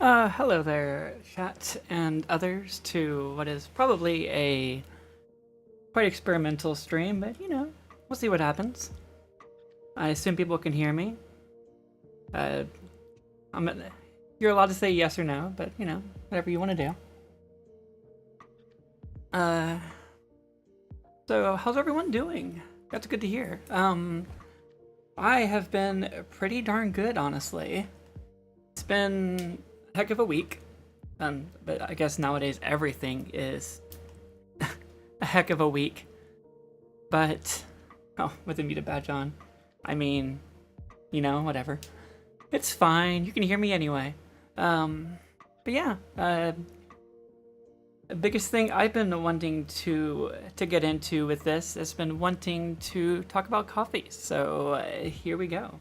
Hello there, chat and others, to what is probably a quite experimental stream, but we'll see what happens. I assume people can hear me. Uh, you're allowed to say yes or no, but whatever you want to do. So how's everyone doing? That's good to hear. I have been pretty darn good, honestly. It's been a heck of a week. But I guess nowadays everything is a heck of a week. But, with the muted badge on. I mean, whatever. It's fine. You can hear me anyway. But yeah, the biggest thing I've been wanting to get into with this has been wanting to talk about coffee. So here we go.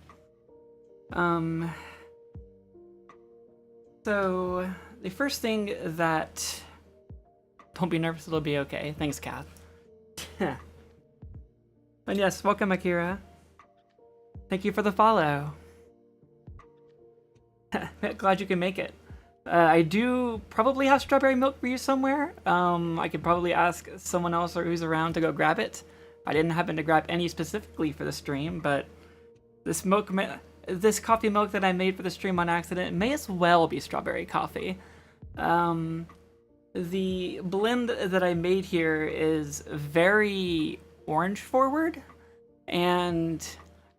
So the first thing that... Don't be nervous, it'll be okay. Thanks, Kath. And yes, welcome, Akira. Thank you for the follow. Glad you can make it. I do probably have strawberry milk for you somewhere. I could probably ask someone else or who's around to go grab it. I didn't happen to grab any specifically for the stream, but this coffee milk that I made for the stream on accident may as well be strawberry coffee. The blend that I made here is very orange forward, and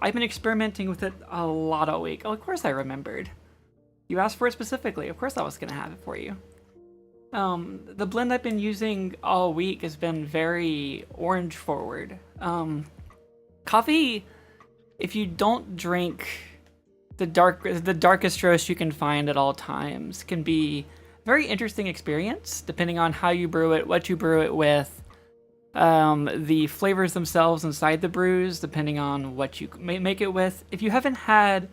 I've been experimenting with it a lot all week. Oh, of course I remembered. You asked for it specifically. Of course I was going to have it for you. The blend I've been using all week has been very orange forward. Coffee, if you don't drink the darkest roast you can find at all times, can be a very interesting experience, depending on how you brew it, what you brew it with, the flavors themselves inside the brews, depending on what you make it with. If you haven't had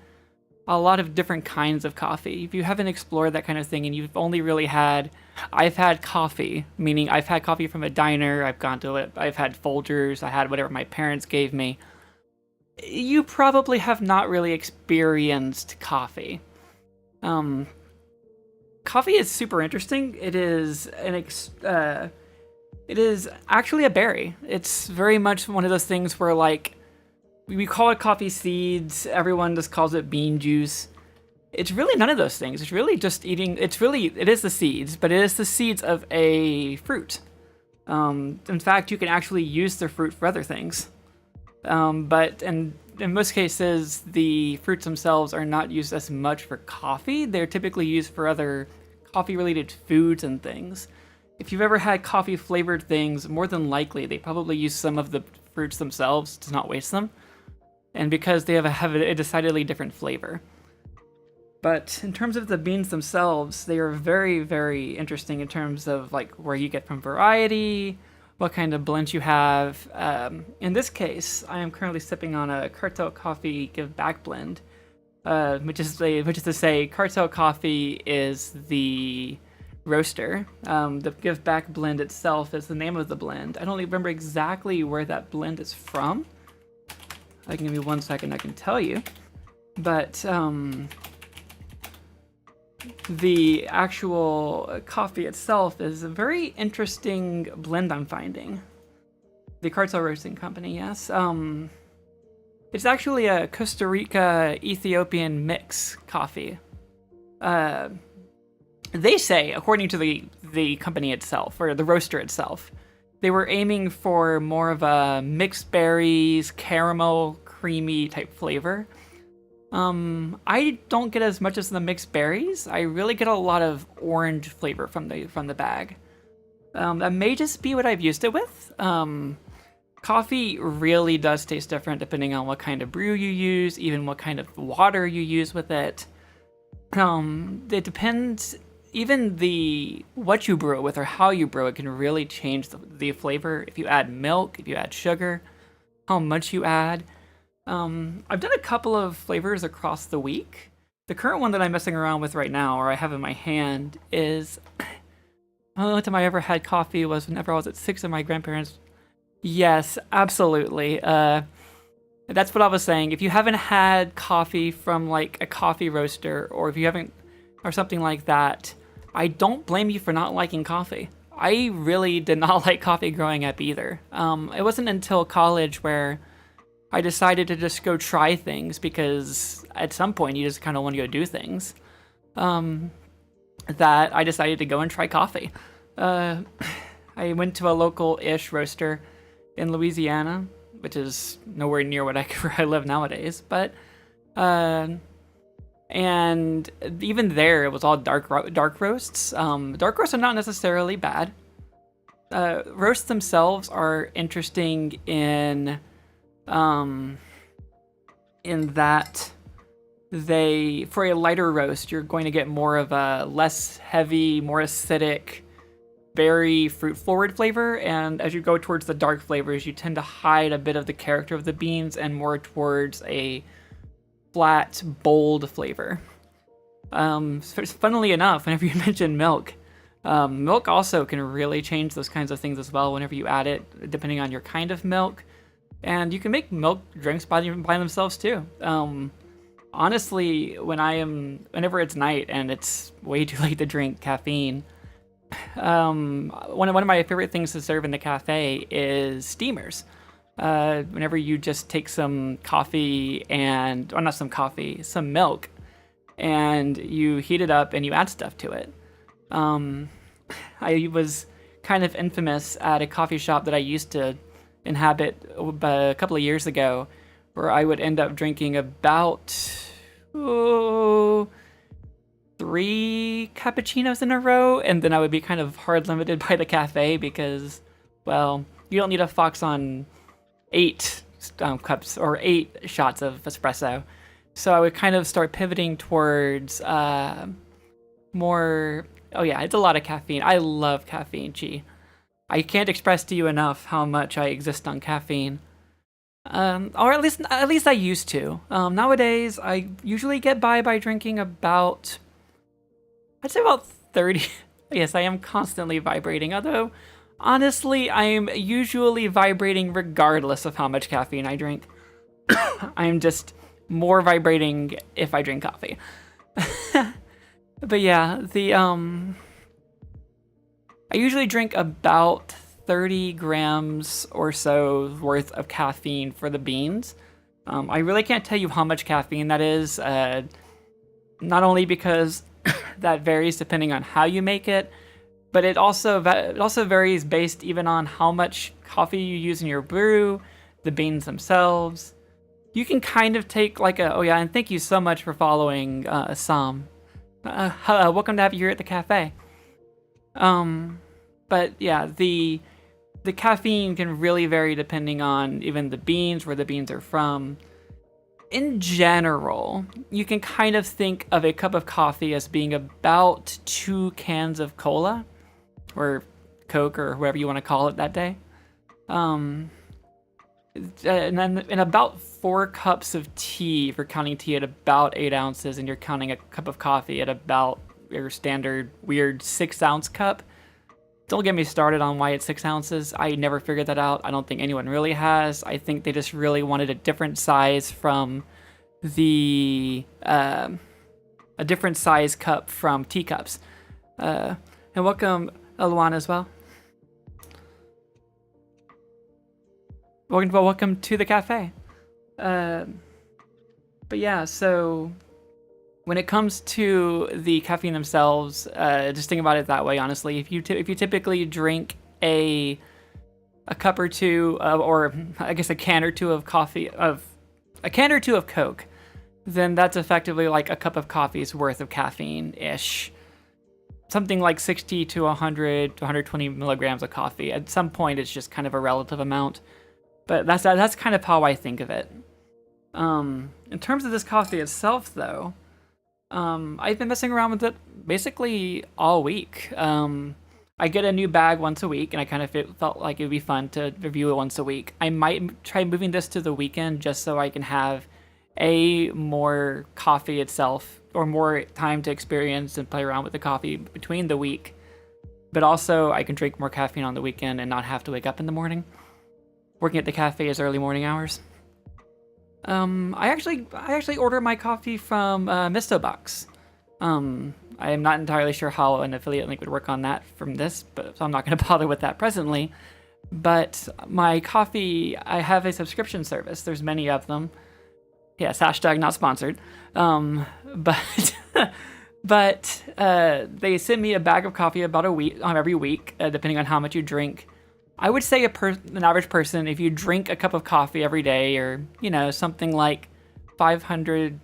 a lot of different kinds of coffee, if you haven't explored that kind of thing and you've only really had... I've had coffee, meaning I've had coffee from a diner, I've gone to it, I've had Folgers, I had whatever my parents gave me. You probably have not really experienced coffee. Coffee is super interesting. It is it is actually a berry. It's very much one of those things where, like, we call it coffee seeds, everyone just calls it bean juice. It's really none of those things. It's really just eating, it is the seeds, but it is the seeds of a fruit. In fact, you can actually use the fruit for other things. But in most cases, the fruits themselves are not used as much for coffee. They're typically used for other coffee-related foods and things. If you've ever had coffee-flavored things, more than likely they probably use some of the fruits themselves to not waste them, and because they have a decidedly different flavor. But in terms of the beans themselves, they are very, very interesting in terms of like where you get from variety, what kind of blends you have. In this case, I am currently sipping on a Cartel Coffee Give Back blend, which is to say, Cartel Coffee is the roaster. The Give Back blend itself is the name of the blend. I don't remember exactly where that blend is from. I can give you 1 second, I can tell you. But the actual coffee itself is a very interesting blend I'm finding. The Cartel Roasting Company, yes. It's actually a Costa Rica Ethiopian mix coffee. They say, according to the company itself, or the roaster itself, they were aiming for more of a mixed berries, caramel, creamy type flavor. I don't get as much as the mixed berries. I really get a lot of orange flavor from the bag. That may just be what I've used it with. Coffee really does taste different depending on what kind of brew you use, even what kind of water you use with it. It depends. Even what you brew it with or how you brew it can really change the flavor. If you add milk, if you add sugar, how much you add. I've done a couple of flavors across the week. The current one that I'm messing around with right now, or I have in my hand, is... The only time I ever had coffee was whenever I was at 6 at my grandparents'. Yes, absolutely. That's what I was saying. If you haven't had coffee from, like, a coffee roaster, or if you haven't or something like that, I don't blame you for not liking coffee. I really did not like coffee growing up either. It wasn't until college where I decided to just go try things, because at some point you just kind of want to go do things. That I decided to go and try coffee. I went to a local-ish roaster in Louisiana, which is nowhere near where I live nowadays, but and even there it was all dark roasts. Dark roasts are not necessarily bad. Roasts themselves are interesting in that for a lighter roast, you're going to get more of a less heavy, more acidic, berry, fruit-forward flavor, and as you go towards the dark flavors, you tend to hide a bit of the character of the beans and more towards a flat, bold flavor. Funnily enough, whenever you mention milk, milk also can really change those kinds of things as well whenever you add it, depending on your kind of milk. And you can make milk drinks by themselves too. Honestly, whenever it's night and it's way too late to drink caffeine, one of my favorite things to serve in the cafe is steamers. Whenever you just take some some milk, and you heat it up and you add stuff to it. I was kind of infamous at a coffee shop that I used to inhabit a couple of years ago, where I would end up drinking about 3 cappuccinos in a row, and then I would be kind of hard limited by the cafe because, well, you don't need a Fox on 8 cups or 8 shots of espresso. So I would kind of start pivoting towards more. Oh yeah, it's a lot of caffeine. I love caffeine, Chi. I can't express to you enough how much I exist on caffeine. Or at least I used to. Nowadays, I usually get by drinking about 30. Yes, I am constantly vibrating, although honestly, I am usually vibrating regardless of how much caffeine I drink. I am just more vibrating if I drink coffee. But yeah, I usually drink about 30 grams or so worth of caffeine for the beans. I really can't tell you how much caffeine that is, not only because that varies depending on how you make it, but it also varies based even on how much coffee you use in your brew, the beans themselves. You can kind of take and thank you so much for following Sam. Welcome to have you here at the cafe. But yeah, the caffeine can really vary depending on even the beans, where the beans are from. In general, you can kind of think of a cup of coffee as being about 2 cans of cola, or Coke, or whatever you want to call it that day. And about 4 cups of tea, if you're counting tea at about 8 ounces, and you're counting a cup of coffee at about your standard weird 6-ounce cup. Don't get me started on why it's 6 ounces. I never figured that out. I don't think anyone really has. I think they just really wanted a different size from a different size cup from teacups. And welcome, Luana, as well. Welcome to the cafe. But yeah, so when it comes to the caffeine themselves, just think about it that way. Honestly, if you typically drink a cup or two or I guess a can or two of Coke, then that's effectively like a cup of coffee's worth of caffeine-ish. Something like 60 to 100 to 120 milligrams of coffee. At some point, it's just kind of a relative amount, but that's kind of how I think of it. In terms of this coffee itself, though, I've been messing around with it basically all week. I get a new bag once a week, and I kind of felt like it would be fun to review it once a week. I might try moving this to the weekend just so I can have more coffee itself, or more time to experience and play around with the coffee between the week. But also, I can drink more caffeine on the weekend and not have to wake up in the morning. Working at the cafe is early morning hours. I actually order my coffee from Misto Box. I am not entirely sure how an affiliate link would work on that from this, but so I'm not going to bother with that presently. But my coffee, I have a subscription service. There's many of them. Yes, hashtag not sponsored. But but they send me a bag of coffee about a week, every week, depending on how much you drink. I would say an average person, if you drink a cup of coffee every day, or something like 500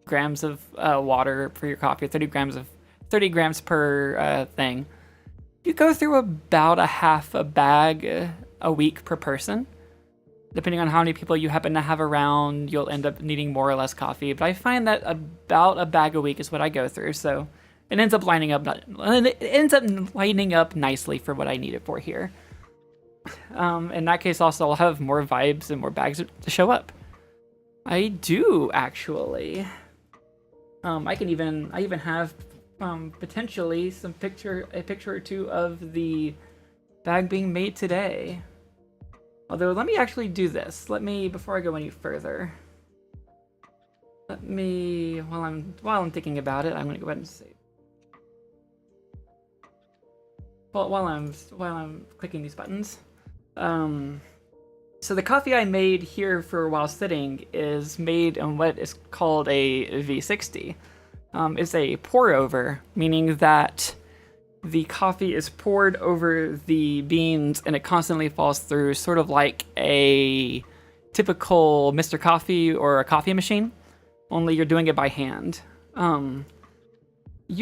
grams of water for your coffee, 30 grams per thing, you go through about a half a bag a week per person. Depending on how many people you happen to have around, you'll end up needing more or less coffee. But I find that about a bag a week is what I go through. So it ends up lining up nicely for what I need it for here. In that case, also, I'll have more vibes and more bags to show up. I do, actually. I even have potentially a picture or two of the bag being made today. Although, let me actually do this. Before I go any further, while I'm thinking about it, I'm gonna go ahead and save. Well, while I'm clicking these buttons, so the coffee I made here for while sitting is made in what is called a V60. It's a pour over, meaning that the coffee is poured over the beans and it constantly falls through, sort of like a typical Mr. Coffee or a coffee machine, only you're doing it by hand. You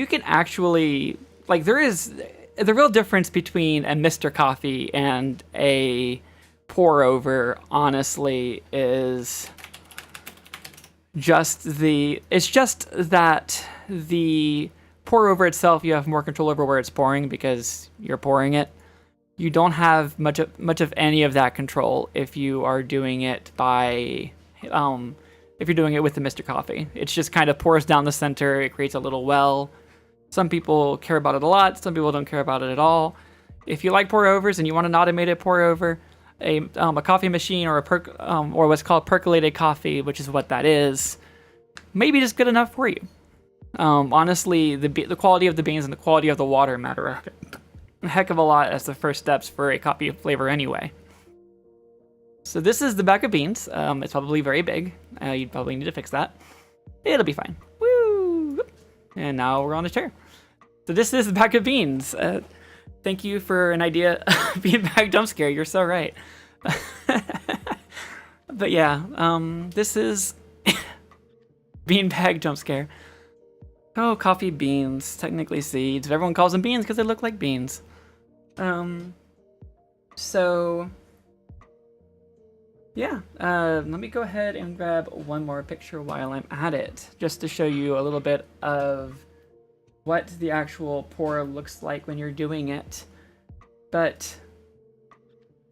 can actually, there is the real difference between a Mr. Coffee and a pour over, honestly, is just that the pour over itself, you have more control over where it's pouring because you're pouring it. You don't have much of any of that control if you are doing it if you're doing it with the Mr. Coffee. It's just kind of pours down the center. It creates a little well. Some people care about it a lot. Some people don't care about it at all. If you like pour overs and you want an automated pour over, a coffee machine or or what's called percolated coffee, which is what that is, maybe just good enough for you. Honestly, the quality of the beans and the quality of the water matter a heck of a lot as the first steps for a coffee flavor anyway. So this is the bag of beans. It's probably very big. You'd probably need to fix that. It'll be fine. Woo! And now we're on a chair. So this is the bag of beans. Thank you for an idea. Beanbag jump scare. You're so right. But yeah, this is beanbag jump scare. Oh, coffee beans, technically seeds, but everyone calls them beans because they look like beans. So yeah, let me go ahead and grab one more picture while I'm at it, just to show you a little bit of what the actual pour looks like when you're doing it. But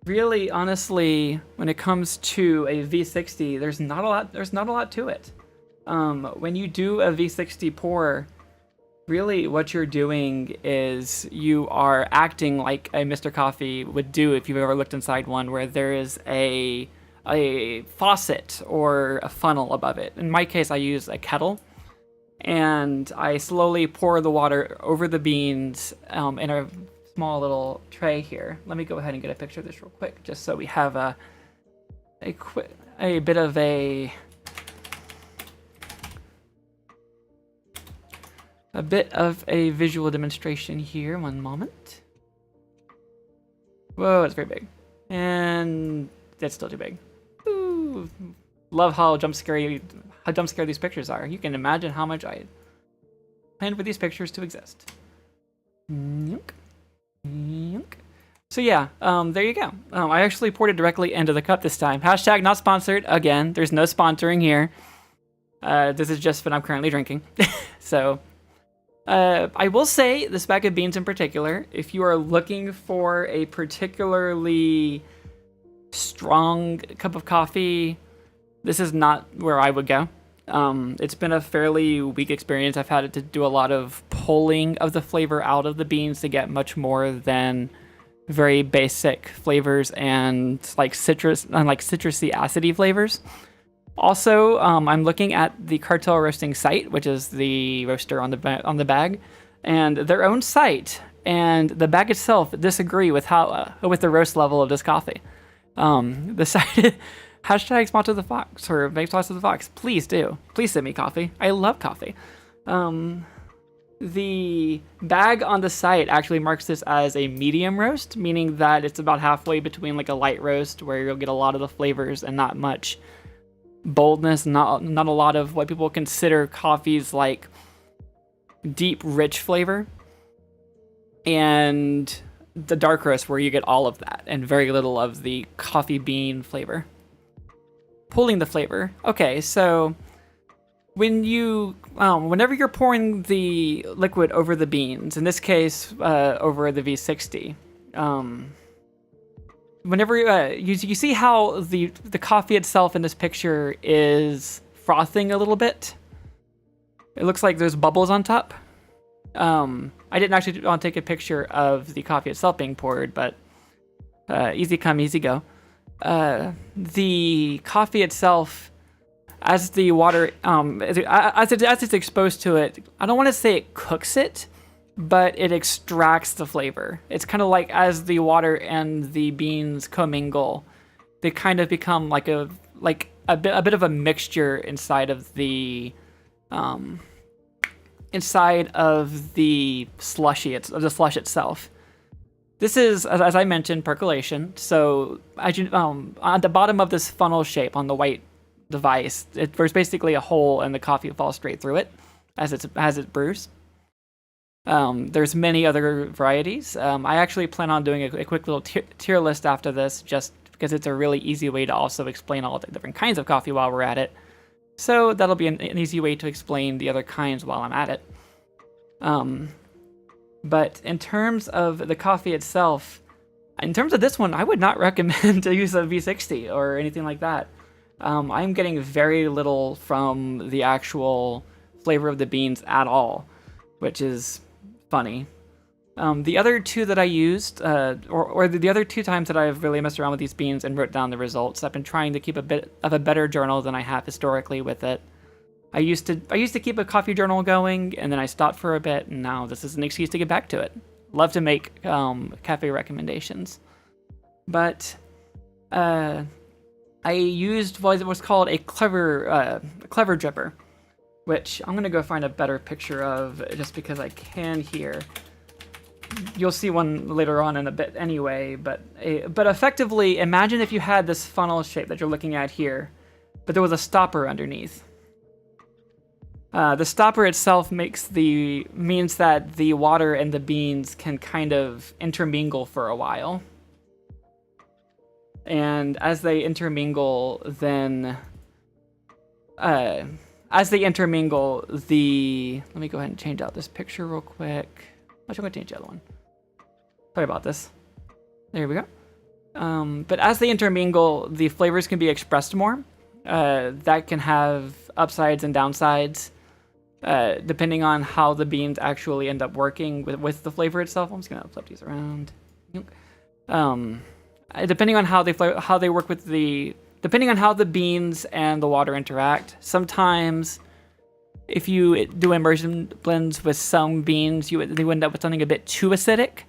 really, honestly, when it comes to a V60, there's not a lot to it. When you do a V60 pour, really what you're doing is you are acting like a Mr. Coffee would do if you've ever looked inside one, where there is a faucet or a funnel above it. In my case, I use a kettle, and I slowly pour the water over the beans in a small little tray here. Let me go ahead and get a picture of this real quick, just so we have a bit of a visual demonstration here. One moment. Whoa, it's very big. And it's still too big. Ooh, love how jump scare these pictures are. You can imagine how much I planned for these pictures to exist. So yeah, there you go. I actually poured it directly into the cup this time. Hashtag not sponsored. Again, there's no sponsoring here. This is just what I'm currently drinking. So I will say this bag of beans in particular, if you are looking for a particularly strong cup of coffee, this is not where I would go. It's been a fairly weak experience. I've had to do a lot of pulling of the flavor out of the beans to get much more than very basic flavors and citrusy acidy flavors. Also, I'm looking at the Cartel Roasting site, which is the roaster on the bag. and their own site and the bag itself disagree with how with the roast level of this coffee. The site hashtag sponsor the fox or make sponsor the fox. Please do. Please send me coffee. I love coffee. The bag on the site actually marks this as a medium roast, meaning that it's about halfway between like a light roast where you'll get a lot of the flavors and not much boldness, not a lot of what people consider coffee's like deep, rich flavor, and the dark roast where you get all of that and very little of the coffee bean flavor. Pulling the flavor. Okay, so when you, whenever you're pouring the liquid over the beans, in this case, over the V60, whenever you see how the coffee itself in this picture is frothing a little bit, it looks like there's bubbles on top. I didn't actually want to take a picture of the coffee itself being poured, but easy come, easy go. The coffee itself, as the water, as it's exposed to it, I don't want to say it cooks it, but it extracts the flavor. It's kind of like as the water and the beans commingle, they kind of become like a bit of a mixture inside of the slushy, of the slush itself. This is, as I mentioned, percolation. So as you, on the bottom of this funnel shape on the white device, there's basically a hole and the coffee falls straight through it as it brews. There's many other varieties. I actually plan on doing a quick little tier list after this, just because it's a really easy way to also explain all the different kinds of coffee while we're at it. So that'll be an easy way to explain the other kinds while I'm at it. But in terms of the coffee itself, in terms of this one, I would not recommend to use a V60 or anything like that. I'm getting very little from the actual flavor of the beans at all, which is funny. The other two that I used, or the other two times that I've really messed around with these beans and wrote down the results, I've been trying to keep a bit of a better journal than I have historically with it. I used to keep a coffee journal going, and then I stopped for a bit, and now this is an excuse to get back to it. Love to make cafe recommendations. But I used what was called a clever dripper, which I'm going to go find a better picture of just because I can here. You'll see one later on in a bit anyway, but effectively, imagine if you had this funnel shape that you're looking at here, but there was a stopper underneath. The stopper itself means that the water and the beans can kind of intermingle for a while. And as they intermingle, then... let me go ahead and change out this picture real quick. Actually, I'm going to change the other one. Sorry about this. There we go. But as they intermingle, the flavors can be expressed more. That can have upsides and downsides, depending on how the beans actually end up working with the flavor itself. I'm just going to flip these around. Depending on how they work with depending on how the beans and the water interact, sometimes if you do immersion blends with some beans, you end up with something a bit too acidic.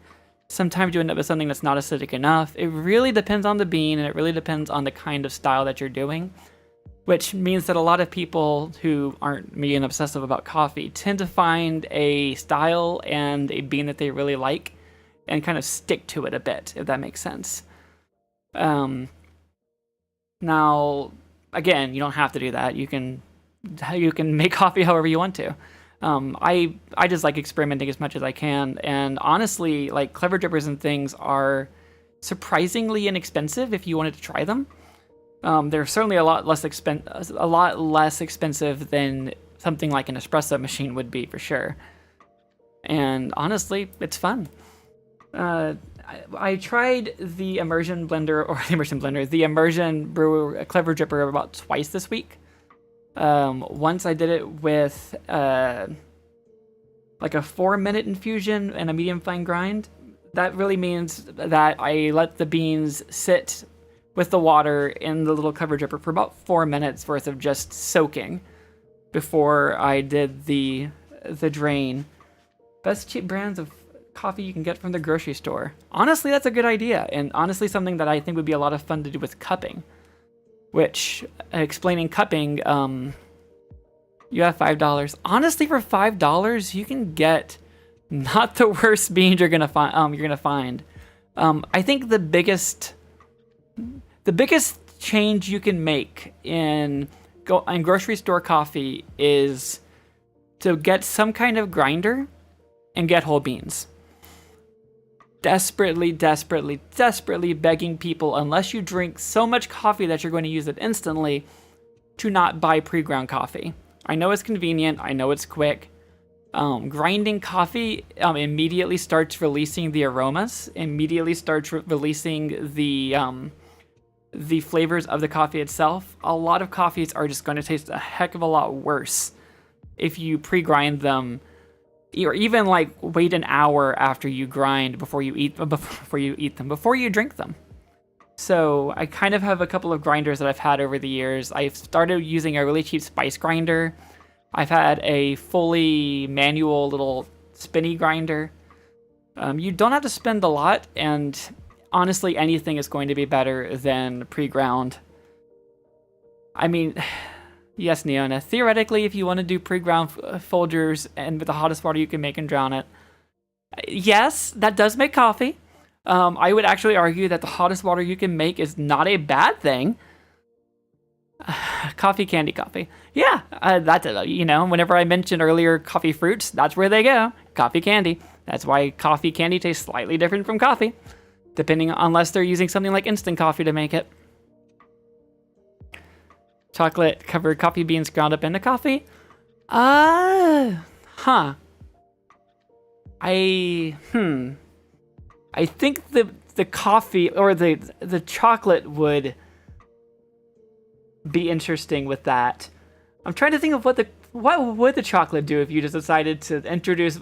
Sometimes you end up with something that's not acidic enough. It really depends on the bean, and it really depends on the kind of style that you're doing, which means that a lot of people who aren't me and obsessive about coffee tend to find a style and a bean that they really like and kind of stick to it a bit, if that makes sense. Now, again, you don't have to do that. You can make coffee however you want to. I just like experimenting as much as I can, and honestly, like clever drippers and things are surprisingly inexpensive if you wanted to try them. They're certainly a lot less expensive than something like an espresso machine would be for sure. And honestly, it's fun. I tried the immersion brewer clever dripper about twice this week. Once I did it with like a 4-minute infusion and a medium fine grind. That really means that I let the beans sit with the water in the little clever dripper for about 4 minutes worth of just soaking before I did the drain. Best cheap brands of coffee you can get from the grocery store. Honestly, that's a good idea, and honestly something that I think would be a lot of fun to do with cupping. Which, explaining cupping, you have $5. Honestly, for $5, you can get not the worst beans you're gonna find. I think the biggest change you can make in grocery store coffee is to get some kind of grinder and get whole beans. Desperately begging people, unless you drink so much coffee that you're going to use it instantly, to not buy pre-ground coffee. I know it's convenient, I know it's quick. Grinding coffee immediately starts releasing the aromas, immediately starts releasing the flavors of the coffee itself. A lot of coffees are just going to taste a heck of a lot worse if you pre-grind them, or even like wait an hour after you grind before you drink them. So I kind of have a couple of grinders that I've had over the years. I've started using a really cheap spice grinder. I've had a fully manual little spinny grinder. You don't have to spend a lot, and honestly, anything is going to be better than pre-ground. I mean, yes, Neona, theoretically, if you want to do pre-ground Folgers and with the hottest water you can make and drown it, yes, that does make coffee. I would actually argue that the hottest water you can make is not a bad thing. Coffee, candy, coffee. Yeah, that's, whenever I mentioned earlier coffee fruits, that's where they go. Coffee, candy. That's why coffee candy tastes slightly different from coffee, unless they're using something like instant coffee to make it. Chocolate covered coffee beans ground up into coffee. I think the coffee or the chocolate would be interesting with that. I'm trying to think of what would the chocolate do if you just decided to introduce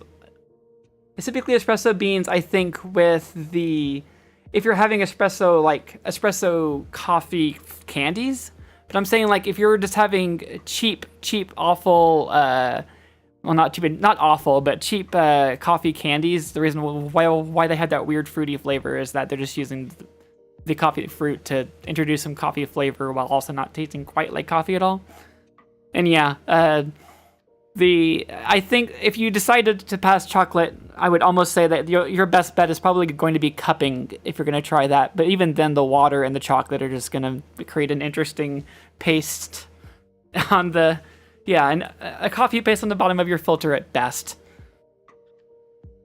specifically espresso beans. I think if you're having espresso coffee candies, but I'm saying like if you're just having cheap awful not awful, but cheap coffee candies. The reason why they had that weird fruity flavor is that they're just using the coffee fruit to introduce some coffee flavor while also not tasting quite like coffee at all. And yeah, I think if you decided to pass chocolate, I would almost say that your best bet is probably going to be cupping if you're going to try that. But even then, the water and the chocolate are just going to create an interesting paste on the... Yeah, and a coffee paste on the bottom of your filter at best.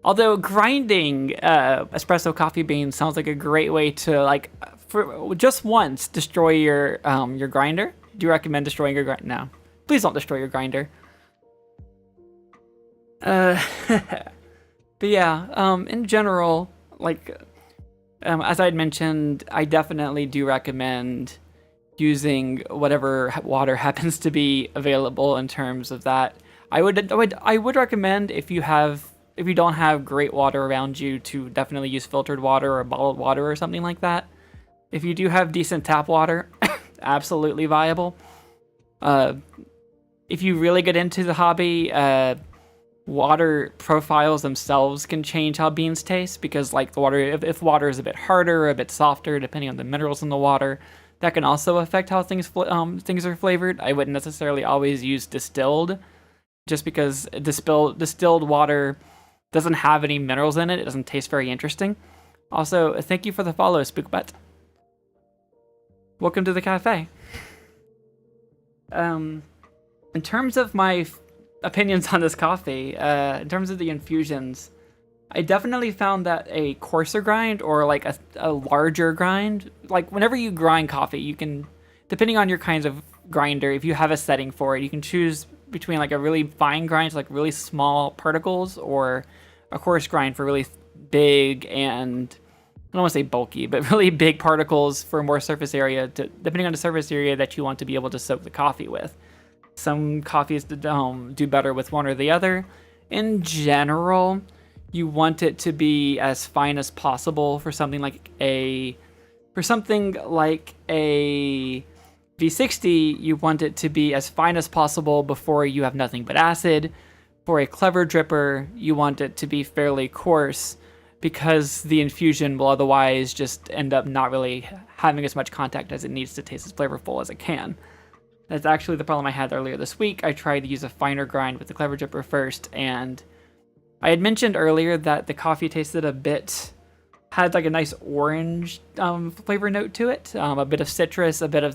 Although grinding espresso coffee beans sounds like a great way to, for just once, destroy your grinder. Do you recommend destroying your grinder? No. Please don't destroy your grinder. But yeah, in general, as I had mentioned, I definitely do recommend using whatever water happens to be available in terms of that. I would recommend if you don't have great water around you to definitely use filtered water or bottled water or something like that. If you do have decent tap water, absolutely viable. If you really get into the hobby, water profiles themselves can change how beans taste because the water, if water is a bit harder or a bit softer, depending on the minerals in the water, that can also affect how things are flavored. I wouldn't necessarily always use distilled, just because distilled water doesn't have any minerals in it. It doesn't taste very interesting. Also, thank you for the follow, Spookbutt. Welcome to the cafe. In terms of my opinions on this coffee, in terms of the infusions, I definitely found that a coarser grind or a larger grind, whenever you grind coffee, you can, depending on your kinds of grinder, if you have a setting for it, you can choose between a really fine grind to really small particles or a coarse grind for really big and, I don't want to say bulky, but really big particles for more surface area, depending on the surface area that you want to be able to soak the coffee with. Some coffees do better with one or the other. In general, you want it to be as fine as possible for something like a V60. You want it to be as fine as possible before you have nothing but acid. For a clever dripper, you want it to be fairly coarse because the infusion will otherwise just end up not really having as much contact as it needs to taste as flavorful as it can. That's actually the problem I had earlier this week. I tried to use a finer grind with the clever dripper first, and I had mentioned earlier that the coffee tasted had like a nice orange flavor note to it, a bit of citrus, a bit of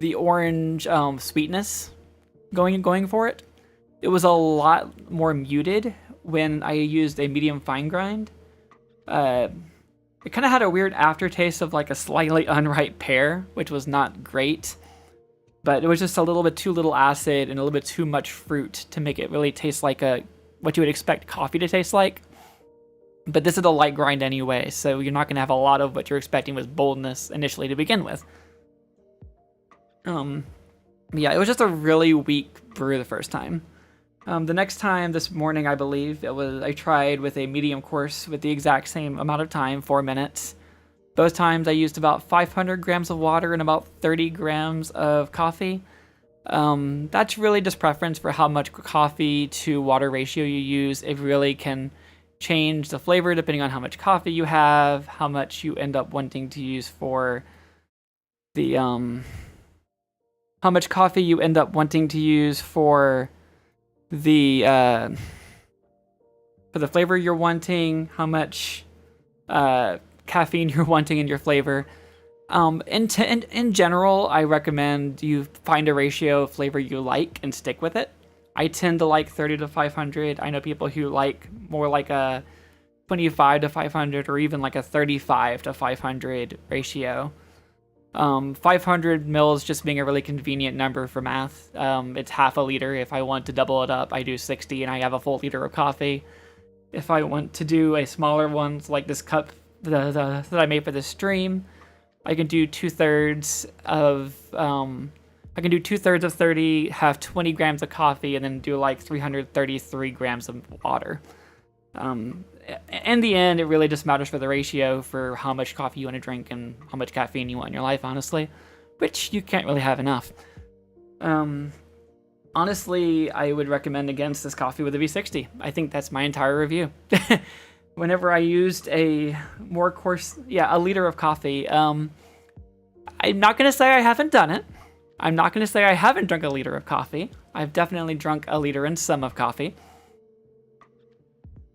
the orange sweetness going for it. It was a lot more muted when I used a medium fine grind. It kind of had a weird aftertaste of like a slightly unripe pear, which was not great. But it was just a little bit too little acid and a little bit too much fruit to make it really taste like what you would expect coffee to taste like. But this is a light grind anyway, so you're not going to have a lot of what you're expecting with boldness initially to begin with. Yeah, it was just a really weak brew the first time. The next time, this morning, I believe, I tried with a medium course with the exact same amount of time, 4 minutes. Both times I used about 500 grams of water and about 30 grams of coffee. That's really just preference for how much coffee to water ratio you use. It really can change the flavor depending on how much coffee you have, how much you end up wanting to use for the, how much coffee you end up wanting to use for the flavor you're wanting, how much caffeine you're wanting in your flavor. In general, I recommend you find a ratio of flavor you like and stick with it. I tend to like 30 to 500. I know people who like more like a 25 to 500 or even like a 35 to 500 ratio. 500 mils just being a really convenient number for math. It's half a liter. If I want to double it up, I do 60 and I have a full liter of coffee. If I want to do a smaller one, like this cup that I made for this stream, I can do 2/3 of I can do 2/3 of 30, have 20 grams of coffee, and then do like 333 grams of water. In the end, it really just matters for the ratio for how much coffee you want to drink and how much caffeine you want in your life, honestly, which you can't really have enough. Honestly, I would recommend against this coffee with a V60. I think that's my entire review. Whenever I used a more coarse, a liter of coffee, I'm not going to say I haven't done it. I'm not going to say I haven't drunk a liter of coffee. I've definitely drunk a liter and some of coffee,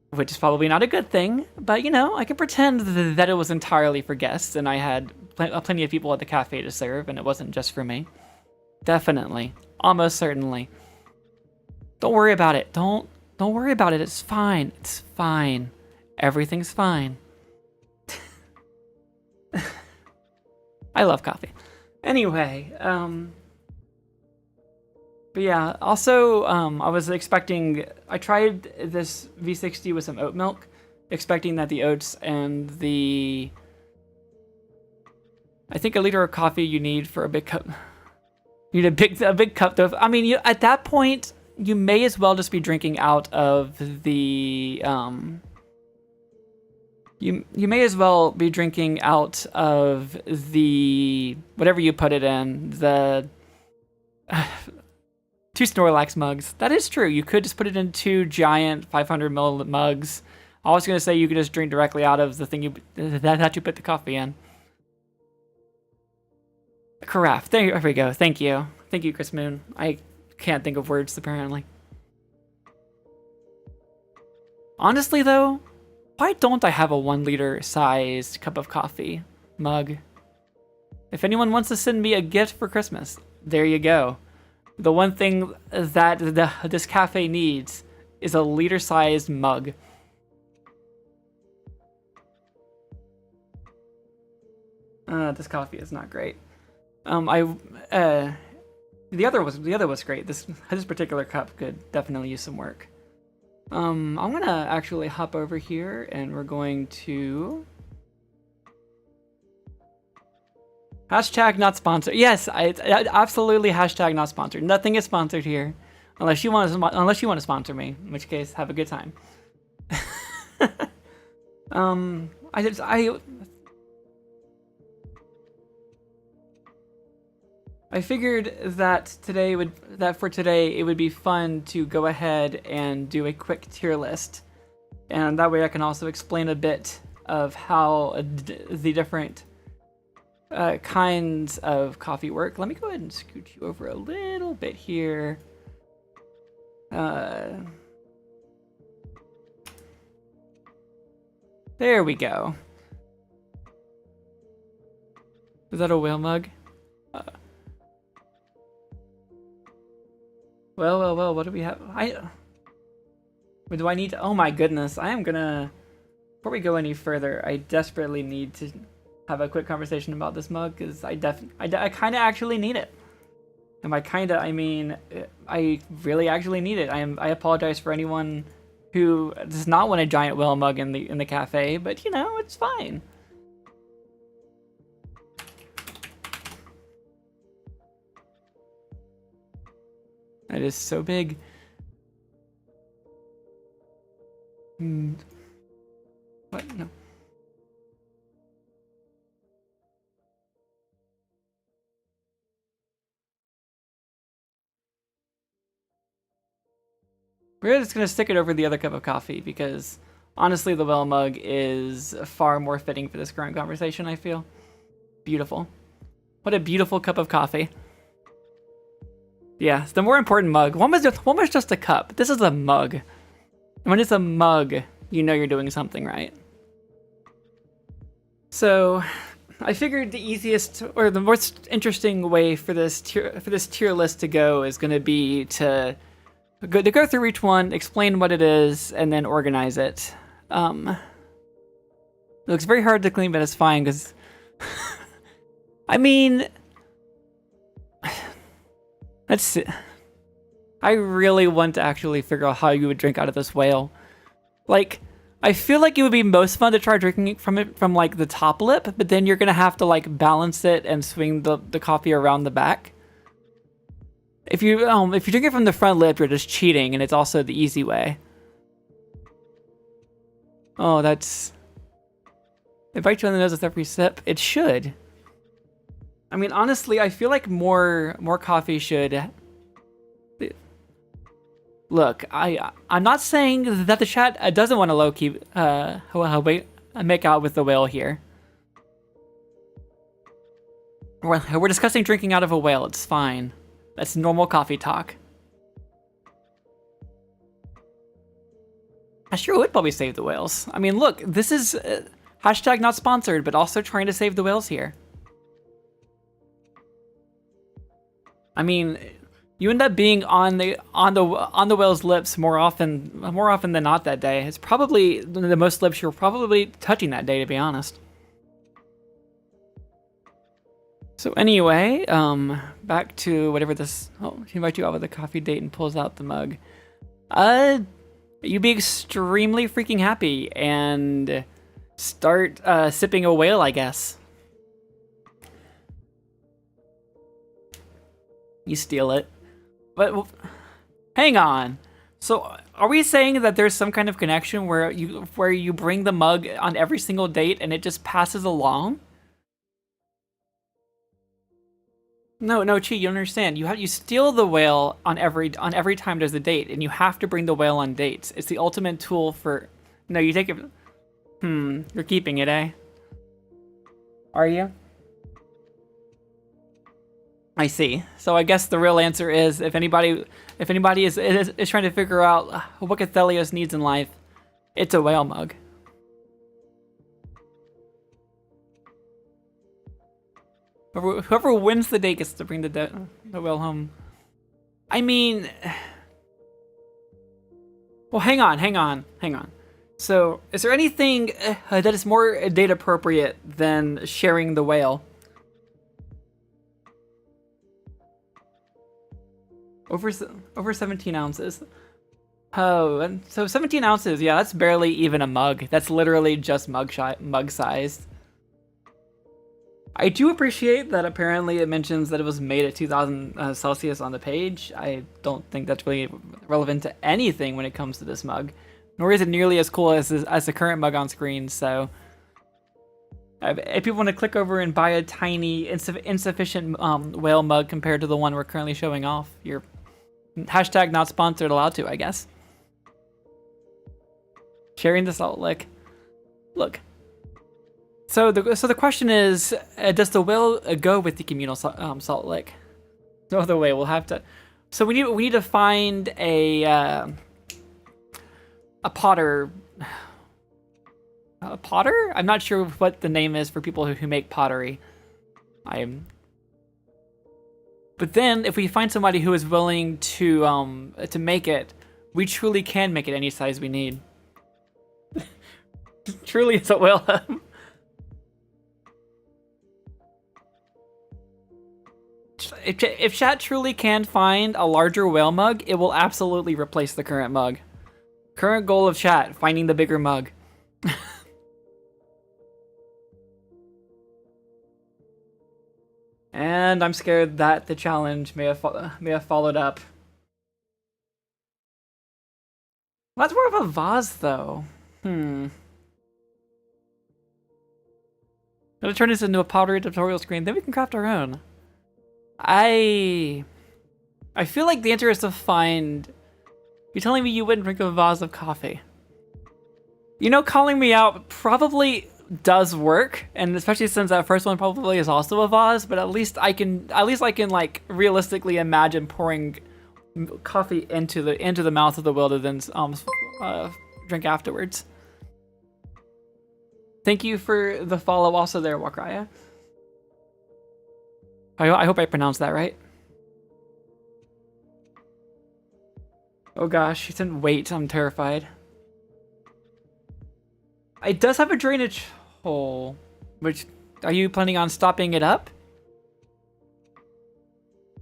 which is probably not a good thing, but I can pretend that it was entirely for guests and I had plenty of people at the cafe to serve and it wasn't just for me. Definitely. Almost certainly. Don't worry about it. Don't worry about it. It's fine. It's fine. Everything's fine. I love coffee. Anyway, but yeah, also, I tried this V60 with some oat milk, expecting that the oats and I think a liter of coffee you need for a big cup. You need a big cup of, at that point, you may as well just be drinking out of the, you may as well be drinking out of the, whatever you put it in, the 2 Snorlax mugs. That is true. You could just put it in 2 giant 500 ml mugs. I was going to say you could just drink directly out of the thing that you put the coffee in. Carafe. There we go. Thank you. Thank you, Chris Moon. I can't think of words, apparently. Honestly, though, why don't I have a 1 liter sized cup of coffee mug? If anyone wants to send me a gift for Christmas, there you go. The one thing that this cafe needs is a liter sized mug. This coffee is not great. The other was great. This particular cup could definitely use some work. I'm gonna actually hop over here and we're going to hashtag not sponsored. Yes, I absolutely hashtag not sponsored. Nothing is sponsored here, unless you want to sponsor me, in which case have a good time. I figured that for today it would be fun to go ahead and do a quick tier list, and that way I can also explain a bit of how the different kinds of coffee work. Let me go ahead and scoot you over a little bit here. There we go. Is that a whale mug? Well, what do we have? Do I need to? Oh my goodness, I am gonna... Before we go any further, I desperately need to have a quick conversation about this mug, because I kind of actually need it. And by kinda, I mean, I really actually need it. I apologize for anyone who does not want a giant whale mug in the cafe, but you know, it's fine. It is so big. What? No. We're just gonna stick it over the other cup of coffee because honestly, the whale mug is far more fitting for this current conversation, I feel. Beautiful. What a beautiful cup of coffee. Yeah, it's the more important mug. One was just a cup. This is a mug. And when it's a mug, you know you're doing something right. So, I figured the easiest or the most interesting way for this tier list to go is going to be to go through each one, explain what it is, and then organize it. It looks very hard to clean, but it's fine because I mean, let's see. I really want to actually figure out how you would drink out of this whale. Like, I feel like it would be most fun to try drinking from it from like the top lip, but then you're gonna have to like balance it and swing the coffee around the back. If you drink it from the front lip, you're just cheating, and it's also the easy way. Oh, that's... It bites you on the nose with every sip. It should. I mean, honestly, I feel like more coffee should... Look, I'm not saying that the chat doesn't want to low-key make out with the whale here. We're discussing drinking out of a whale. It's fine. That's normal coffee talk. I sure would probably save the whales. I mean, look, this is hashtag not sponsored, but also trying to save the whales here. I mean, you end up being on the whale's lips more often than not that day. It's probably the most lips you're probably touching that day, to be honest. So anyway, back to whatever this... Oh, he invites you out with a coffee date and pulls out the mug. You'd be extremely freaking happy and start sipping a whale, I guess. You steal it. But well, hang on. So are we saying that there's some kind of connection where you bring the mug on every single date and it just passes along? No, Chi, you don't understand. You steal the whale on every time there's a date, and you have to bring the whale on dates. It's the ultimate tool for... No, you take it... You're keeping it, eh? Are you? I see. So I guess the real answer is, if anybody is trying to figure out what Cathelios needs in life, it's a whale mug. Whoever wins the date gets to bring the whale home. I mean... Well, hang on. So, is there anything that is more date appropriate than sharing the whale? Over 17 ounces. Oh, so 17 ounces, yeah, that's barely even a mug. That's literally just mug sized. I do appreciate that apparently it mentions that it was made at 2000 Celsius on the page. I don't think that's really relevant to anything when it comes to this mug. Nor is it nearly as cool as the current mug on screen, so... If people want to click over and buy a tiny, insufficient whale mug compared to the one we're currently showing off, you're hashtag not sponsored allowed to, I guess. Sharing the salt lick. Look. So the question is, does the whale go with the communal salt lick? No other way. We'll have to. So we need to find a potter. A potter? I'm not sure what the name is for people who make pottery. But then, if we find somebody who is willing to make it, we truly can make it any size we need. Truly, it's a whale. If chat truly can find a larger whale mug, it will absolutely replace the current mug. Current goal of chat: finding the bigger mug. And I'm scared that the challenge may have followed up. Well, that's more of a vase, though. Gonna turn this into a pottery tutorial screen, then we can craft our own. I feel like the answer is to find... You're telling me you wouldn't drink a vase of coffee. You know, calling me out probably does work, and especially since that first one probably is also a vase, but at least I can like realistically imagine pouring coffee into the mouth of the whale to then drink afterwards. Thank you for the follow also there, Wakraya. I hope I pronounced that right. Oh gosh, he didn't wait. I'm terrified. It does have a drainage hole, which, are you planning on stopping it up?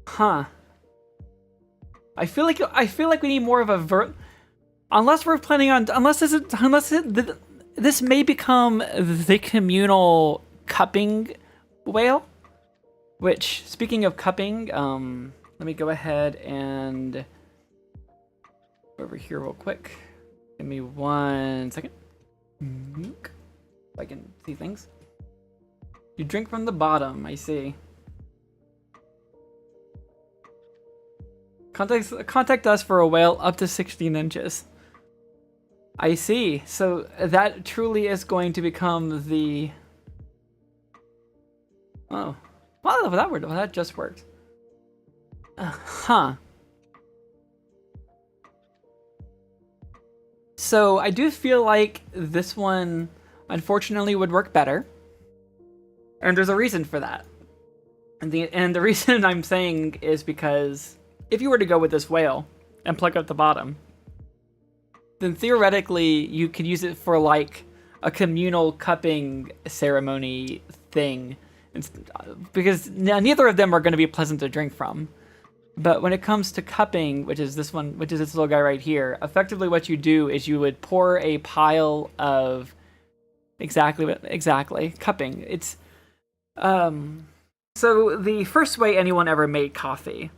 Huh. I feel like we need more of a unless we're planning on this may become the communal cupping whale. Which, speaking of cupping, let me go ahead and over here real quick. Give me 1 second. So I can see things. You drink from the bottom, I see. Contact us for a whale up to 16 inches. I see. So that truly is going to become the... Oh. Well, that just worked. Huh. So I do feel like this one, unfortunately, would work better. And there's a reason for that. And the reason I'm saying is because if you were to go with this whale and plug up the bottom, then theoretically you could use it for like a communal cupping ceremony thing. Because neither of them are going to be pleasant to drink from. But when it comes to cupping, which is this one, which is this little guy right here, effectively what you do is you would pour a pile of exactly cupping. It's so the first way anyone ever made coffee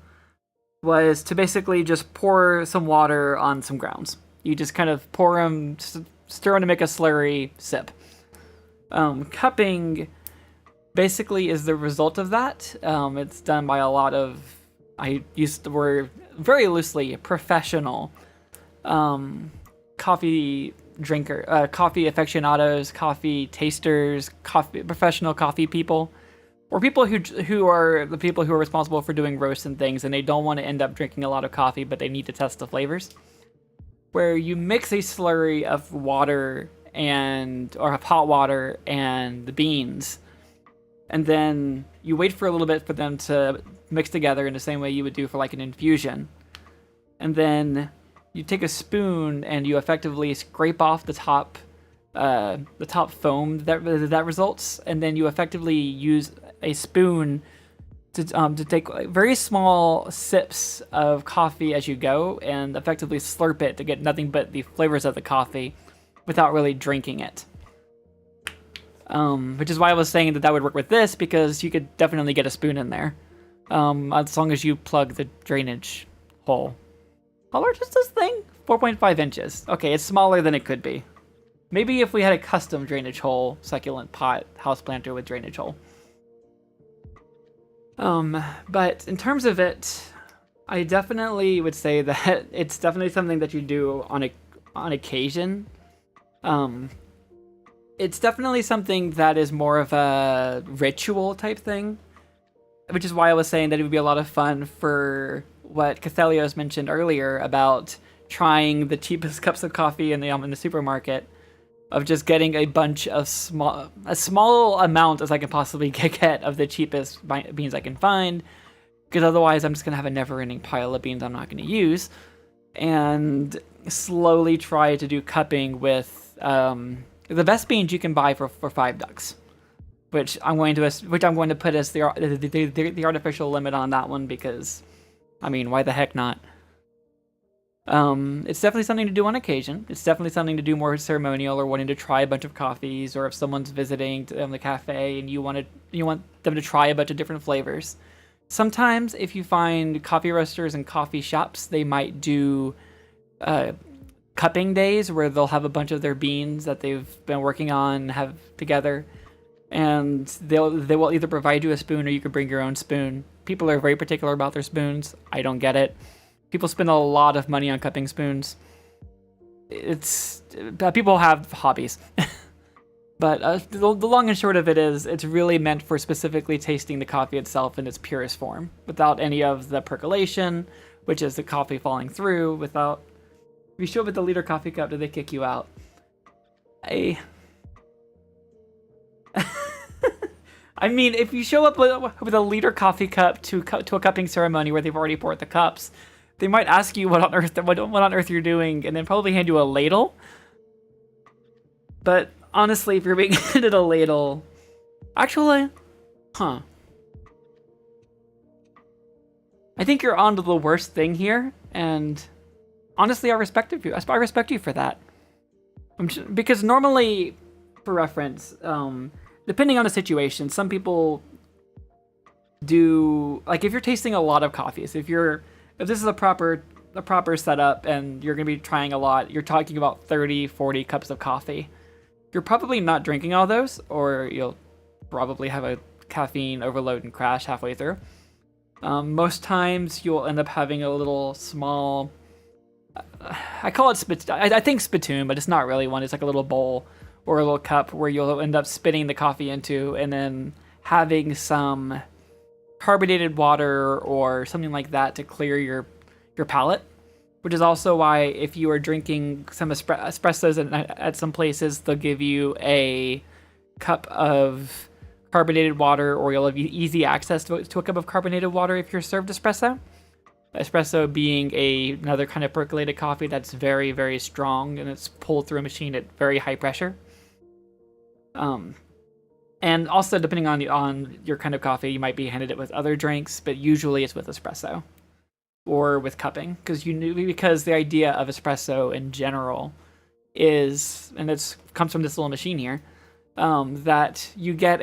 was to basically just pour some water on some grounds. You just kind of pour them, stir them to make a slurry, sip. Cupping basically is the result of that. It's done by a lot of, I use the word very loosely, professional coffee coffee aficionados, coffee tasters, professional coffee people, or people who are the people who are responsible for doing roasts and things, and they don't want to end up drinking a lot of coffee, but they need to test the flavors. Where you mix a slurry of water or of hot water and the beans, and then you wait for a little bit for them to mix together in the same way you would do for like an infusion. And then you take a spoon and you effectively scrape off the top foam that results, and then you effectively use a spoon to take very small sips of coffee as you go, and effectively slurp it to get nothing but the flavors of the coffee without really drinking it. Which is why I was saying that would work with this, because you could definitely get a spoon in there. As long as you plug the drainage hole. How large is this thing? 4.5 inches. Okay, it's smaller than it could be. Maybe if we had a custom drainage hole succulent pot house planter with drainage hole. But in terms of it, I definitely would say that it's definitely something that you do on occasion. It's definitely something that is more of a ritual type thing, which is why I was saying that it would be a lot of fun for what Cathelios mentioned earlier about trying the cheapest cups of coffee in the supermarket, of just getting a bunch of a small amount as I can possibly get of the cheapest beans I can find, because otherwise I'm just gonna have a never-ending pile of beans I'm not gonna use, and slowly try to do cupping with the best beans you can buy for $5, which I'm going to put as the artificial limit on that one, because I mean, why the heck not? It's definitely something to do on occasion. It's definitely something to do more ceremonial, or wanting to try a bunch of coffees, or if someone's visiting the cafe and you want them to try a bunch of different flavors. Sometimes if you find coffee roasters and coffee shops, they might do cupping days where they'll have a bunch of their beans that they've been working on have together, and they will either provide you a spoon or you can bring your own spoon. People are very particular about their spoons. I don't get it. People spend a lot of money on cupping spoons. People have hobbies. But the long and short of it is, it's really meant for specifically tasting the coffee itself in its purest form, without any of the percolation, which is the coffee falling through. If you show up at the liter coffee cup, do they kick you out? I mean, if you show up with a liter coffee cup to a cupping ceremony where they've already poured the cups, they might ask you what on earth you're doing, and then probably hand you a ladle. But honestly, if you're being handed a ladle, actually, I think you're onto the worst thing here, and honestly, I respect you. I respect you for that. Because normally, for reference, depending on the situation, some people do, like, if you're tasting a lot of coffees, if this is a proper setup and you're going to be trying a lot, you're talking about 30, 40 cups of coffee. You're probably not drinking all those, or you'll probably have a caffeine overload and crash halfway through. Most times you'll end up having a little small, I call it I think spittoon, but it's not really one. It's like a little bowl or a little cup where you'll end up spitting the coffee into, and then having some carbonated water or something like that to clear your palate. Which is also why if you are drinking some espressos at some places, they'll give you a cup of carbonated water, or you'll have easy access to a cup of carbonated water if you're served espresso. Espresso being another kind of percolated coffee that's very, very strong, and it's pulled through a machine at very high pressure. And also, depending on your kind of coffee, you might be handed it with other drinks, but usually it's with espresso or with cupping, because the idea of espresso in general is, and it comes from this little machine here, that you get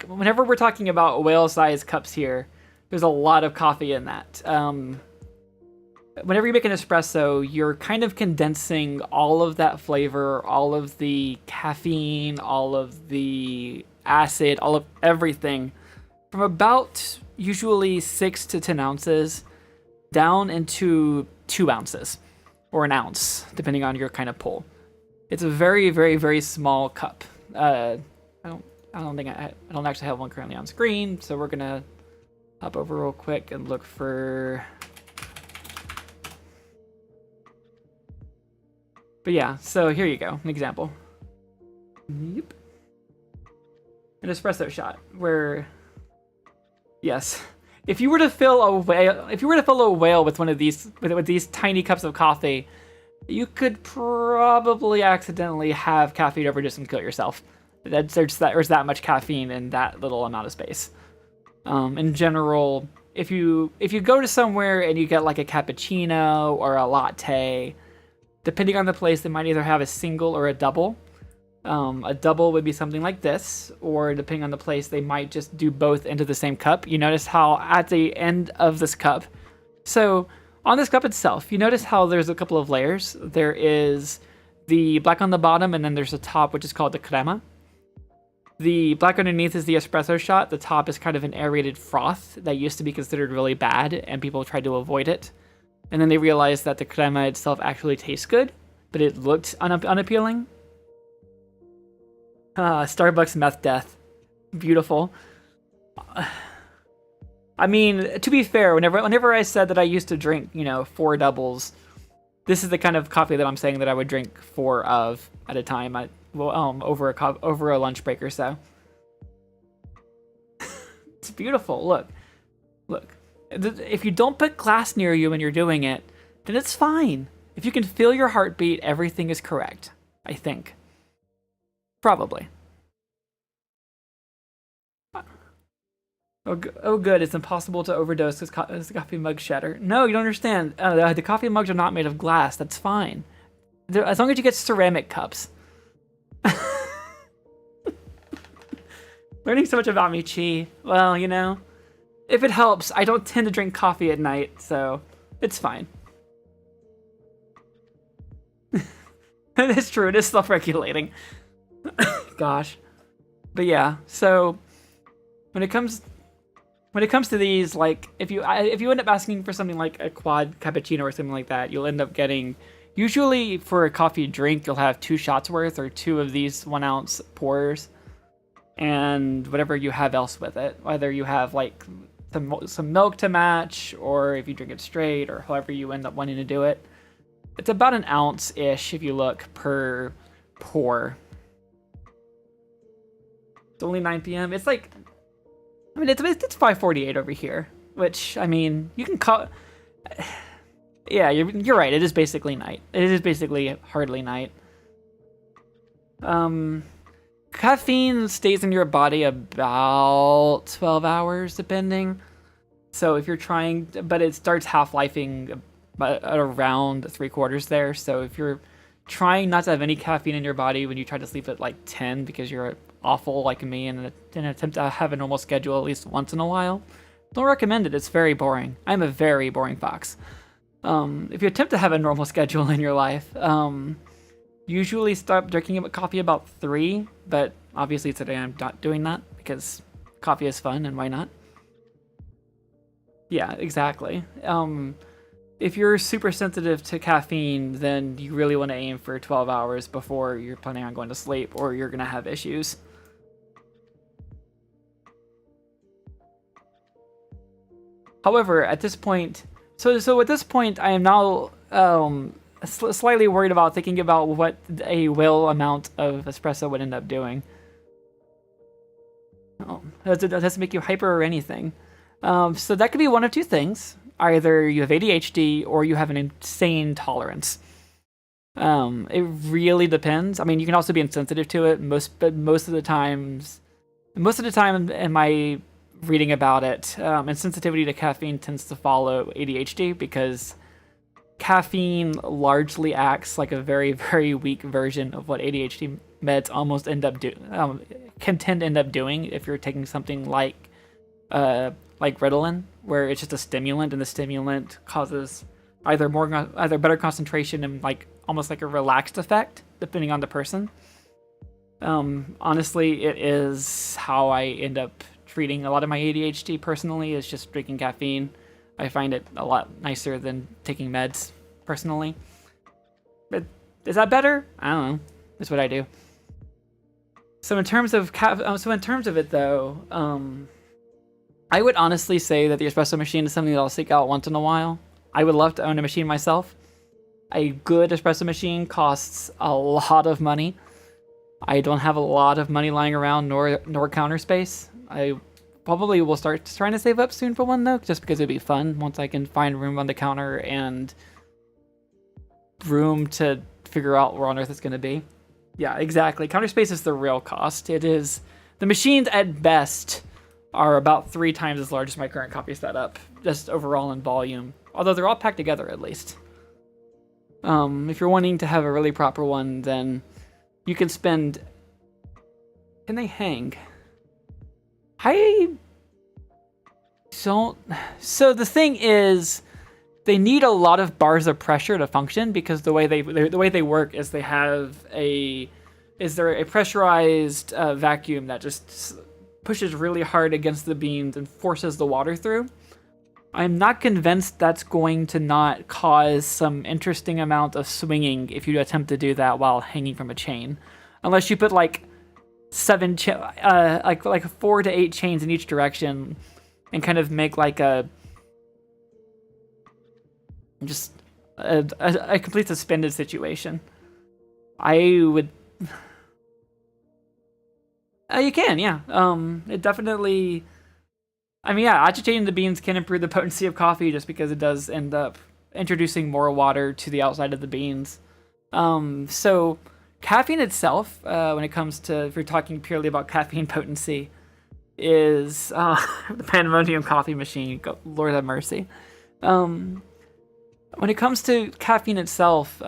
whenever we're talking about whale-sized cups here, there's a lot of coffee in that. Whenever you make an espresso, you're kind of condensing all of that flavor, all of the caffeine, all of the acid, all of everything, from about usually 6 to 10 ounces down into 2 ounces or an ounce, depending on your kind of pull. It's a very, very, very small cup. I don't actually have one currently on screen, so we're gonna hop over real quick and look for. But yeah, so here you go, an example. Yep. An espresso shot where, yes, if you were to fill a whale with one of these with these tiny cups of coffee, you could probably accidentally have caffeine overdose and kill yourself. There's that much caffeine in that little amount of space. In general, if you go to somewhere and you get like a cappuccino or a latte, depending on the place, they might either have a single or a double. A double would be something like this, or depending on the place, they might just do both into the same cup. You notice how at the end of this cup, so on this cup itself, you notice how there's a couple of layers. There is The black on the bottom, and then there's a top, which is called the crema. The black underneath is the espresso shot. The top is kind of an aerated froth that used to be considered really bad, and people tried to avoid it. And then they realized that the crema itself actually tastes good, but it looked unappealing. Starbucks meth death. Beautiful. I mean, to be fair, whenever I said that I used to drink, 4 doubles, this is the kind of coffee that I'm saying that I would drink 4 of at a time. Over a lunch break or so. It's beautiful. Look. If you don't put glass near you when you're doing it, then it's fine. If you can feel your heartbeat, everything is correct. I think. Probably. Oh, good. It's impossible to overdose because the coffee mugs shatter. No, you don't understand. The coffee mugs are not made of glass. That's fine. As long as you get ceramic cups. Learning so much about me, Chi. Well, if it helps, I don't tend to drink coffee at night, so it's fine. It's true, it is self-regulating. Gosh. But yeah, so when it comes to these, like, if you end up asking for something like a quad cappuccino or something like that, you'll end up getting, usually for a coffee drink, you'll have 2 shots worth or 2 of these 1-ounce pours. And whatever you have else with it, whether you have like some milk to match, or if you drink it straight, or however you end up wanting to do it. It's about 1 ounce-ish if you look per pour. It's only 9 p.m. It's like, I mean, it's 5:48 over here, which, I mean, you can call. Yeah, you're right. It is basically night. It is basically hardly night. Caffeine stays in your body about 12 hours, depending. So if you're trying, but it starts half-lifing at around 3/4 there. So if you're trying not to have any caffeine in your body when you try to sleep at like 10 because you're awful like me and in an attempt to have a normal schedule at least once in a while, don't recommend it. It's very boring. I'm a very boring fox. If you attempt to have a normal schedule in your life, usually stop drinking coffee about 3, but obviously today I'm not doing that because coffee is fun and why not? Yeah, exactly. If you're super sensitive to caffeine, then you really want to aim for 12 hours before you're planning on going to sleep, or you're going to have issues. However, at this point, so at this point, I am now slightly worried about thinking about what a well amount of espresso would end up doing. That doesn't make you hyper or anything. So that could be one of 2 things. Either you have ADHD or you have an insane tolerance. It really depends. I mean, you can also be insensitive to it. Most of the time in my reading about it, insensitivity to caffeine tends to follow ADHD because caffeine largely acts like a very, very weak version of what ADHD meds almost can tend to end up doing if you're taking something like Ritalin, where it's just a stimulant, and the stimulant causes either better concentration and like almost like a relaxed effect, depending on the person. Honestly, it is how I end up treating a lot of my ADHD personally, is just drinking caffeine. I find it a lot nicer than taking meds, personally. But is that better? I don't know. That's what I do. So in terms of it though, I would honestly say that the espresso machine is something that I'll seek out once in a while. I would love to own a machine myself. A good espresso machine costs a lot of money. I don't have a lot of money lying around, nor counter space. I probably will start trying to save up soon for one though, just because it'd be fun once I can find room on the counter and room to figure out where on earth it's going to be. Yeah, exactly. Counter space is the real cost. It is. The machines at best are about 3 times as large as my current coffee setup, just overall in volume. Although they're all packed together at least. If you're wanting to have a really proper one, then you can spend. Can they hang? I don't. So the thing is, they need a lot of bars of pressure to function because the way they work is they're a pressurized vacuum that just pushes really hard against the beans and forces the water through. I'm not convinced that's going to not cause some interesting amount of swinging if you attempt to do that while hanging from a chain, unless you put like 4 to 8 chains in each direction and kind of make like a complete suspended situation. I would. You can, yeah. It definitely. I mean, yeah, agitating the beans can improve the potency of coffee just because it does end up introducing more water to the outside of the beans. So caffeine itself, when it comes to, if you're talking purely about caffeine potency, is the pandemonium coffee machine. Lord have mercy. When it comes to caffeine itself,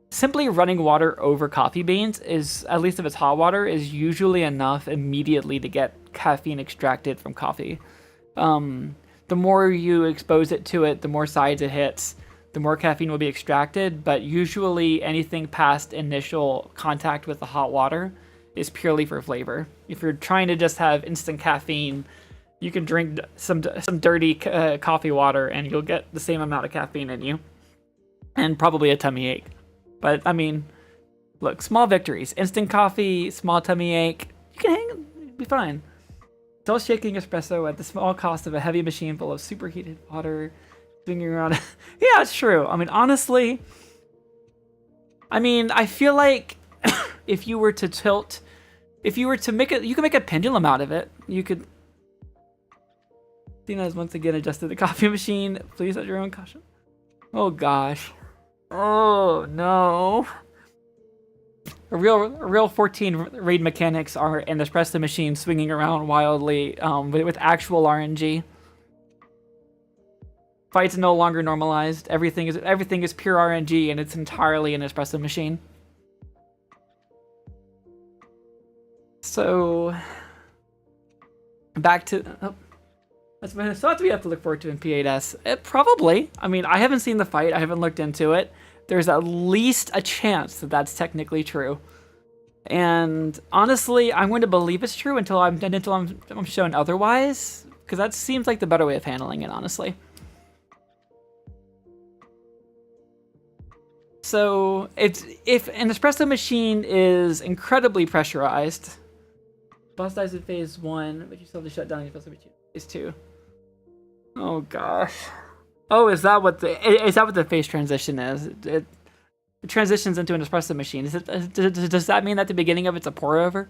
simply running water over coffee beans is, at least if it's hot water, is usually enough immediately to get caffeine extracted from coffee. The more you expose it to it, the more sides it hits, the more caffeine will be extracted, but usually anything past initial contact with the hot water is purely for flavor. If you're trying to just have instant caffeine, you can drink some dirty coffee water and you'll get the same amount of caffeine in you. And probably a tummy ache. But, I mean, look, small victories. Instant coffee, small tummy ache. You can hang, you'll be fine. Still shaking espresso at the small cost of a heavy machine full of superheated water. Swinging around. Yeah, it's true. I mean, honestly, I feel like if you were to make it, you could make a pendulum out of it. You could. Tina has once again adjusted the coffee machine. Please at your own caution. Oh gosh. Oh no. A real 14 raid mechanics are an espresso machine swinging around wildly with actual RNG. Fights no longer normalized. Everything is pure RNG and it's entirely an espresso machine. So back to that's what we have to look forward to in P8S. Probably. I mean, I haven't seen the fight. I haven't looked into it. There's at least a chance that that's technically true. And honestly, I'm going to believe it's true until I'm shown otherwise, because that seems like the better way of handling it, honestly. So if an espresso machine is incredibly pressurized, boss dies in phase 1, but you still have to shut down your espresso machine in phase 2. Oh gosh. Oh, is that what the phase transition is? It transitions into an espresso machine. Does that mean that the beginning of it's a pour over?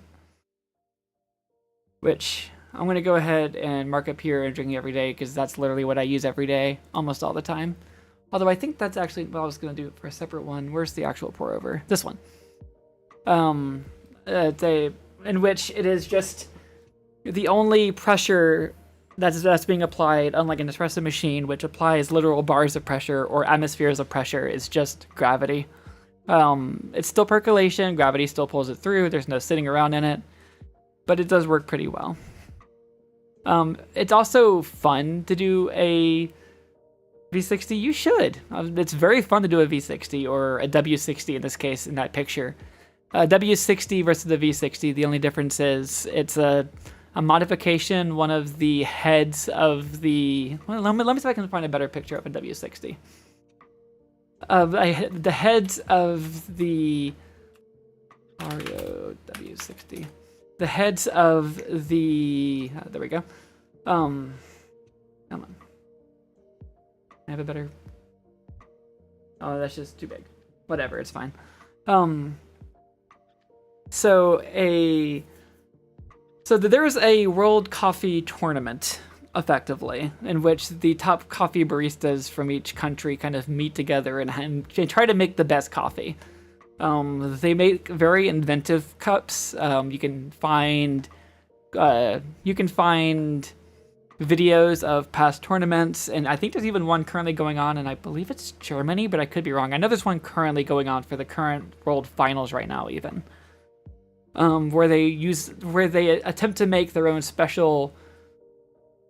Which I'm gonna go ahead and mark up here and drinking every day because that's literally what I use every day, almost all the time. Although I think that's actually what I was gonna do for a separate one. Where's the actual pour over? This one. In which it is just the only pressure that's being applied, unlike an espresso machine, which applies literal bars of pressure or atmospheres of pressure, is just gravity. It's still percolation, gravity still pulls it through, there's no sitting around in it, but it does work pretty well. It's also fun to do a V60. You should. It's very fun to do a V60, or a W60 in this case, in that picture. W60 versus the V60, the only difference is it's a modification, one of the heads of the... Well, let me see if I can find a better picture of a W60. The heads of the... Mario W60. The heads of the... there we go. Come on. I have a better... Oh, that's just too big. Whatever, it's fine. So there's a World Coffee Tournament, effectively, in which the top coffee baristas from each country kind of meet together and try to make the best coffee. They make very inventive cups. You can find videos of past tournaments, and I think there's even one currently going on, and I believe it's Germany, but I could be wrong. I know there's one currently going on for the current World Finals right now, even. Where they attempt to make their own special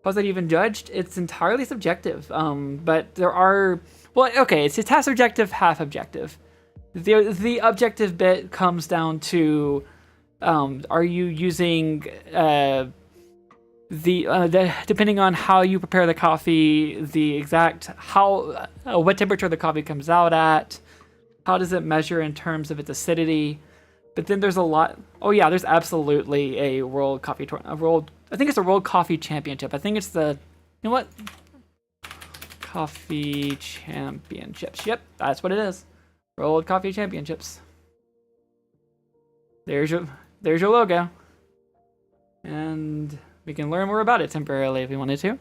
How's that even judged? It's entirely subjective. But there are, well, okay, it's half subjective, half objective. The objective bit comes down to, are you using depending on how you prepare the coffee, the exact what temperature the coffee comes out at, how does it measure in terms of its acidity. But then there's a lot. Oh yeah, there's absolutely a world coffee I think it's a World Coffee Championship. I think it's the, you know what? Coffee Championships. Yep, that's what it is. World Coffee Championships. There's your logo. And we can learn more about it temporarily if we wanted to.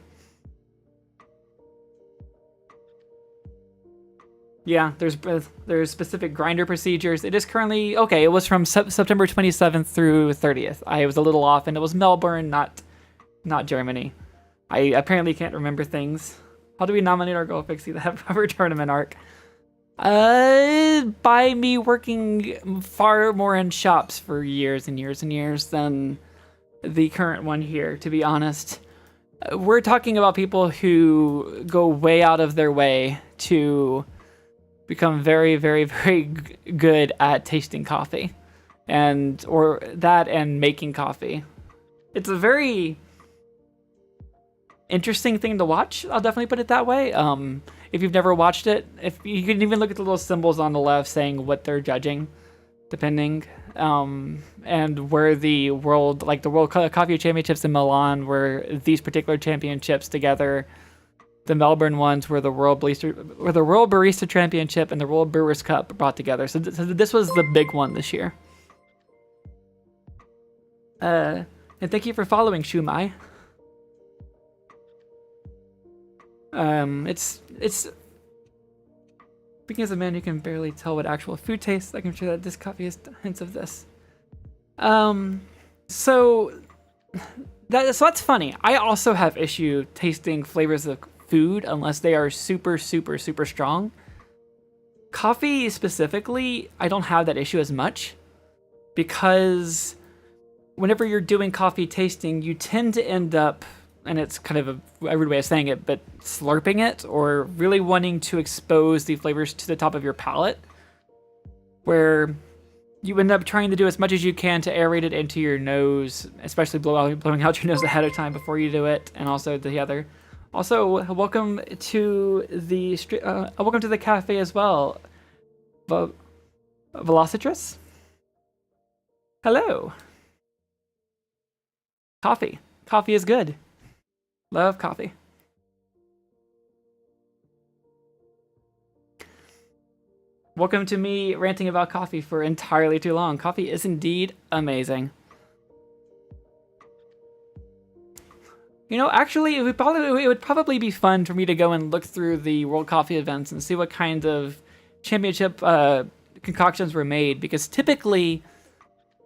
Yeah, there's specific grinder procedures. It is currently, okay, it was from September 27th through 30th. I was a little off, and it was Melbourne, not Germany. I apparently can't remember things. How do we nominate our girl Fryxie to have her tournament arc? By me working far more in shops for years and years and years than the current one here, to be honest. We're talking about people who go way out of their way to become very, very, very good at tasting coffee and making coffee. It's a very interesting thing to watch. I'll definitely put it that way. If you've never watched it, if you can even look at the little symbols on the left saying what they're judging, depending, and where the World Coffee Championships in Milan were these particular championships together. The Melbourne ones were the World Barista Championship and the World Brewers Cup brought together. So this was the big one this year. And thank you for following, Shumai. It's speaking as a man who can barely tell what actual food tastes, I can show that this coffee has hints of this. So that's funny. I also have issue tasting flavors of food unless they are super, super, super strong. Coffee specifically, I don't have that issue as much because whenever you're doing coffee tasting, you tend to end up, and it's kind of a weird way of saying it, but slurping it or really wanting to expose the flavors to the top of your palate, where you end up trying to do as much as you can to aerate it into your nose, especially blowing out your nose ahead of time before you do it, and also the other. Also, welcome to the cafe as well, Velocitrus. Hello. Coffee is good. Love coffee. Welcome to me ranting about coffee for entirely too long. Coffee is indeed amazing. You know, actually, it would probably be fun for me to go and look through the World Coffee events and see what kind of championship concoctions were made, because typically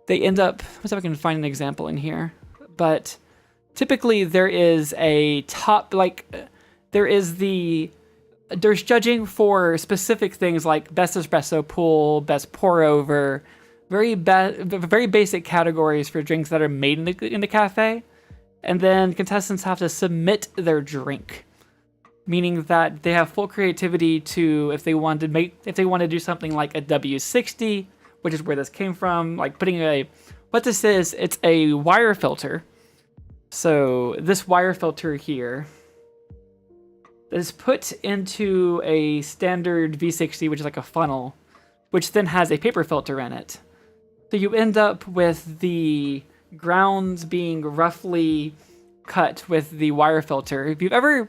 they end up. Let's see if I can find an example in here. But typically there is a top, there's judging for specific things like best espresso pool, best pour over, very basic categories for drinks that are made in the cafe. And then contestants have to submit their drink, meaning that they have full creativity to, if they want to do something like a W60, which is where this came from, like what this is, it's a wire filter. So this wire filter here is put into a standard V60, which is like a funnel, which then has a paper filter in it. So you end up with the grounds being roughly cut with the wire filter. If you've ever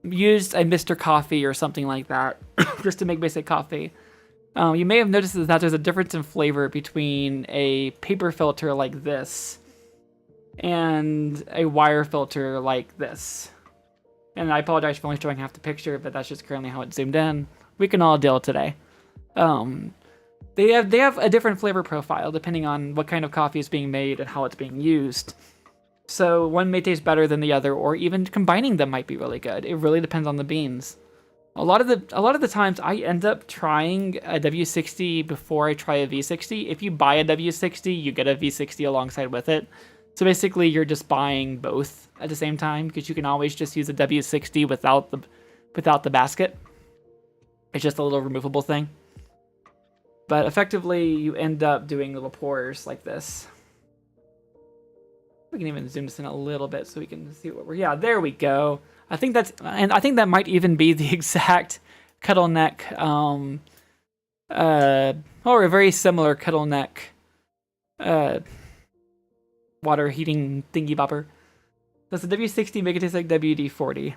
used a Mr. Coffee or something like that, just to make basic coffee, you may have noticed that there's a difference in flavor between a paper filter like this and a wire filter like this. And I apologize for only showing half the picture, but that's just currently how it's zoomed in. We can all deal today. They have a different flavor profile depending on what kind of coffee is being made and how it's being used. So one may taste better than the other, or even combining them might be really good. It really depends on the beans. A lot of the times I end up trying a W60 before I try a V60. If you buy a W60, you get a V60 alongside with it. So basically, you're just buying both at the same time because you can always just use a W60 without the basket. It's just a little removable thing. But effectively, you end up doing little pours like this. We can even zoom this in a little bit so we can see what we're... Yeah, there we go. I think that might even be the exact kettle neck, or a very similar kettle neck, water heating thingy bopper. Does the W60 make it taste like WD-40?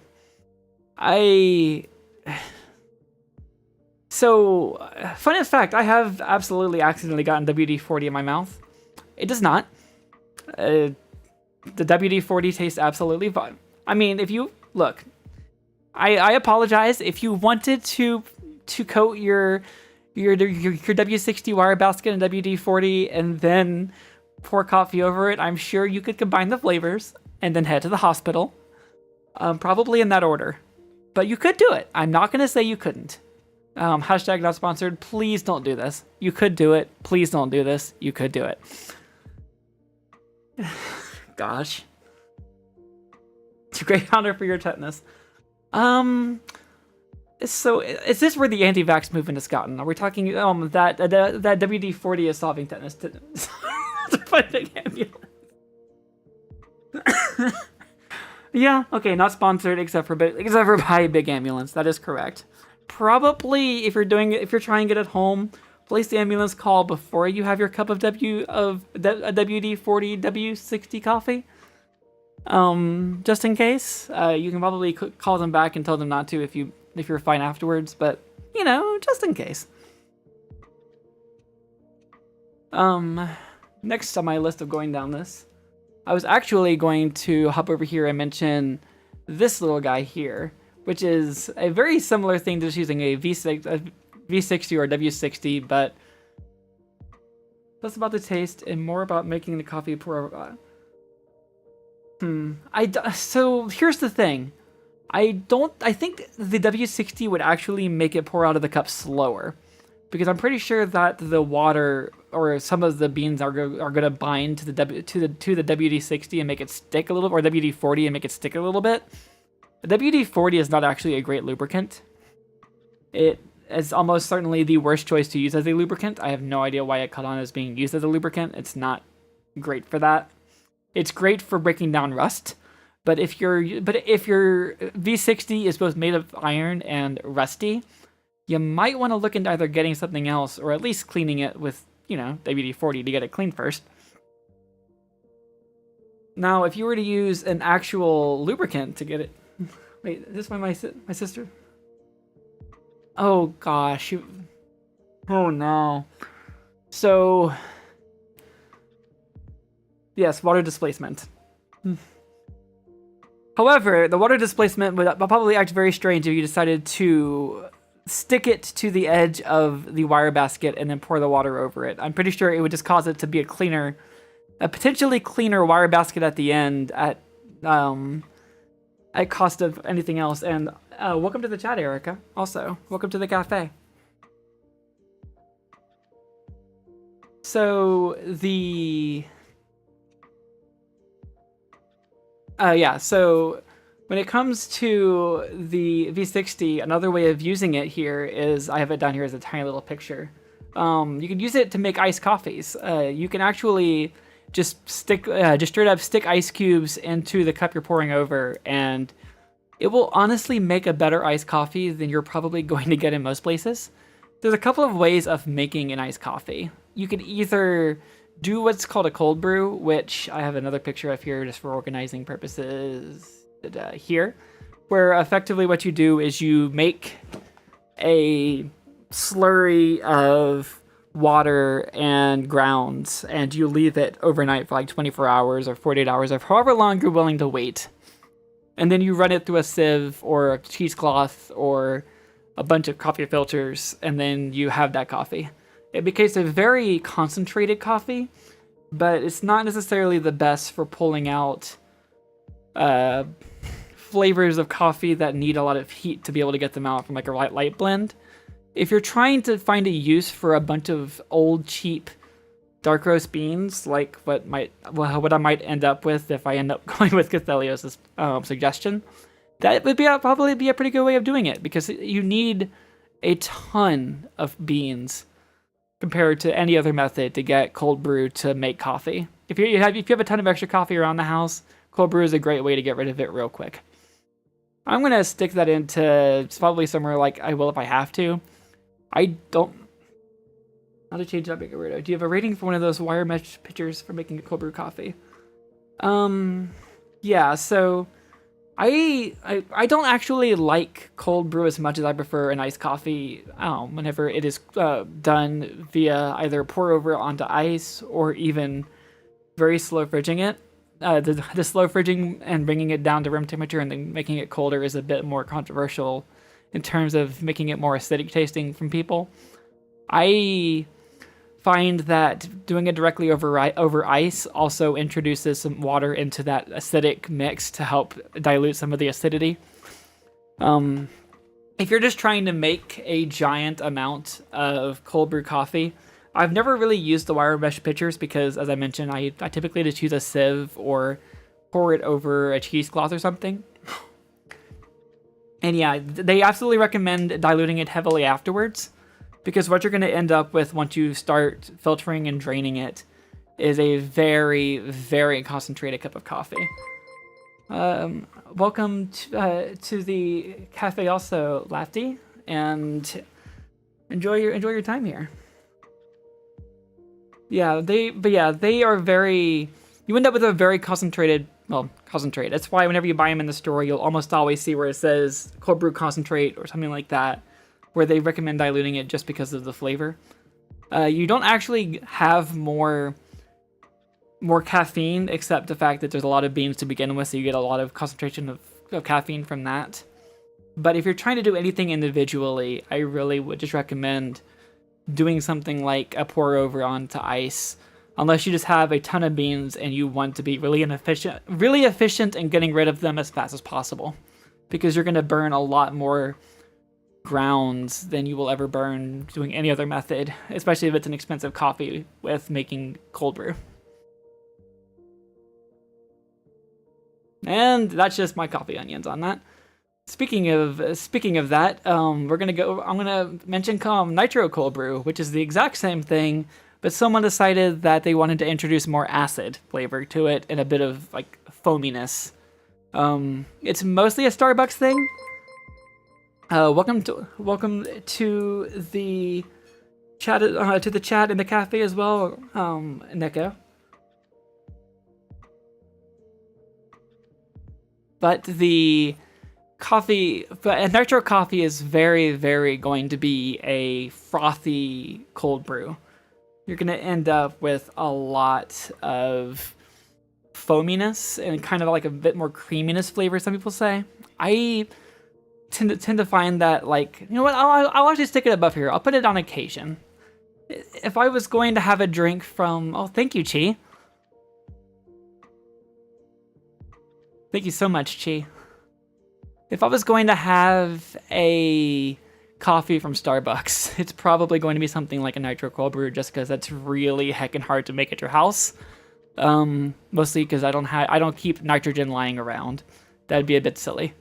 So, funny fact, I have absolutely accidentally gotten WD-40 in my mouth. It does not. The WD-40 tastes absolutely fine. I mean, if you look, I apologize if you wanted to coat your W60 wire basket in WD-40 and then pour coffee over it. I'm sure you could combine the flavors and then head to the hospital, probably in that order. But you could do it. I'm not gonna say you couldn't. Hashtag not sponsored. Please don't do this. You could do it. Please don't do this. You could do it. Gosh. It's a great honor for your tetanus. So is this where the anti-vax movement has gotten? Are we talking that WD-40 is solving tetanus? Yeah, okay, not sponsored except for by Big Ambulance. That is correct. Probably if you're trying it at home, place the ambulance call before you have your cup of WD-40 W60 coffee. Just in case. You can probably call them back and tell them not to if you're fine afterwards, but just in case. Next on my list of going down this, I was actually going to hop over here and mention this little guy here, which is a very similar thing to just using a V60 or W60, but less about the taste and more about making the coffee pour over. So here's the thing. I think the W60 would actually make it pour out of the cup slower, because I'm pretty sure that the water or some of the beans are going to bind to the WD60 and make it stick a little, or WD-40 and make it stick a little bit. The WD-40 is not actually a great lubricant. It is almost certainly the worst choice to use as a lubricant. I have no idea why it caught on as being used as a lubricant. It's not great for that. It's great for breaking down rust, but if your V60 is both made of iron and rusty, you might want to look into either getting something else or at least cleaning it with, WD-40 to get it clean first. Now, if you were to use an actual lubricant to get it... Wait, is this my sister? Oh, gosh. Oh, no. So... Yes, water displacement. However, the water displacement would probably act very strange if you decided to stick it to the edge of the wire basket and then pour the water over it. I'm pretty sure it would just cause it to be a potentially cleaner wire basket at the end at cost of anything else. And welcome to the chat, Erica. Also, welcome to the cafe. So so when it comes to the V60, another way of using it here is, I have it down here as a tiny little picture. You can use it to make iced coffees. You can actually just straight up stick ice cubes into the cup you're pouring over, and it will honestly make a better iced coffee than you're probably going to get in most places. There's a couple of ways of making an iced coffee. You can either do what's called a cold brew, which I have another picture of here just for organizing purposes here, where effectively what you do is you make a slurry of water and grounds, and you leave it overnight for like 24 hours or 48 hours or however long you're willing to wait. And then you run it through a sieve or a cheesecloth or a bunch of coffee filters, and then you have that coffee. It becomes a very concentrated coffee, but it's not necessarily the best for pulling out flavors of coffee that need a lot of heat to be able to get them out from like a light blend. If you're trying to find a use for a bunch of old, cheap dark roast beans, like what I might end up with if I end up going with Cathelios' suggestion, that would probably be a pretty good way of doing it, because you need a ton of beans compared to any other method to get cold brew to make coffee. If you have a ton of extra coffee around the house, cold brew is a great way to get rid of it real quick. I'm gonna stick that into probably somewhere like I will if I have to. I don't. How to change that big a weirdo? Do you have a rating for one of those wire mesh pitchers for making a cold brew coffee? Yeah. So I don't actually like cold brew as much as I prefer an iced coffee. Whenever it is done via either pour over onto ice or even very slow fridging it. The slow fridging and bringing it down to room temperature and then making it colder is a bit more controversial in terms of making it more acidic tasting from people. I find that doing it directly over ice also introduces some water into that acidic mix to help dilute some of the acidity. If you're just trying to make a giant amount of cold brew coffee, I've never really used the wire mesh pitchers because, as I mentioned, I typically just use a sieve or pour it over a cheesecloth or something. And yeah, they absolutely recommend diluting it heavily afterwards, because what you're going to end up with once you start filtering and draining it is a very, very concentrated cup of coffee. Welcome to the cafe also, Lafty, and enjoy your time here. Yeah, they are very. You end up with a very concentrated. That's why whenever you buy them in the store, you'll almost always see where it says cold brew concentrate or something like that, where they recommend diluting it just because of the flavor. You don't actually have more caffeine, except the fact that there's a lot of beans to begin with, so you get a lot of concentration of caffeine from that. But if you're trying to do anything individually, I really would just recommend doing something like a pour over onto ice, unless you just have a ton of beans and you want to be really efficient in getting rid of them as fast as possible, because you're going to burn a lot more grounds than you will ever burn doing any other method, especially if it's an expensive coffee with making cold brew. And that's just my coffee onions on that. Speaking of that, I'm gonna mention nitro cold brew, which is the exact same thing, but someone decided that they wanted to introduce more acid flavor to it and a bit of like foaminess. It's mostly a Starbucks thing. Welcome to the chat in the cafe as well, Neko. But nitro coffee is very, very going to be a frothy cold brew. You're going to end up with a lot of foaminess and kind of like a bit more creaminess flavor, some people say. I tend to find that, like, you know what, I'll actually stick it above here. I'll put it on occasion. If I was going to have a drink from... Oh, thank you, Chi. Thank you so much, Chi. If I was going to have a coffee from Starbucks, it's probably going to be something like a nitro cold brew, just because that's really heckin' hard to make at your house. Mostly because I don't keep nitrogen lying around. That'd be a bit silly.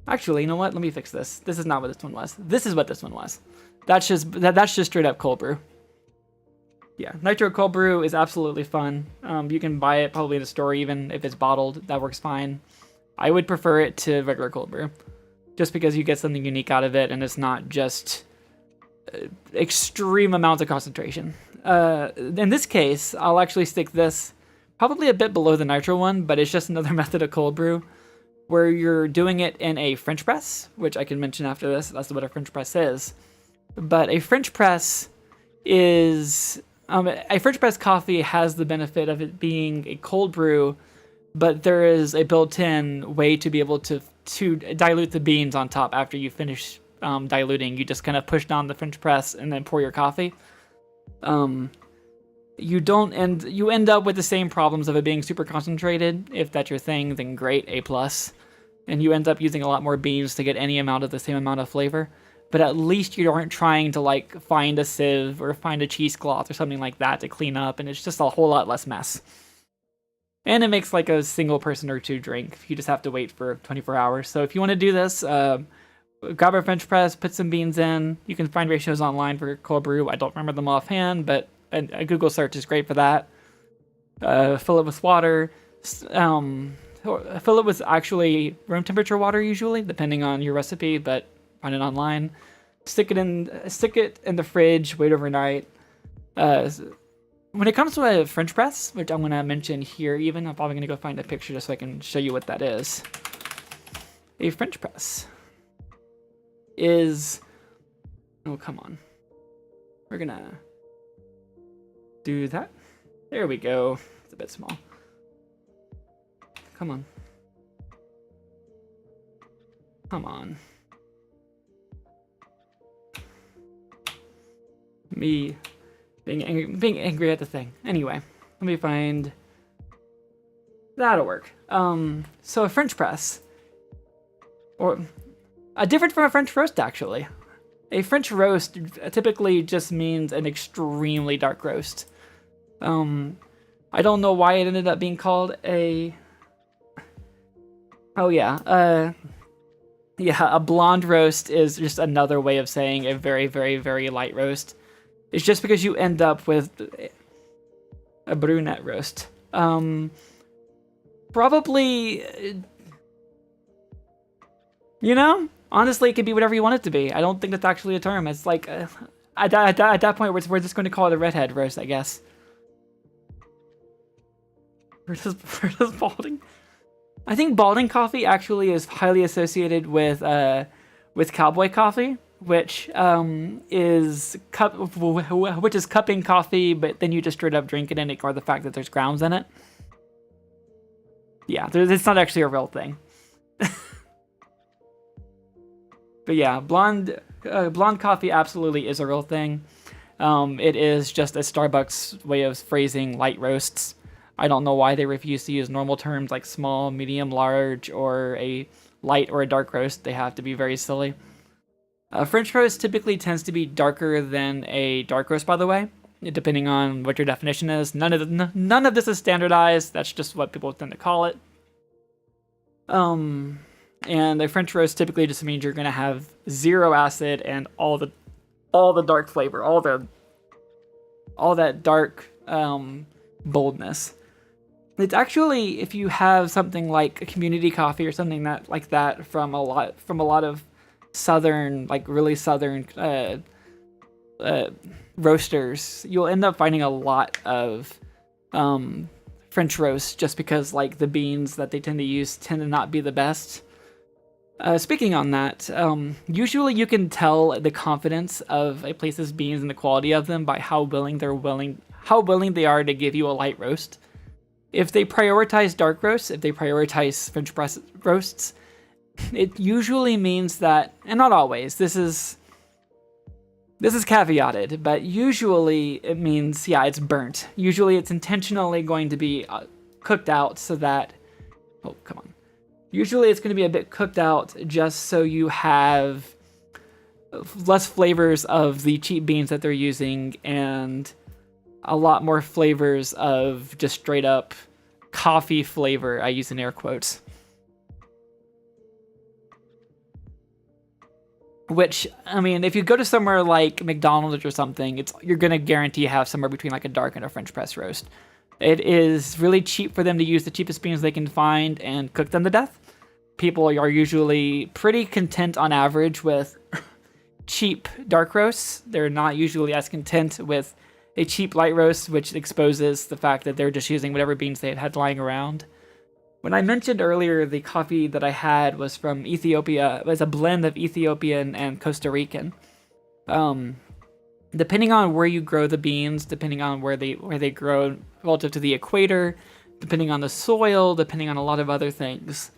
Actually, you know what? Let me fix this. This is not what this one was. This is what this one was. That's just straight up cold brew. Yeah, nitro cold brew is absolutely fun. You can buy it probably in the store, even if it's bottled. That works fine. I would prefer it to regular cold brew, just because you get something unique out of it, and it's not just extreme amounts of concentration. In this case, I'll actually stick this probably a bit below the nitro one, but it's just another method of cold brew, where you're doing it in a French press, which I can mention after this. That's what a French press is. But a French press is... a French press coffee has the benefit of it being a cold brew, but there is a built-in way to be able to dilute the beans on top after you finish diluting. You just kind of push down the French press and then pour your coffee. You end up with the same problems of it being super concentrated. If that's your thing, then great, A+. And you end up using a lot more beans to get any amount of the same amount of flavor. but at least you aren't trying to like find a sieve or find a cheesecloth or something like that to clean up, and it's just a whole lot less mess. And it makes like a single person or two drink. You just have to wait for 24 hours. So if you want to do this, grab a French press, put some beans in. You can find ratios online for cold brew. I don't remember them offhand, but a Google search is great for that. Fill it with water. Fill it with actually room temperature water usually, depending on your recipe, but find it online. Stick it in the fridge. Wait overnight. When it comes to a French press, which I'm gonna mention here, I'm probably gonna go find a picture just so I can show you what that is. A French press is, oh come on, we're gonna do that. There we go. It's a bit small. Come on. Come on. Me being angry at the thing. Anyway, let me find. That'll work. So a French press, or different from a French roast actually. A French roast typically just means an extremely dark roast. I don't know why it ended up being called a. Oh yeah, a blonde roast is just another way of saying a very, very, very light roast. It's just because you end up with a brunette roast. Probably, honestly, it could be whatever you want it to be. I don't think that's actually a term. It's like, at that point, we're just going to call it a redhead roast, I guess. Where does balding? I think balding coffee actually is highly associated with cowboy coffee, which is cupping coffee, but then you just straight up drink it and ignore the fact that there's grounds in it. Yeah, it's not actually a real thing. But yeah, blonde coffee absolutely is a real thing. It is just a Starbucks way of phrasing light roasts. I don't know why they refuse to use normal terms like small, medium, large, or a light or a dark roast. They have to be very silly. A French roast typically tends to be darker than a dark roast, by the way, depending on what your definition is. None of this is standardized. That's just what people tend to call it. And a French roast typically just means you're gonna have zero acid and all the dark flavor, all that dark boldness. It's actually, if you have something like a community coffee or something like that from a lot of southern, like really southern roasters, you'll end up finding a lot of French roasts just because like the beans that they tend to use tend to not be the best. Speaking on that, usually you can tell the confidence of a place's beans and the quality of them by how willing they are to give you a light roast. If they prioritize dark roasts, if they prioritize French press roasts, it usually means that, and not always, this is caveated, but usually it means, yeah, it's burnt. Usually it's intentionally going to be cooked out so that, oh, come on. Usually it's going to be a bit cooked out just so you have less flavors of the cheap beans that they're using and a lot more flavors of just straight up coffee flavor. I use in air quotes. Which, I mean, if you go to somewhere like McDonald's or something, you're going to guarantee have somewhere between like a dark and a French press roast. It is really cheap for them to use the cheapest beans they can find and cook them to death. People are usually pretty content on average with cheap dark roasts. They're not usually as content with a cheap light roast, which exposes the fact that they're just using whatever beans they had lying around. When I mentioned earlier the coffee that I had was from Ethiopia, it was a blend of Ethiopian and Costa Rican. Depending on where you grow the beans, depending on where they grow relative to the equator, depending on the soil, depending on a lot of other things,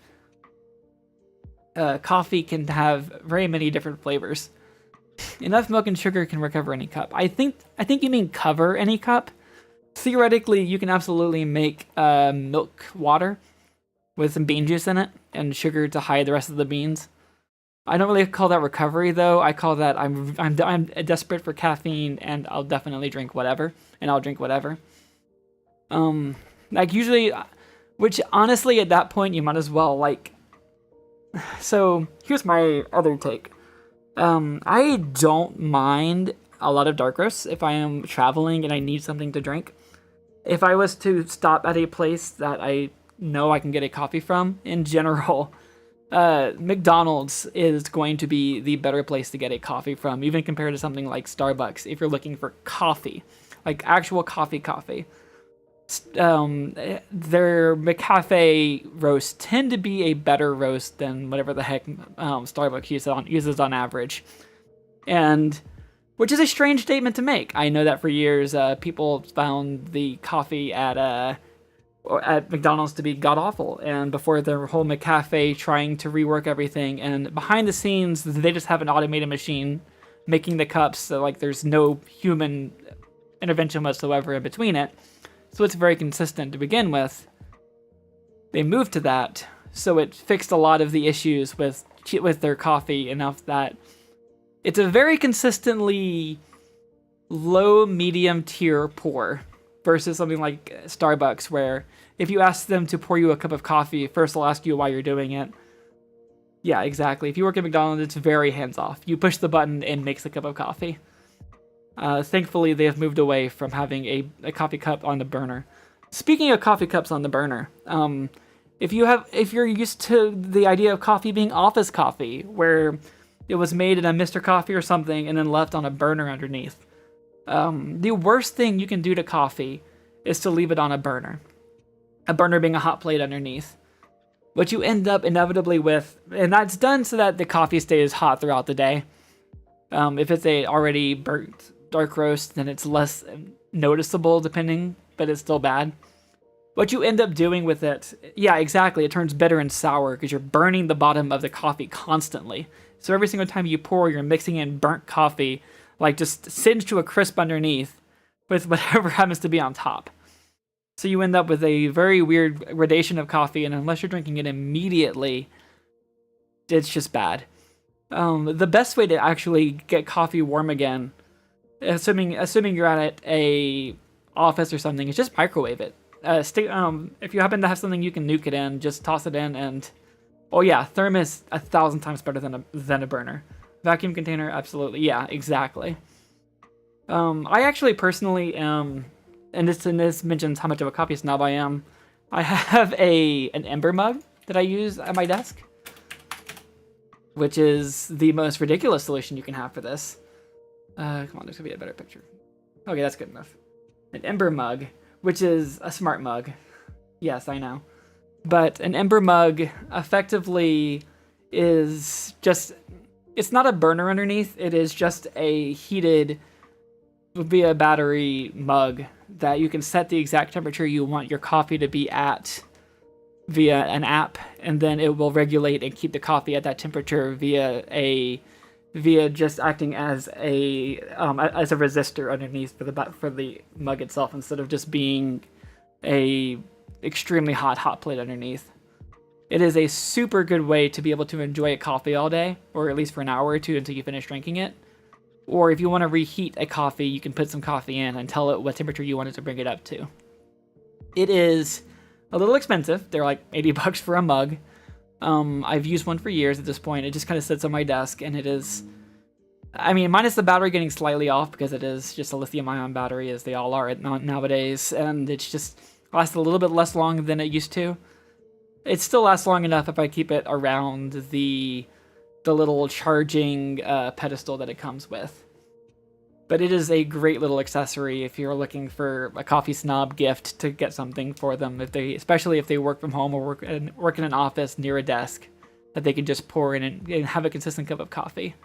coffee can have very many different flavors. Enough milk and sugar can recover any cup. I think you mean cover any cup. Theoretically, you can absolutely make milk water with some bean juice in it and sugar to hide the rest of the beans. I don't really call that recovery though. I call that I'm desperate for caffeine and I'll definitely drink whatever, and I'll drink whatever. Like usually, which honestly at that point you might as well like. So here's my other take. I don't mind a lot of dark roasts if I am traveling and I need something to drink. If I was to stop at a place that I know I can get a coffee from, in general, McDonald's is going to be the better place to get a coffee from, even compared to something like Starbucks. If you're looking for coffee, like actual coffee, their McCafe roasts tend to be a better roast than whatever the heck Starbucks uses on average, and which is a strange statement to make. I know that for years, people found the coffee at McDonald's to be god awful, and before their whole McCafe trying to rework everything, and behind the scenes they just have an automated machine making the cups, so like there's no human intervention whatsoever in between it, so it's very consistent to begin with. They moved to that, so it fixed a lot of the issues with their coffee enough that it's a very consistently low medium tier pour versus something like Starbucks, where if you ask them to pour you a cup of coffee, first they'll ask you why you're doing it. Yeah, exactly. If you work at McDonald's, it's very hands-off. You push the button and it makes a cup of coffee. Thankfully, they have moved away from having a coffee cup on the burner. Speaking of coffee cups on the burner, if you're used to the idea of coffee being office coffee, where it was made in a Mr. Coffee or something and then left on a burner underneath, the worst thing you can do to coffee is to leave it on a burner. A burner being a hot plate underneath. What you end up inevitably with, and that's done so that the coffee stays hot throughout the day. If it's a already burnt dark roast, then it's less noticeable but it's still bad. What you end up doing with it, yeah, exactly, it turns bitter and sour because you're burning the bottom of the coffee constantly. So every single time you pour, you're mixing in burnt coffee, like just singed to a crisp underneath with whatever happens to be on top. So you end up with a very weird gradation of coffee, and unless you're drinking it immediately, it's just bad. The best way to actually get coffee warm again, assuming you're at a office or something, is just microwave it. If you happen to have something you can nuke it in, just toss it in, and oh yeah, thermos 1,000 times better than a burner. Vacuum container, absolutely, yeah, exactly. I actually personally am, and this mentions how much of a coffee snob I am. I have an Ember mug that I use at my desk, which is the most ridiculous solution you can have for this. Come on, there's gonna be a better picture. Okay, that's good enough. An Ember mug, which is a smart mug. Yes, I know. But an Ember mug effectively is just, it's not a burner underneath, it is just a heated via battery mug that you can set the exact temperature you want your coffee to be at via an app, and then it will regulate and keep the coffee at that temperature via just acting as a resistor underneath for the mug itself, instead of just being a extremely hot plate underneath. It is a super good way to be able to enjoy a coffee all day, or at least for an hour or two until you finish drinking it. Or if you want to reheat a coffee, you can put some coffee in and tell it what temperature you want it to bring it up to. It is a little expensive. They're like $80 for a mug. I've used one for years at this point. It just kind of sits on my desk, and it is, I mean, minus the battery getting slightly off because it is just a lithium-ion battery, as they all are nowadays, and it's just lasts a little bit less long than it used to. It still lasts long enough if I keep it around the little charging pedestal that it comes with. But it is a great little accessory if you're looking for a coffee snob gift to get something for them, especially if they work from home or work in an office near a desk, that they can just pour in and have a consistent cup of coffee.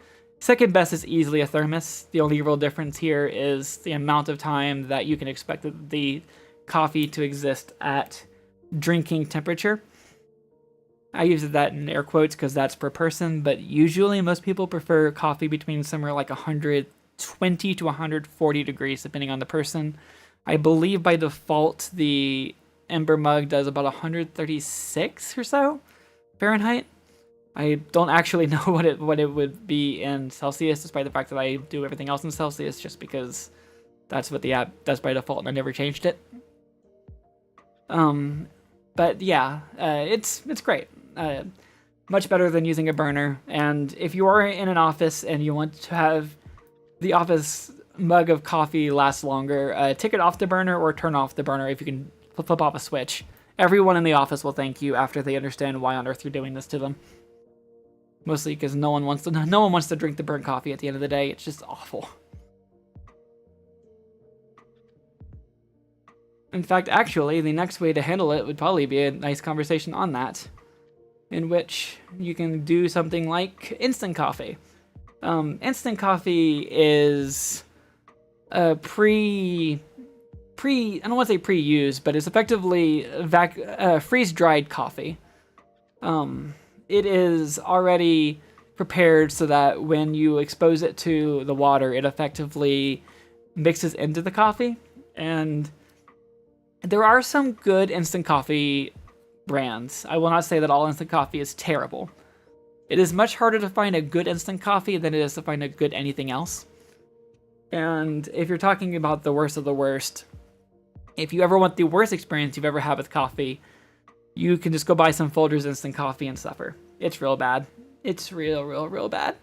Second best is easily a thermos. The only real difference here is the amount of time that you can expect the coffee to exist at drinking temperature. I use that in air quotes because that's per person, but usually most people prefer coffee between somewhere like 120 to 140 degrees, depending on the person. I believe by default the Ember mug does about 136 or so Fahrenheit. I don't actually know what it would be in Celsius, despite the fact that I do everything else in Celsius, just because that's what the app does by default, and I never changed it. But yeah, it's great. Much better than using a burner. And if you are in an office and you want to have the office mug of coffee last longer, take it off the burner or turn off the burner if you can flip off a switch. Everyone in the office will thank you after they understand why on earth you're doing this to them. Mostly because no one wants to drink the burnt coffee at the end of the day. It's just awful. In fact, actually, the next way to handle it would probably be a nice conversation on that, in which you can do something like instant coffee. Instant coffee is a I don't want to say pre-used, but it's effectively freeze-dried coffee. It is already prepared so that when you expose it to the water, it effectively mixes into the coffee. And there are some good instant coffee brands. I will not say that all instant coffee is terrible. It is much harder to find a good instant coffee than it is to find a good anything else. And if you're talking about the worst of the worst, if you ever want the worst experience you've ever had with coffee, you can just go buy some Folgers instant coffee and suffer. It's real bad. It's real bad.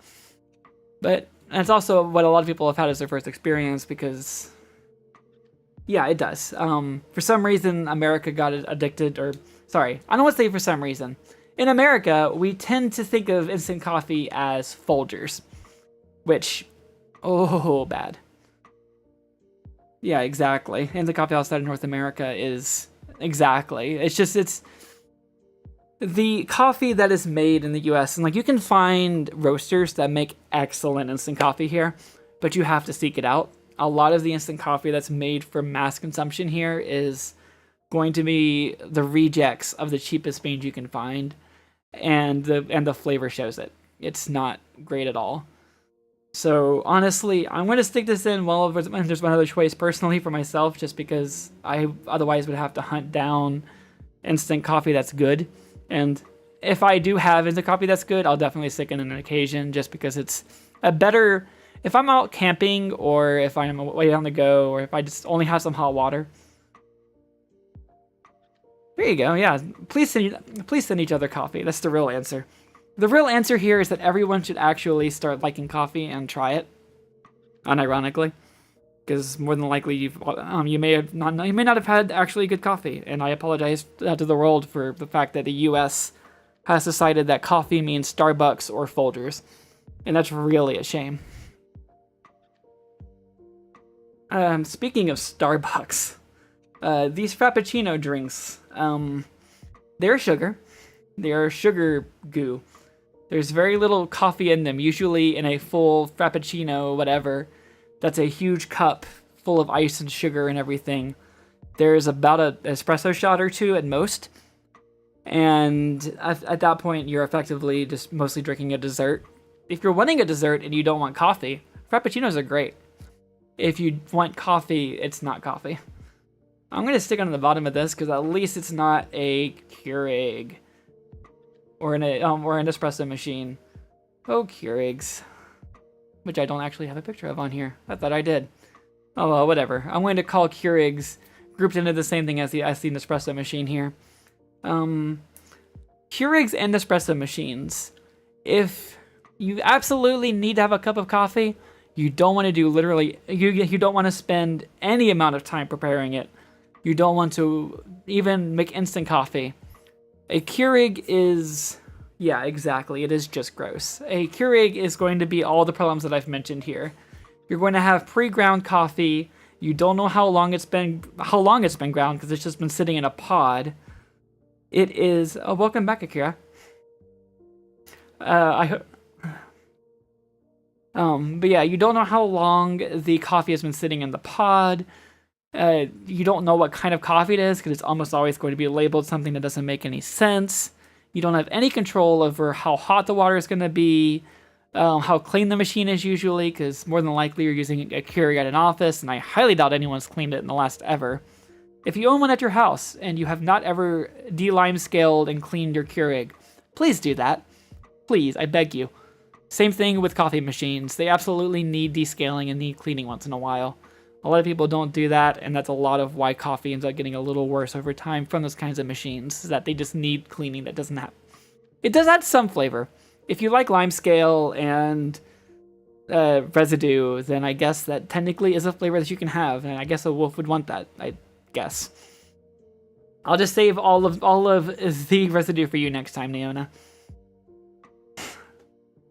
But it's also what a lot of people have had as their first experience because, yeah, it does. For some reason, America got addicted, or sorry, I don't want to say for some reason. In America, we tend to think of instant coffee as Folgers, which, oh, bad. Yeah, exactly. Instant coffee outside of North America is exactly. It's the coffee that is made in the US, and like you can find roasters that make excellent instant coffee here, but you have to seek it out. A lot of the instant coffee that's made for mass consumption here is going to be the rejects of the cheapest beans you can find, and the flavor shows it. It's not great at all. So honestly, I'm going to stick this in while there's one other choice personally for myself, just because I otherwise would have to hunt down instant coffee that's good. And if I do have instant coffee that's good, I'll definitely stick in an occasion, just because it's a better, if I'm out camping or if I'm way on the go or if I just only have some hot water. There you go. Yeah, please send each other coffee. That's the real answer. The real answer here is that everyone should actually start liking coffee and try it, unironically, because more than likely you may not have had actually good coffee, and I apologize to the world for the fact that the U.S. has decided that coffee means Starbucks or Folgers, and that's really a shame. Speaking of Starbucks, these Frappuccino drinks, they're sugar. They are sugar goo. There's very little coffee in them, usually in a full Frappuccino, whatever. That's a huge cup full of ice and sugar and everything. There's about an espresso shot or two at most. And at that point, you're effectively just mostly drinking a dessert. If you're wanting a dessert and you don't want coffee, Frappuccinos are great. If you want coffee, it's not coffee. I'm going to stick on the bottom of this because at least it's not a Keurig. Or an espresso machine. Oh, Keurigs. Which I don't actually have a picture of on here. I thought I did. Oh, well, whatever. I'm going to call Keurigs grouped into the same thing as the Nespresso machine here. Keurigs and espresso machines. If you absolutely need to have a cup of coffee, you don't want to do literally... You don't want to spend any amount of time preparing it. You don't want to even make instant coffee. A Keurig is, yeah, exactly. It is just gross. A Keurig is going to be all the problems that I've mentioned here. You're going to have pre-ground coffee. You don't know how long it's been ground because it's just been sitting in a pod. It is. Oh, welcome back, Akira. But yeah, you don't know how long the coffee has been sitting in the pod. You don't know what kind of coffee it is because it's almost always going to be labeled something that doesn't make any sense. You don't have any control over how hot the water is going to be, how clean the machine is usually, because more than likely you're using a Keurig at an office, and I highly doubt anyone's cleaned it in the last ever. If you own one at your house and you have not ever de-lime scaled and cleaned your Keurig, please do that. Please, I beg you. Same thing with coffee machines. They absolutely need descaling and need cleaning once in a while. A lot of people don't do that, and that's a lot of why coffee ends up getting a little worse over time from those kinds of machines, is that they just need cleaning that doesn't have... It does add some flavor. If you like lime scale and residue, then I guess that technically is a flavor that you can have, and I guess a wolf would want that, I guess. I'll just save all of the residue for you next time, Neona.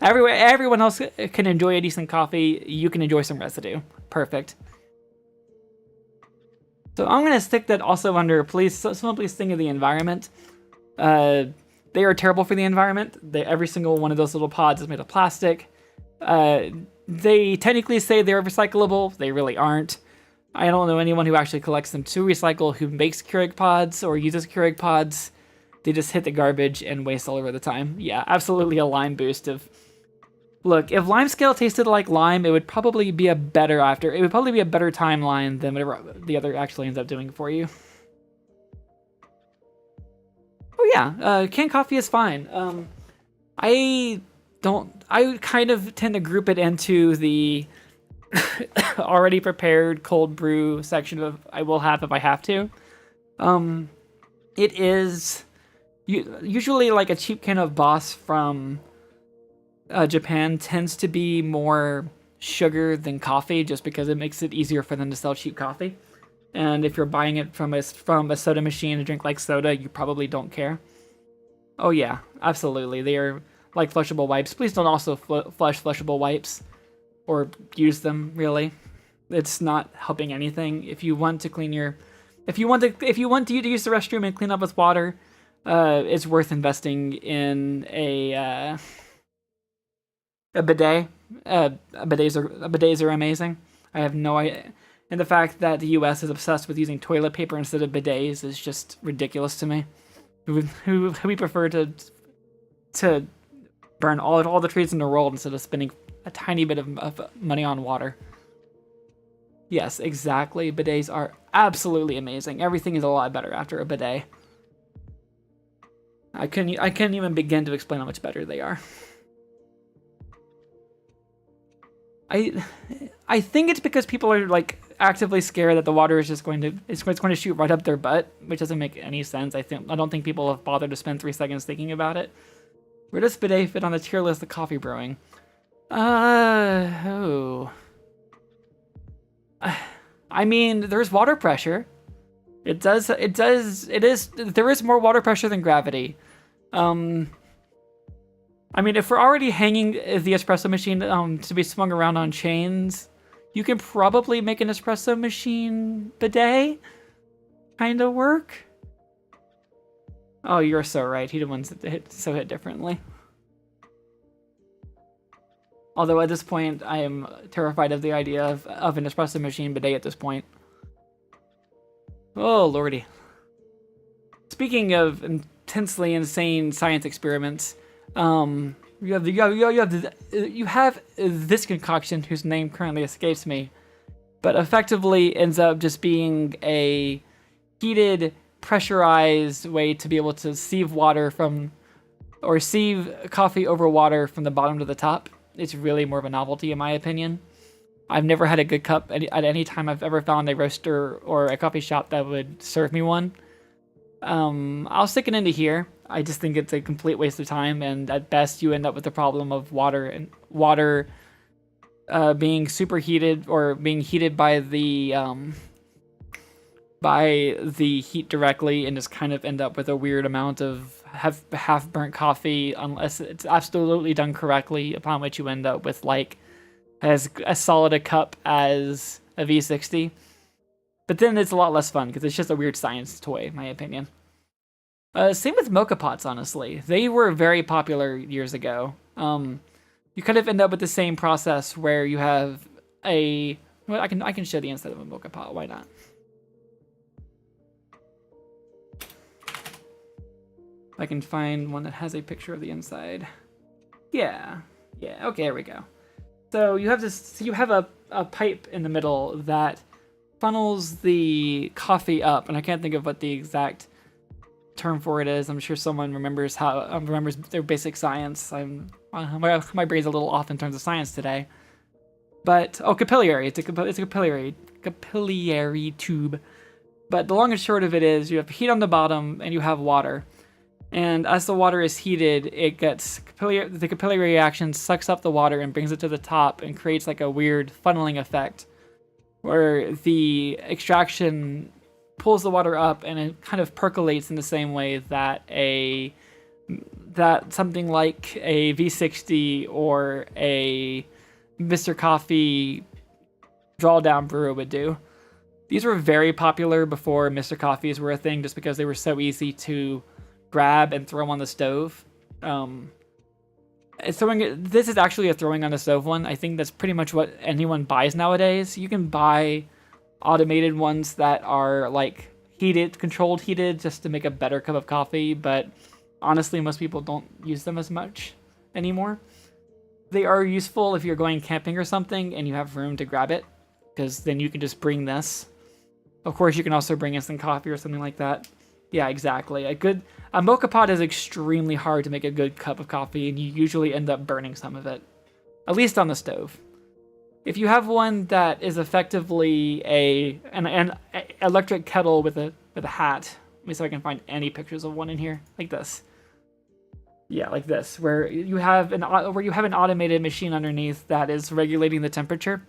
Everyone else can enjoy a decent coffee. You can enjoy some residue. Perfect. So I'm going to stick that also under someone please think of the environment. They are terrible for the environment. Every single one of those little pods is made of plastic. They technically say they're recyclable. They really aren't. I don't know anyone who actually collects them to recycle who makes Keurig pods or uses Keurig pods. They just hit the garbage and waste all over the time. Yeah, absolutely a lime boost of... Look, if lime scale tasted like lime, it would probably be a better timeline than whatever the other actually ends up doing for you. Oh yeah, canned coffee is fine. I kind of tend to group it into the already prepared cold brew section of I will have if I have to. It is usually like a cheap can of Boss from Japan tends to be more sugar than coffee just because it makes it easier for them to sell cheap coffee. And if you're buying it from a soda machine to drink like soda, you probably don't care. Oh yeah, absolutely. They are like flushable wipes. Please don't also flush flushable wipes or use them, really. It's not helping anything. If you want to clean your... If you want to use the restroom and clean up with water, it's worth investing in a bidet. Bidets are amazing. I have no idea. And the fact that the US is obsessed with using toilet paper instead of bidets is just ridiculous to me. We prefer to burn all the trees in the world instead of spending a tiny bit of money on water. Yes, exactly. Bidets are absolutely amazing. Everything is a lot better after a bidet. I can't even begin to explain how much better they are. I think it's because people are like actively scared that the water is just going to shoot right up their butt, which doesn't make any sense. I don't think people have bothered to spend 3 seconds thinking about it. Where does bidet fit on the tier list of coffee brewing? Oh. I mean, there's water pressure. There is more water pressure than gravity. I mean, if we're already hanging the espresso machine to be swung around on chains, you can probably make an espresso machine bidet kind of work. Oh, you're so right. Heated ones hit differently. Although at this point, I am terrified of the idea of an espresso machine bidet at this point. Oh, lordy. Speaking of intensely insane science experiments, you have this concoction whose name currently escapes me, but effectively ends up just being a heated, pressurized way to be able to sieve coffee over water from the bottom to the top. It's really more of a novelty in my opinion. I've never had a good cup at any time I've ever found a roaster or a coffee shop that would serve me one. I'll stick it into here. I just think it's a complete waste of time, and at best you end up with the problem of water being superheated or being heated by the heat directly, and just kind of end up with a weird amount of half burnt coffee unless it's absolutely done correctly, upon which you end up with like as solid a cup as a V60. But then it's a lot less fun because it's just a weird science toy, in my opinion. Same with mocha pots, honestly. They were very popular years ago. You kind of end up with the same process where you have a... Well, I can show the inside of a mocha pot. Why not? I can find one that has a picture of the inside. Yeah. Okay, there we go. So you have this. You have a pipe in the middle that funnels the coffee up, and I can't think of what the exact term for it is. I'm sure someone remembers remembers their basic science. My brain's a little off in terms of science today. But capillary. It's a capillary tube. But the long and short of it is, you have heat on the bottom and you have water. And as the water is heated, it gets the capillary reaction sucks up the water and brings it to the top and creates like a weird funneling effect, where the extraction pulls the water up and it kind of percolates in the same way that something like a V60 or a Mr. Coffee drawdown brewer would do. These were very popular before Mr. Coffees were a thing, just because they were so easy to grab and throw on the stove. This is actually a throwing on the stove one. I think that's pretty much what anyone buys nowadays. You can buy automated ones that are like controlled heated, just to make a better cup of coffee, but honestly, most people don't use them as much anymore. They are useful if you're going camping or something and you have room to grab it, because then you can just bring this. Of course, you can also bring instant coffee or something like that. Yeah, exactly. A mocha pot is extremely hard to make a good cup of coffee, and you usually end up burning some of it, at least on the stove. If you have one that is effectively an electric kettle with a hat, let me see if I can find any pictures of one in here, like this. Yeah, like this, where you have an automated machine underneath that is regulating the temperature.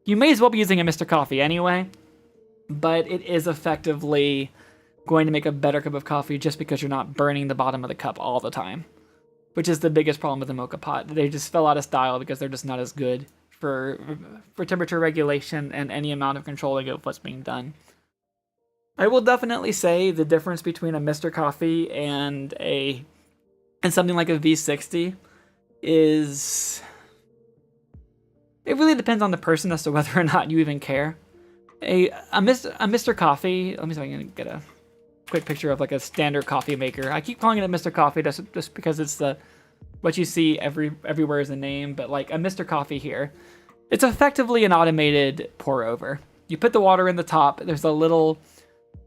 You may as well be using a Mr. Coffee anyway, but it is effectively going to make a better cup of coffee just because you're not burning the bottom of the cup all the time, which is the biggest problem with the mocha pot. They just fell out of style because they're just not as good for temperature regulation and any amount of controlling of what's being done. I will definitely say the difference between a Mr. Coffee and something like a V60 is, it really depends on the person as to whether or not you even care. A Mr. Coffee, let me see if I can get a quick picture of like a standard coffee maker. I keep calling it a Mr. Coffee just because it's what you see everywhere is the name, but like a Mr. Coffee here, it's effectively an automated pour over. You put the water in the top, there's a little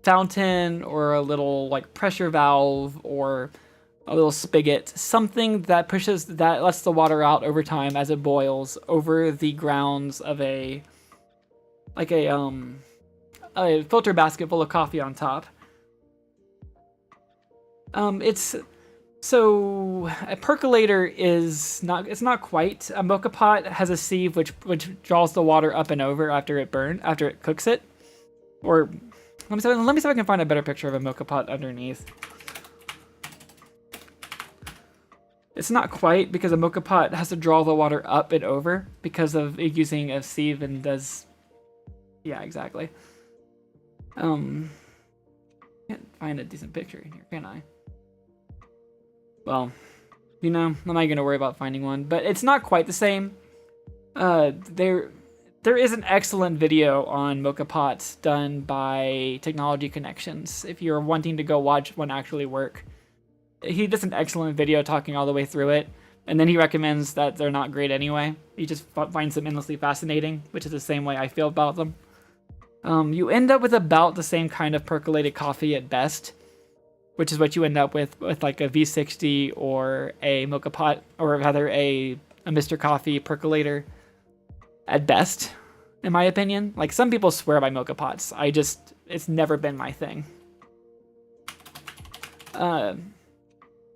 fountain or a little like pressure valve or a little spigot, something that lets the water out over time as it boils over the grounds of a filter basket full of coffee on top. So a percolator is not. It's not quite. A mocha pot has a sieve which draws the water up and over after it cooks it. Or let me see if I can find a better picture of a mocha pot underneath. It's not quite, because a mocha pot has to draw the water up and over because of it using a sieve and does. Yeah, exactly. Can't find a decent picture in here, can I? Well, I'm not going to worry about finding one, but it's not quite the same. There is an excellent video on mocha pots done by Technology Connections if you're wanting to go watch one actually work. He does an excellent video talking all the way through it, and then he recommends that they're not great anyway. He just finds them endlessly fascinating, which is the same way I feel about them. You end up with about the same kind of percolated coffee at best, which is what you end up with like a V60 or a mocha pot, or rather a Mr. Coffee percolator at best, in my opinion. Like, some people swear by mocha pots. It's never been my thing.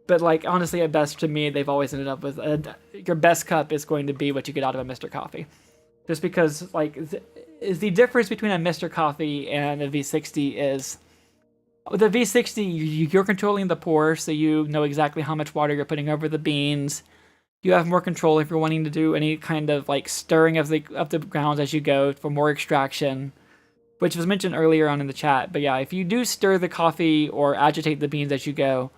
But like, honestly, at best, to me, they've always ended up with your best cup is going to be what you get out of a Mr. Coffee. Just because, like, the difference between a Mr. Coffee and a V60 is, with a V60, you're controlling the pour, so you know exactly how much water you're putting over the beans. You have more control if you're wanting to do any kind of like stirring of the grounds as you go for more extraction, which was mentioned earlier on in the chat. But yeah, if you do stir the coffee or agitate the beans as you go,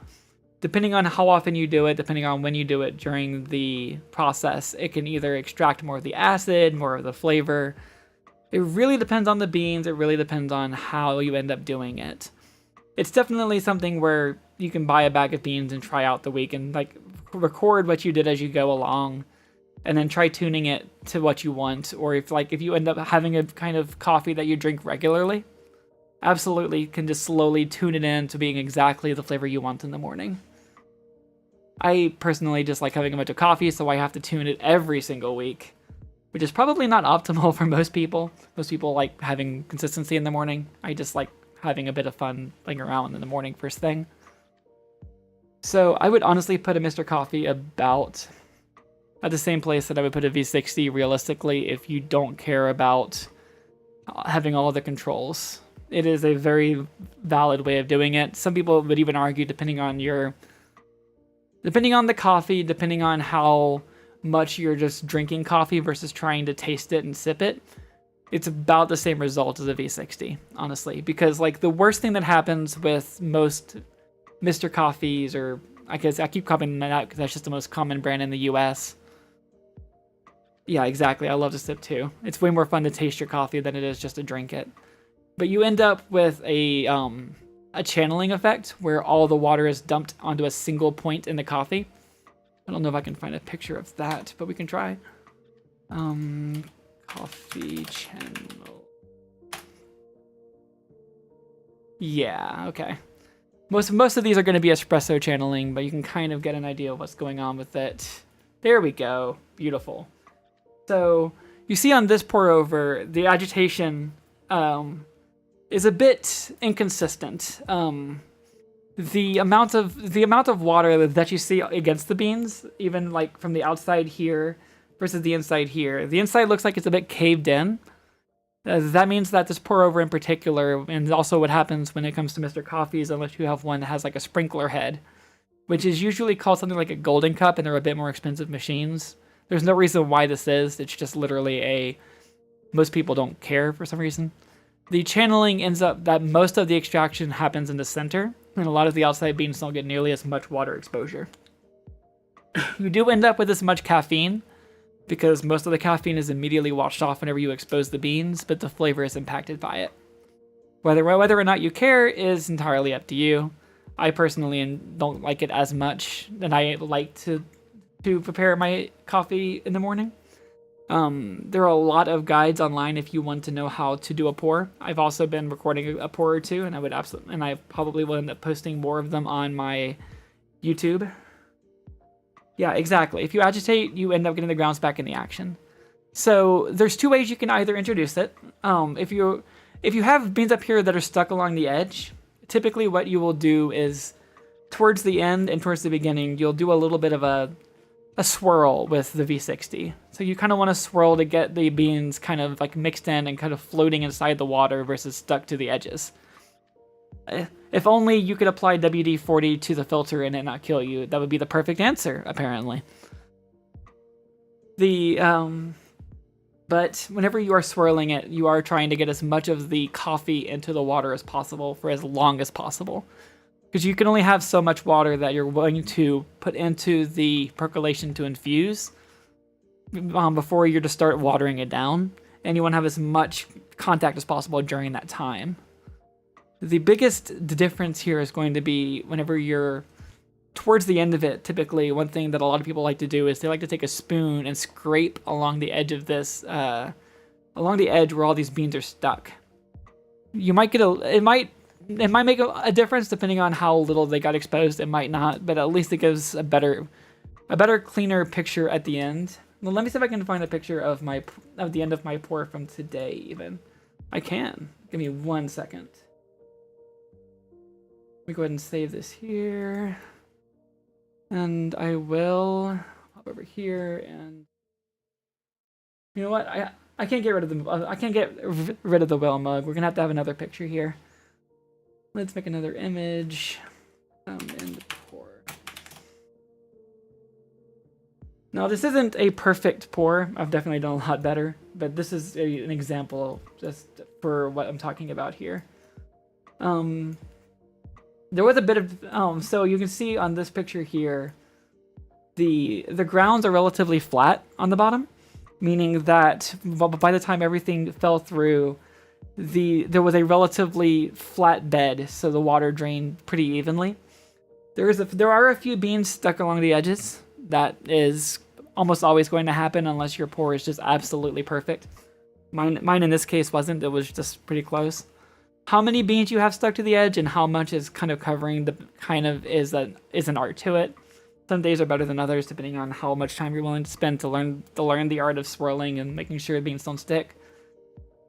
depending on how often you do it, depending on when you do it during the process, it can either extract more of the acid, more of the flavor. It really depends on the beans. It really depends on how you end up doing it. It's definitely something where you can buy a bag of beans and try out the week and like record what you did as you go along, and then try tuning it to what you want. Or if you end up having a kind of coffee that you drink regularly, absolutely can just slowly tune it in to being exactly the flavor you want in the morning. I personally just like having a bunch of coffee, so I have to tune it every single week, which is probably not optimal for most people. Most people like having consistency in the morning. I just like having a bit of fun playing around in the morning first thing. So I would honestly put a Mr. Coffee about at the same place that I would put a V60 realistically if you don't care about having all of the controls. It is a very valid way of doing it. Some people would even argue, depending on the coffee, depending on how much you're just drinking coffee versus trying to taste it and sip it, it's about the same result as a V60, honestly. Because like the worst thing that happens with most Mr. Coffees, or I guess I keep calling that out because that's just the most common brand in the US. Yeah, exactly. I love to sip too. It's way more fun to taste your coffee than it is just to drink it. But you end up with a channeling effect where all the water is dumped onto a single point in the coffee. I don't know if I can find a picture of that, but we can try. Coffee channel. Yeah, okay. Most of these are going to be espresso channeling, but you can kind of get an idea of what's going on with it. There we go. Beautiful. So you see on this pour over, the agitation is a bit inconsistent. The amount of water that you see against the beans, even like from the outside here versus the inside here, the inside looks like it's a bit caved in. That means that this pour over in particular, and also what happens when it comes to Mr. Coffees, unless you have one that has like a sprinkler head, which is usually called something like a golden cup, and they're a bit more expensive machines. There's no reason why this is. It's just literally most people don't care for some reason. The channeling ends up that most of the extraction happens in the center, and a lot of the outside beans don't get nearly as much water exposure. You do end up with as much caffeine, because most of the caffeine is immediately washed off whenever you expose the beans, but the flavor is impacted by it. Whether or not you care is entirely up to you. I personally don't like it as much, and I like to prepare my coffee in the morning. There are a lot of guides online if you want to know how to do a pour. I've also been recording a pour or two, and I probably will end up posting more of them on my YouTube. Yeah, exactly. If you agitate, you end up getting the grounds back in the action. So there's two ways you can either introduce it. If you have beans up here that are stuck along the edge, typically what you will do is towards the end and towards the beginning, you'll do a little bit of a swirl with the V60. So you kind of want to swirl to get the beans kind of like mixed in and kind of floating inside the water versus stuck to the edges. If only you could apply WD-40 to the filter and it not kill you. That would be the perfect answer, apparently. But whenever you are swirling it, you are trying to get as much of the coffee into the water as possible for as long as possible. Because you can only have so much water that you're willing to put into the percolation to infuse before you just start watering it down. And you want to have as much contact as possible during that time. The biggest difference here is going to be whenever you're towards the end of it. Typically, one thing that a lot of people like to do is they like to take a spoon and scrape along the edge of this, along the edge where all these beans are stuck. You might get it might make a difference depending on how little they got exposed. It might not, but at least it gives a better, cleaner picture at the end. Well, let me see if I can find a picture of the end of my pour from today. Even I can. Give me 1 second. Let me go ahead and save this here. And I will hop over here and you know what? I can't get rid of the whale mug. We're gonna have to have another picture here. Let's make another image. And pour. Now this isn't a perfect pour. I've definitely done a lot better, but this is an example just for what I'm talking about here. There was a bit of so you can see on this picture here, the grounds are relatively flat on the bottom, meaning that by the time everything fell through, there was a relatively flat bed, so the water drained pretty evenly. There are a few beans stuck along the edges. That is almost always going to happen unless your pour is just absolutely perfect. Mine in this case wasn't. It was just pretty close. how many beans you have stuck to the edge and how much is kind of covering the kind of is an art to it. Some days are better than others depending on how much time you're willing to spend to learn the art of swirling and making sure beans don't stick.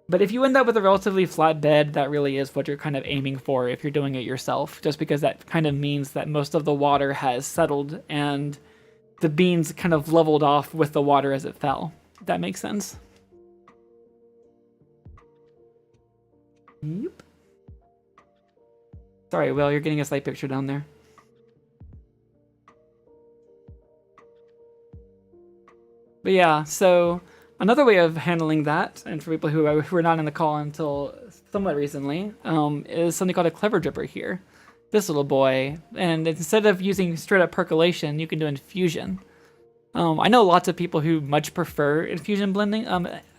But if you end up with a relatively flat bed, that really is what you're kind of aiming for if you're doing it yourself, just because that kind of means that most of the water has settled and the beans kind of leveled off with the water as it fell. If that makes sense. Yep. Sorry, Will, you're getting a slight picture down there. But yeah, so another way of handling that, and for people who were not in the call until somewhat recently, is something called a clever dripper here. This little boy, and instead of using straight up percolation, you can do infusion. I know lots of people who much prefer infusion blending,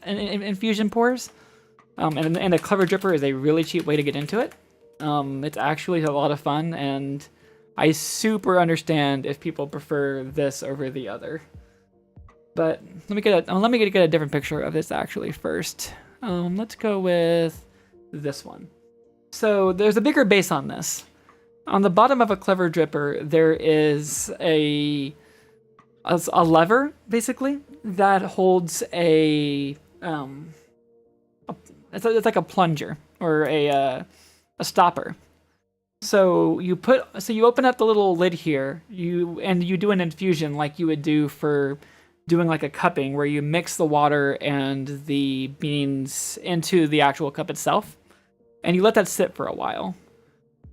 infusion pours, and a clever dripper is a really cheap way to get into it. It's actually a lot of fun, and I super understand if people prefer this over the other. But let me get a different picture of this actually first. Let's go with this one. So there's a bigger base on this. On the bottom of a clever dripper, there is a lever basically that holds it's like a plunger or a stopper. So you open up the little lid here. You do an infusion like you would do for doing like a cupping, where you mix the water and the beans into the actual cup itself, and you let that sit for a while.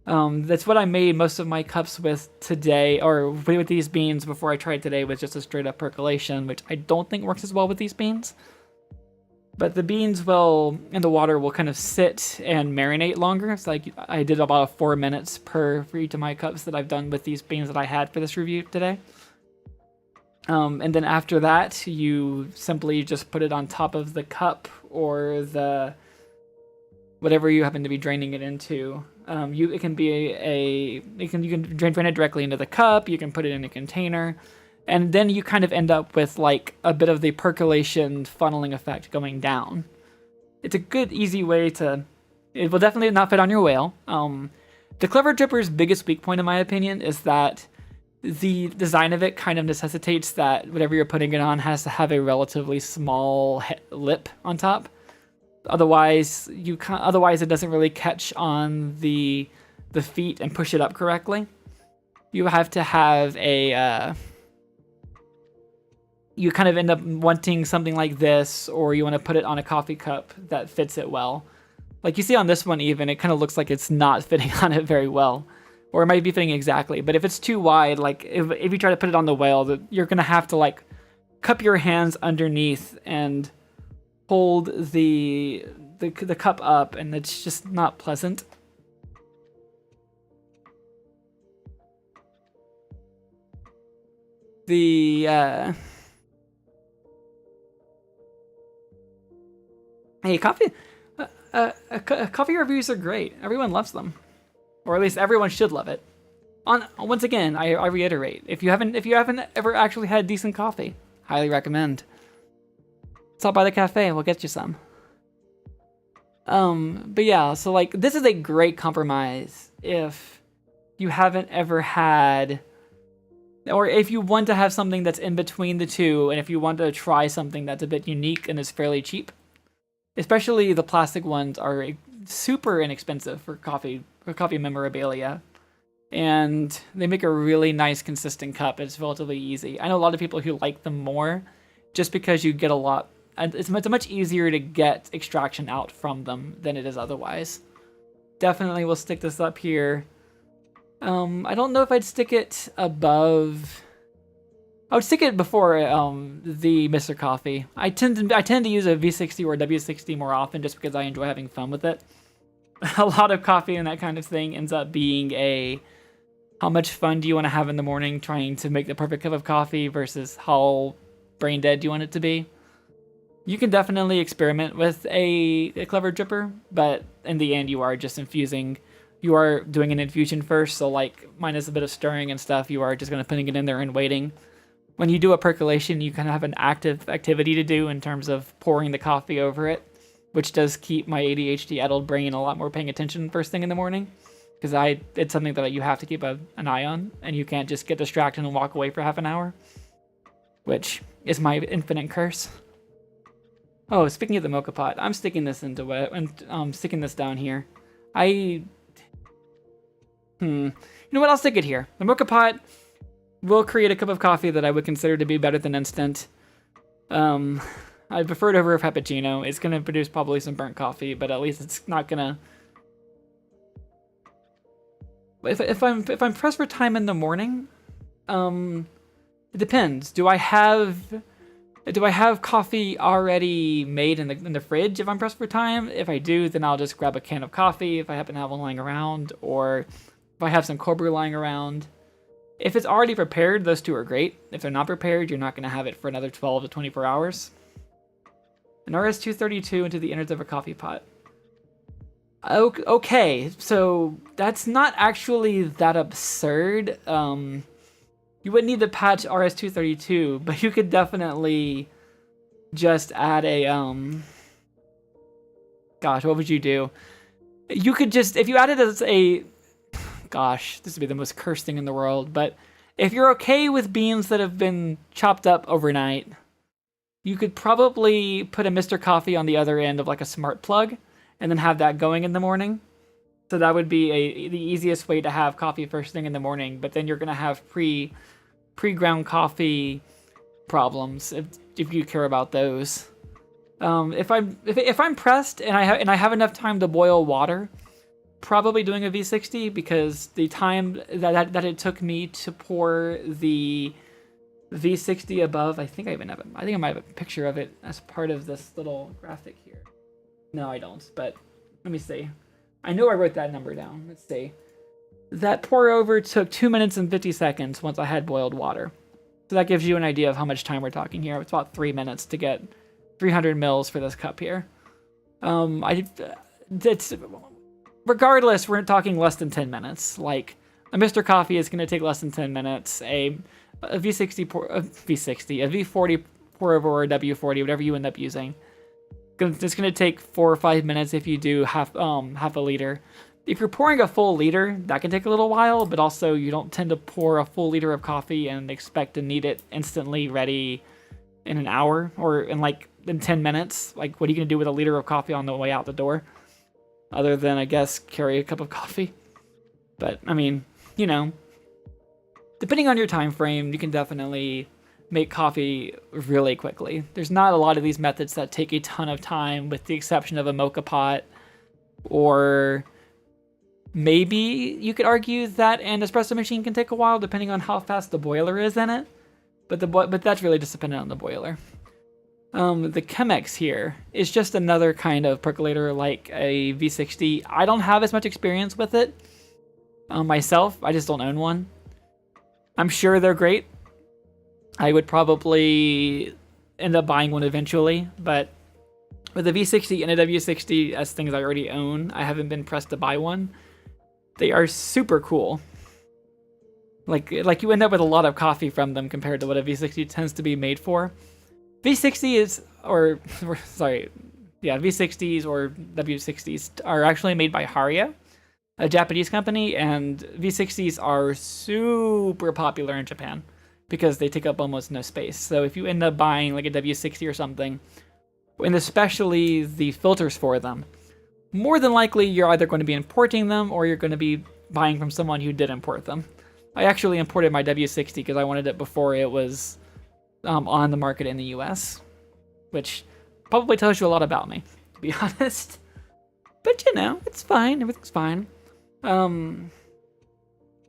That's what I made most of my cups with today, or with these beans before I tried today, with just a straight up percolation, which I don't think works as well with these beans. But the beans and the water will kind of sit and marinate longer. It's like I did about 4 minutes for each of my cups that I've done with these beans that I had for this review today. And then after that, you simply just put it on top of the cup or the whatever you happen to be draining it into. You can drain it directly into the cup. You can put it in a container, and then you kind of end up with like a bit of the percolation funneling effect going down. It's a good, easy way to. It will definitely not fit on your whale. The clever dripper's biggest weak point, in my opinion, is that the design of it kind of necessitates that whatever you're putting it on has to have a relatively small lip on top. Otherwise, it doesn't really catch on the feet and push it up correctly. You have to have you kind of end up wanting something like this, or you want to put it on a coffee cup that fits it well. Like you see on this one even, it kind of looks like it's not fitting on it very well. Or it might be fitting exactly, but if it's too wide, like if you try to put it on the whale, you're gonna have to like cup your hands underneath and hold the cup up, and it's just not pleasant. Hey, coffee reviews are great. Everyone loves them. Or at least everyone should love it. Once again, I reiterate, if you haven't ever actually had decent coffee, highly recommend. Stop by the cafe, we'll get you some. But yeah, so like this is a great compromise if you haven't ever had, or if you want to have something that's in between the two, and if you want to try something that's a bit unique and is fairly cheap. Especially the plastic ones are super inexpensive for coffee memorabilia, and they make a really nice consistent cup. It's relatively easy. I know a lot of people who like them more just because you get a lot, and it's much easier to get extraction out from them than it is otherwise. Definitely will stick this up here. I don't know if I'd stick it above. I would stick it before the Mr. Coffee. I tend to use a V60 or a W60 more often just because I enjoy having fun with it. A lot of coffee and that kind of thing ends up being how much fun do you want to have in the morning trying to make the perfect cup of coffee versus how brain dead do you want it to be. You can definitely experiment with a clever dripper, but in the end you are just infusing. You are doing an infusion first, so like minus a bit of stirring and stuff, you are just going to putting it in there and waiting. When you do a percolation, you kind of have an activity to do in terms of pouring the coffee over it. which does keep my ADHD addled brain a lot more paying attention first thing in the morning. Because it's something that you have to keep an eye on, and you can't just get distracted and walk away for half an hour, which is my infinite curse. Oh, speaking of the mocha pot, I'm sticking this into it, and sticking this down here. You know what? I'll stick it here. The mocha pot will create a cup of coffee that I would consider to be better than instant. I prefer it over a frappuccino. It's gonna produce probably some burnt coffee, but at least it's not gonna. If I'm pressed for time in the morning, it depends. Do I have coffee already made in the fridge if I'm pressed for time? If I do, then I'll just grab a can of coffee if I happen to have one lying around, or if I have some cold brew lying around. If it's already prepared, those two are great. If they're not prepared, you're not going to have it for another 12 to 24 hours. An RS-232 into the innards of a coffee pot. Okay, so that's not actually that absurd. You wouldn't need to patch RS-232, but you could definitely just add a, gosh, what would you do? You could just, if you added as a, gosh, this would be the most cursed thing in the world, but if you're okay with beans that have been chopped up overnight, you could probably put a Mr. Coffee on the other end of like a smart plug, and then have that going in the morning. So that would be the easiest way to have coffee first thing in the morning, but then you're going to have pre-ground coffee problems if you care about those. If I'm pressed and I have enough time to boil water, probably doing a V60, because the time that it took me to pour the V60 above, I think I might have a picture of it as part of this little graphic here. No, I don't, but let me see. I know I wrote that number down. Let's see. That pour over took 2 minutes and 50 seconds once I had boiled water. So that gives you an idea of how much time we're talking here. It's about 3 minutes to get 300 mils for this cup here. Regardless, we're talking less than 10 minutes. Like, a Mr. Coffee is going to take less than 10 minutes. A V40 pour over, or a W40, whatever you end up using. It's going to take 4 or 5 minutes if you do half a liter. If you're pouring a full liter, that can take a little while, but also you don't tend to pour a full liter of coffee and expect to need it instantly ready in an hour or in 10 minutes. Like, what are you going to do with a liter of coffee on the way out the door? Other than, I guess, carry a cup of coffee. But, I mean, you know, depending on your time frame, you can definitely make coffee really quickly. There's not a lot of these methods that take a ton of time, with the exception of a mocha pot, or maybe you could argue that an espresso machine can take a while, depending on how fast the boiler is in it. But that's really just dependent on the boiler. The Chemex here is just another kind of percolator like a V60. I don't have as much experience with it myself. I just don't own one. I'm sure they're great. I would probably end up buying one eventually, but with a V60 and a W60 as things I already own, I haven't been pressed to buy one. They are super cool. Like you end up with a lot of coffee from them compared to what a V60 tends to be made for. V60s, V60s or W60s are actually made by Haria, a Japanese company, and V60s are super popular in Japan because they take up almost no space. So if you end up buying like a W60 or something, and especially the filters for them, more than likely you're either going to be importing them or you're going to be buying from someone who did import them. I actually imported my W60 because I wanted it before it was on the market in the US, which probably tells you a lot about me, to be honest. But you know, it's fine. Everything's fine. On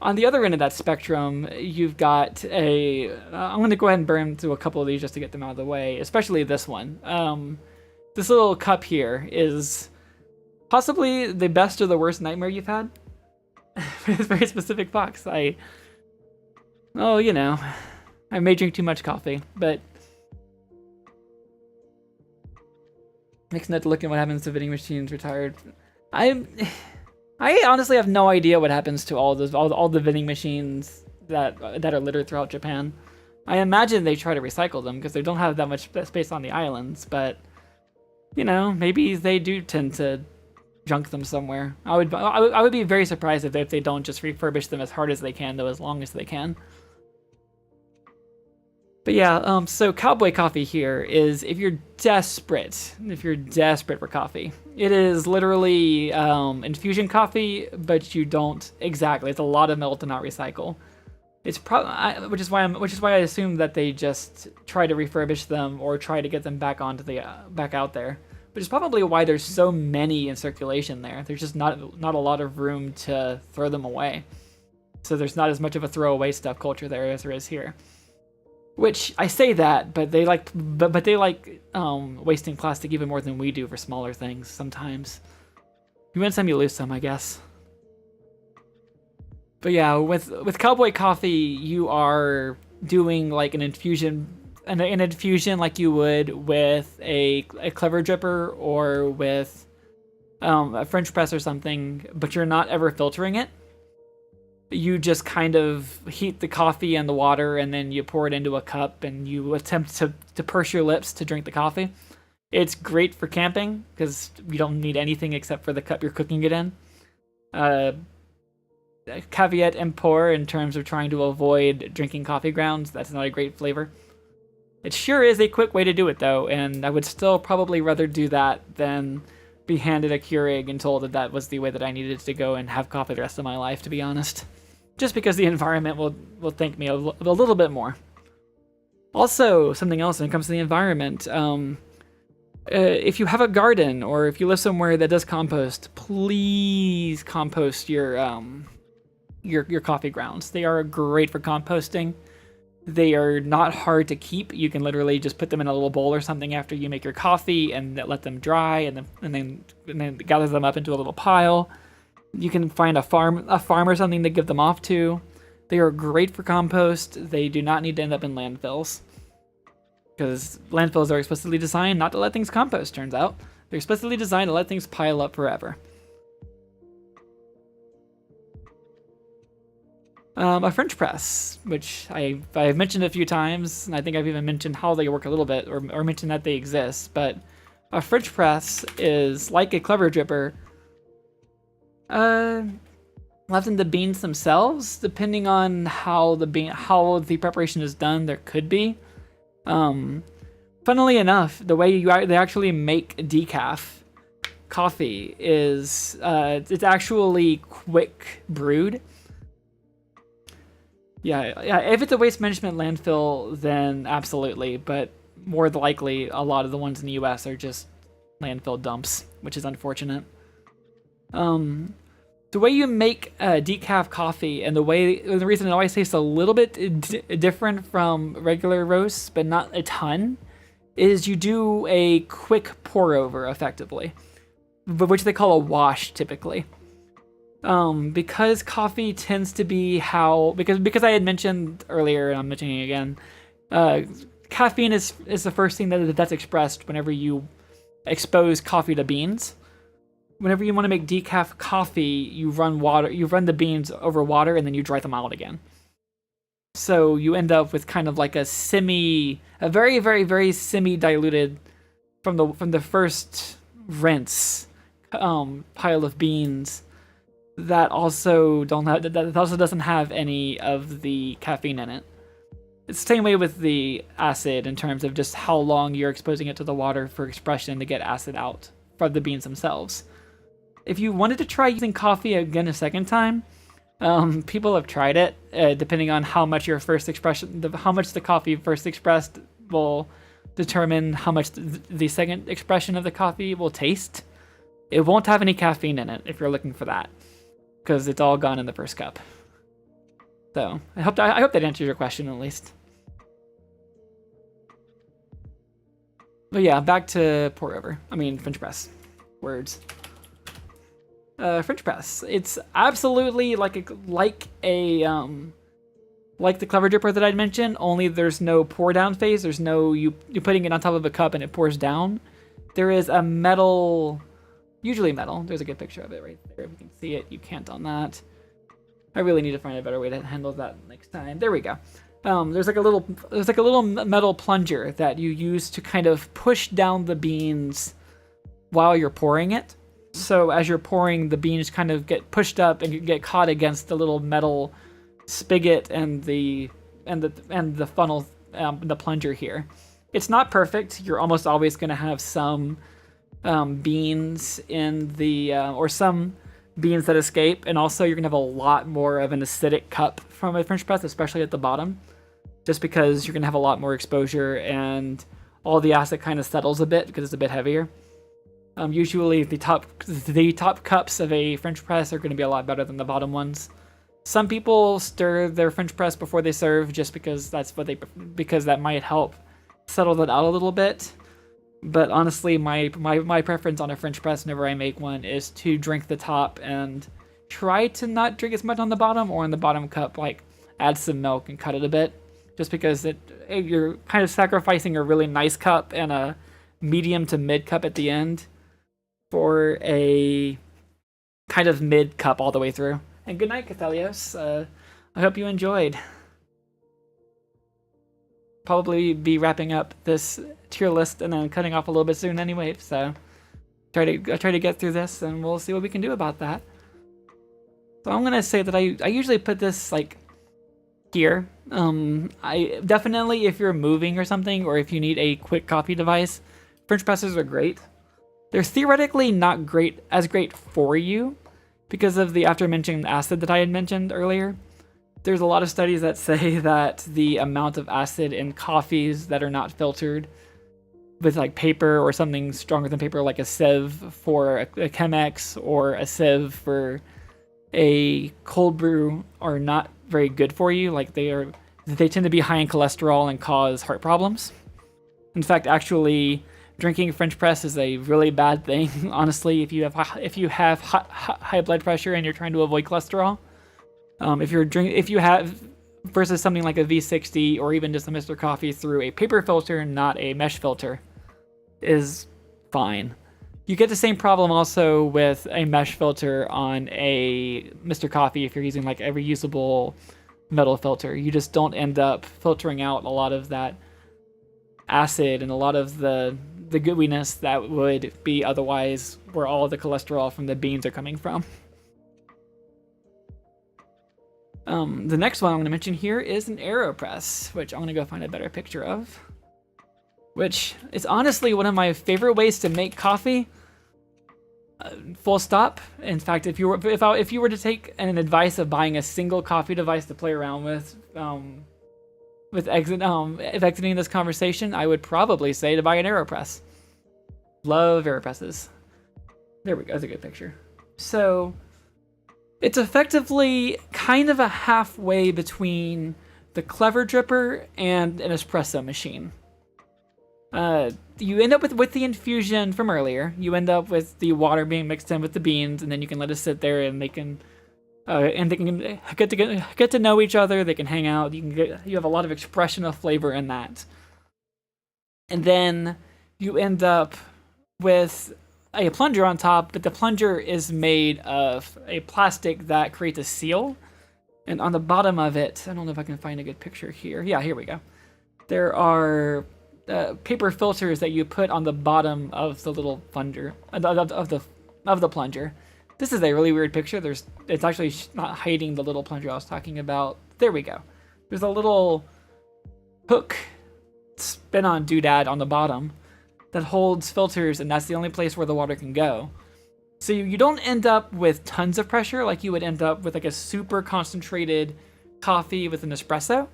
the other end of that spectrum, you've got I'm going to go ahead and burn through a couple of these just to get them out of the way, especially this one. This little cup here is possibly the best or the worst nightmare you've had. For this very specific box. I may drink too much coffee, but makes nut to look at what happens to vending machines retired. I honestly have no idea what happens to all the vending machines that are littered throughout Japan. I imagine they try to recycle them because they don't have that much space on the islands, but you know, maybe they do tend to junk them somewhere. I would be very surprised if they don't just refurbish them as hard as they can, though, as long as they can. But yeah, so cowboy coffee here is if you're desperate for coffee. It is literally infusion coffee, but you don't exactly. It's a lot of milk to not recycle. It's probably which is why I assume that they just try to refurbish them or try to get them back onto the back out there. Which is probably why there's so many in circulation there. There's just not a lot of room to throw them away. So there's not as much of a throwaway stuff culture there as there is here. Which I say that, but they like wasting plastic even more than we do for smaller things sometimes. You win some, you lose some, I guess. But yeah, with cowboy coffee, you are doing like an infusion like you would with a clever dripper or with a French press or something, but you're not ever filtering it. You just kind of heat the coffee and the water, and then you pour it into a cup, and you attempt to purse your lips to drink the coffee. It's great for camping, because you don't need anything except for the cup you're cooking it in. Caveat emptor in terms of trying to avoid drinking coffee grounds. That's not a great flavor. It sure is a quick way to do it, though, and I would still probably rather do that than be handed a Keurig and told that that was the way that I needed to go and have coffee the rest of my life, to be honest. Just because the environment will thank me a little bit more. Also, something else when it comes to the environment, if you have a garden or if you live somewhere that does compost, please compost your coffee grounds. They are great for composting. They are not hard to keep. You can literally just put them in a little bowl or something after you make your coffee and let them dry, and then gather them up into a little pile. You can find a farm or something to give them off to. They are great for compost. They do not need to end up in landfills, because landfills are explicitly designed not to let things compost, turns out. They're explicitly designed to let things pile up forever. A French press, which I've mentioned a few times, and I think I've even mentioned how they work a little bit, or mentioned that they exist, but a French press is like a clever dripper, left in the beans themselves, depending on how the preparation is done, there could be. Funnily enough, the way they actually make decaf coffee is it's actually quick brewed. Yeah. If it's a waste management landfill, then absolutely. But more likely, a lot of the ones in the U.S. are just landfill dumps, which is unfortunate. The way you make decaf coffee and the reason it always tastes a little bit different from regular roasts, but not a ton, is you do a quick pour over, effectively, which they call a wash typically. Because coffee tends to be because I had mentioned earlier, and I'm mentioning it again, caffeine is the first thing that's expressed whenever you expose coffee to beans. Whenever you want to make decaf coffee, you run the beans over water, and then you dry them out again. So you end up with kind of like a very, very, very semi-diluted from the first rinse pile of beans. That also doesn't have any of the caffeine in it. It's the same way with the acid in terms of just how long you're exposing it to the water for expression to get acid out from the beans themselves. If you wanted to try using coffee again a second time, people have tried it. Depending on how much how much the coffee first expressed will determine how much the second expression of the coffee will taste. It won't have any caffeine in it if you're looking for that, because it's all gone in the first cup. So I hope that answers your question at least. But yeah, back to French press. Words. French press. It's absolutely like the clever dripper that I'd mentioned, only there's no pour down phase. There's no you putting it on top of a cup and it pours down. There is a metal, usually metal. There's a good picture of it right there. If you can see it, you can't on that. I really need to find a better way to handle that next time. There we go. There's like a little metal plunger that you use to kind of push down the beans while you're pouring it. So as you're pouring, the beans kind of get pushed up and get caught against the little metal spigot and the funnel, the plunger here. It's not perfect. You're almost always going to have some beans in the or some beans that escape, and also you're going to have a lot more of an acidic cup from a French press, especially at the bottom, just because you're going to have a lot more exposure and all the acid kind of settles a bit because it's a bit heavier. Usually the top cups of a French press are going to be a lot better than the bottom ones. Some people stir their French press before they serve just because because that might help settle that out a little bit. But honestly, my preference on a French press whenever I make one is to drink the top and try to not drink as much on the bottom, or in the bottom cup, like add some milk and cut it a bit, just because you're kind of sacrificing a really nice cup and a medium to mid cup at the end for a kind of mid cup all the way through. And good night, Cathelios. I hope you enjoyed. Probably be wrapping up this tier list and then cutting off a little bit soon anyway, so I try to get through this and we'll see what we can do about that. So I'm gonna say that I usually put this like here. I definitely, if you're moving or something, or if you need a quick coffee device, French presses are great. They're theoretically not as great for you because of the aforementioned acid that I had mentioned earlier. There's a lot of studies that say that the amount of acid in coffees that are not filtered with like paper or something stronger than paper, like a sieve for a Chemex or a sieve for a cold brew, are not very good for you. Like they tend to be high in cholesterol and cause heart problems. In fact, actually, drinking French press is a really bad thing. Honestly, if you have high blood pressure and you're trying to avoid cholesterol. If you have versus something like a V60 or even just a Mr. Coffee through a paper filter, not a mesh filter, is fine. You get the same problem also with a mesh filter on a Mr. Coffee if you're using like a reusable metal filter. You just don't end up filtering out a lot of that acid and a lot of the gooiness that would be otherwise where all the cholesterol from the beans are coming from. The next one I'm going to mention here is an AeroPress, which I'm going to go find a better picture of, which is honestly one of my favorite ways to make coffee. Full stop. In fact, if you were to take an advice of buying a single coffee device to play around with exiting this conversation, I would probably say to buy an AeroPress. Love AeroPresses. There we go. That's a good picture. So it's effectively kind of a halfway between the Clever Dripper and an espresso machine. You end up with the infusion from earlier. You end up with the water being mixed in with the beans, and then you can let it sit there, and they can get to know each other. They can hang out. You have a lot of expression of flavor in that, and then you end up with a plunger on top, but the plunger is made of a plastic that creates a seal. And on the bottom of it, I don't know if I can find a good picture here. Yeah, here we go. There are paper filters that you put on the bottom of the little plunger, of the plunger. This is a really weird picture. It's actually not hiding the little plunger I was talking about. There we go. There's a little hook spin-on doodad on the bottom that holds filters, and that's the only place where the water can go. So you don't end up with tons of pressure like you would end up with like a super concentrated coffee with an espresso,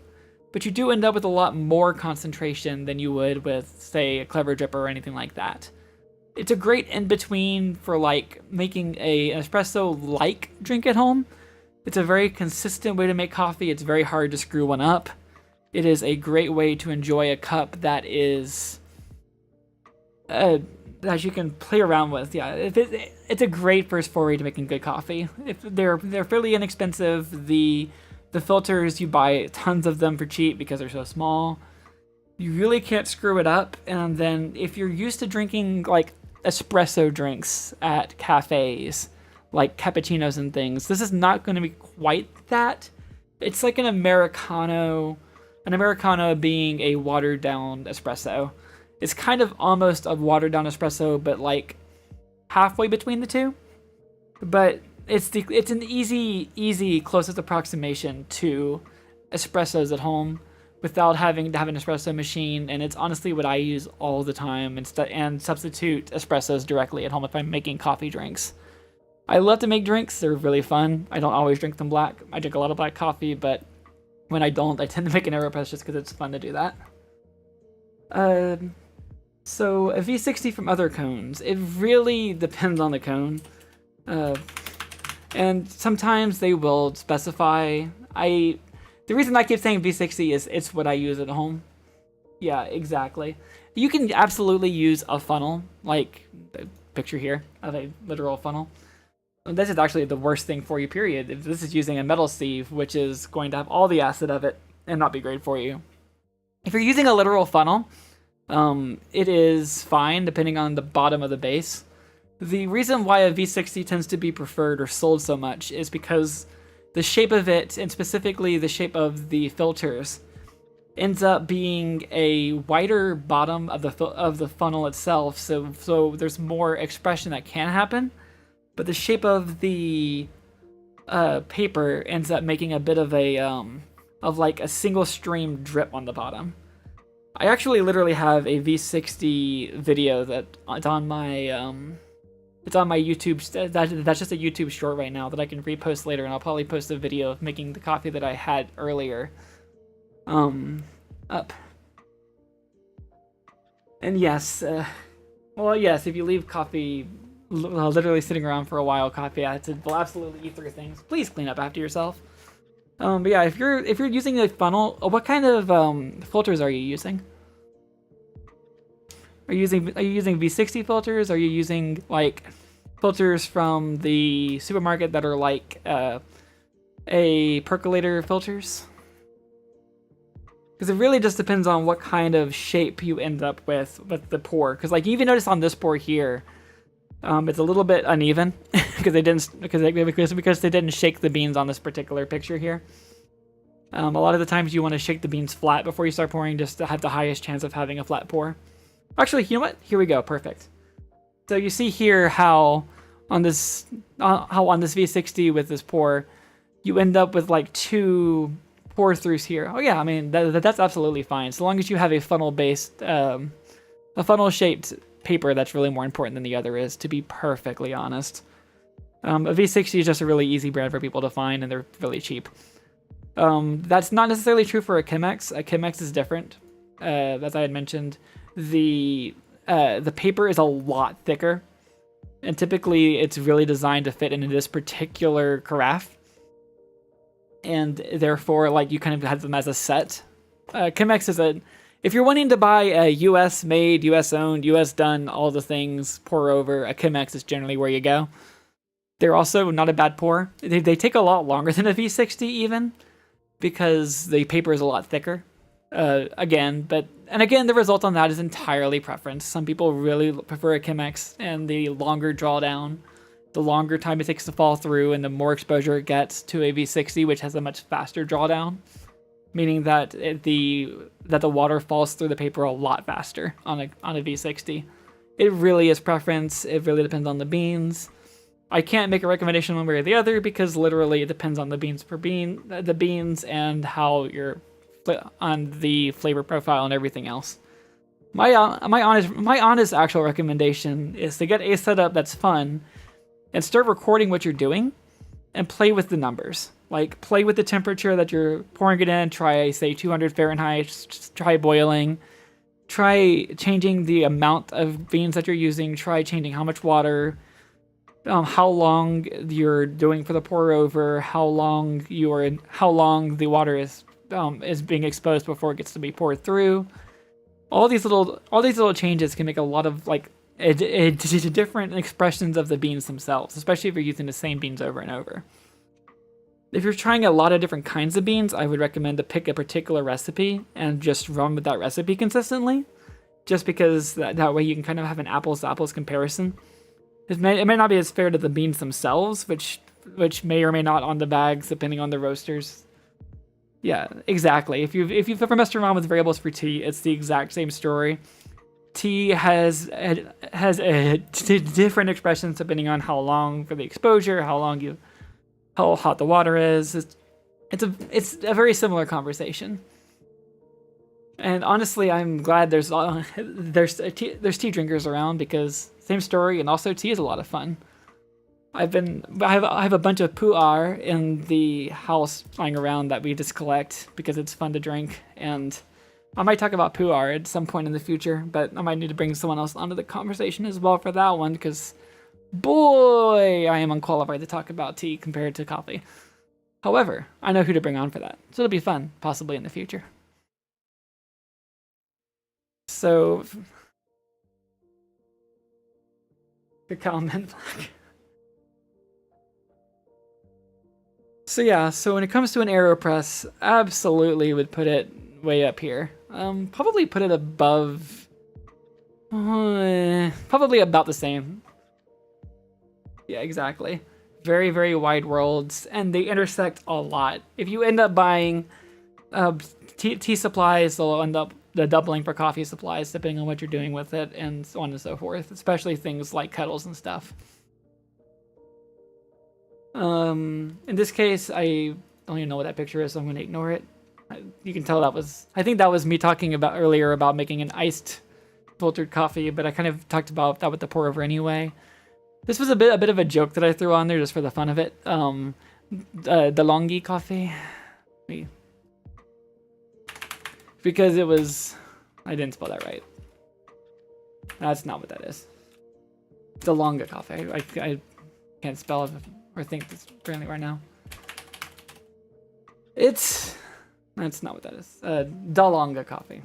but you do end up with a lot more concentration than you would with, say, a Clever Dripper or anything like that. It's a great in-between for like making an espresso-like drink at home. It's a very consistent way to make coffee. It's very hard to screw one up. It is a great way to enjoy a cup that is that you can play around with. Yeah, it's a great first foray to making good coffee. They're fairly inexpensive. The filters, you buy tons of them for cheap because they're so small. You really can't screw it up. And then if you're used to drinking like espresso drinks at cafes, like cappuccinos and things, this is not going to be quite that. It's like an Americano being a watered down espresso. It's kind of almost a watered down espresso, but like halfway between the two, but it's an easy closest approximation to espressos at home without having to have an espresso machine, and it's honestly what I use all the time, and substitute espressos directly at home if I'm making coffee drinks. I love to make drinks. They're really fun. I don't always drink them black. I drink a lot of black coffee, but when I don't, I tend to make an AeroPress just because it's fun to do that. So a V60 from other cones, it really depends on the cone. And sometimes they will specify. The reason I keep saying V60 is it's what I use at home. Yeah, exactly. You can absolutely use a funnel, like the picture here of a literal funnel. This is actually the worst thing for you, period. If this is using a metal sieve, which is going to have all the acid of it and not be great for you. If you're using a literal funnel, it is fine depending on the bottom of the base. The reason why a V60 tends to be preferred or sold so much is because the shape of it, and specifically the shape of the filters, ends up being a wider bottom of the funnel itself, so there's more expression that can happen, but the shape of the paper ends up making a bit of like a single stream drip on the bottom. I actually literally have a V60 video that it's on my YouTube. That's just a YouTube short right now that I can repost later, and I'll probably post a video of making the coffee that I had earlier up. And yes, yes, if you leave coffee literally sitting around for a while, coffee acid will absolutely eat through things. Please clean up after yourself. But yeah, if you're using a funnel, what kind of filters are you using? Are you using V60 filters? Are you using like filters from the supermarket that are like a percolator filters? Because it really just depends on what kind of shape you end up with the pour. Because like you even notice on this pour here, it's a little bit uneven because they didn't shake the beans on this particular picture here. A lot of the times you want to shake the beans flat before you start pouring, just to have the highest chance of having a flat pour. Actually, you know what? Here we go. Perfect. So you see here how on this V60 with this pour, you end up with like two pour throughs here. Oh yeah, I mean that's absolutely fine. So long as you have a funnel-based, a funnel-shaped paper, that's really more important than the other is, to be perfectly honest. A V60 is just a really easy brand for people to find, and they're really cheap. That's not necessarily true for a Chemex. A Chemex is different. As I had mentioned, the paper is a lot thicker, and typically it's really designed to fit into this particular carafe, and therefore like you kind of have them as a set. Chemex is if you're wanting to buy a US made, US owned, US done, all the things pour over, a Chemex is generally where you go. They're also not a bad pour. They take a lot longer than a V60 even, because the paper is a lot thicker. Again, the result on that is entirely preference. Some people really prefer a Chemex, and the longer drawdown, the longer time it takes to fall through, and the more exposure it gets to a V60, which has a much faster drawdown, meaning that the water falls through the paper a lot faster on a V60. It really is preference. It really depends on the beans. I can't make a recommendation one way or the other because literally it depends on the beans and how you're on the flavor profile and everything else. My honest actual recommendation is to get a setup that's fun and start recording what you're doing and play with the numbers. Like play with the temperature that you're pouring it in. Try say 200 Fahrenheit. Try boiling. Try changing the amount of beans that you're using. Try changing how much water. How long you're doing for the pour over, how long the water is being exposed before it gets to be poured through. All these little changes can make a lot of like different expressions of the beans themselves, especially if you're using the same beans over and over. If you're trying a lot of different kinds of beans, I would recommend to pick a particular recipe and just run with that recipe consistently, just because that way you can kind of have an apples to apples comparison. It may not be as fair to the beans themselves, which may or may not on the bags, depending on the roasters. Yeah, exactly. If you've ever messed around with variables for tea, it's the exact same story. tea has different expressions depending on how long for the exposure, how hot the water is. It's a very similar conversation. And honestly, I'm glad there's tea drinkers around, because same story, and also tea is a lot of fun. I have a bunch of pu'er in the house lying around that we just collect because it's fun to drink, and I might talk about pu'er at some point in the future, but I might need to bring someone else onto the conversation as well for that one, because boy, I am unqualified to talk about tea compared to coffee. However, I know who to bring on for that, so it'll be fun, possibly in the future. So, cacao mint black. So yeah, so when it comes to an AeroPress, absolutely would put it way up here. Probably put it above, probably about the same. Yeah, exactly. Very, very wide worlds, and they intersect a lot. If you end up buying tea supplies, they'll end up the doubling for coffee supplies, depending on what you're doing with it, and so on and so forth, especially things like kettles and stuff. In this case, I don't even know what that picture is, so I'm going to ignore it. You can tell I think that was me talking about earlier about making an iced filtered coffee, but I kind of talked about that with the pour over anyway. This was a bit of a joke that I threw on there just for the fun of it. DeLonghi coffee. Because it was, I didn't spell that right. That's not what that is. DeLonghi coffee. I can't spell it or think this apparently right now. That's not what that is. DeLonghi coffee.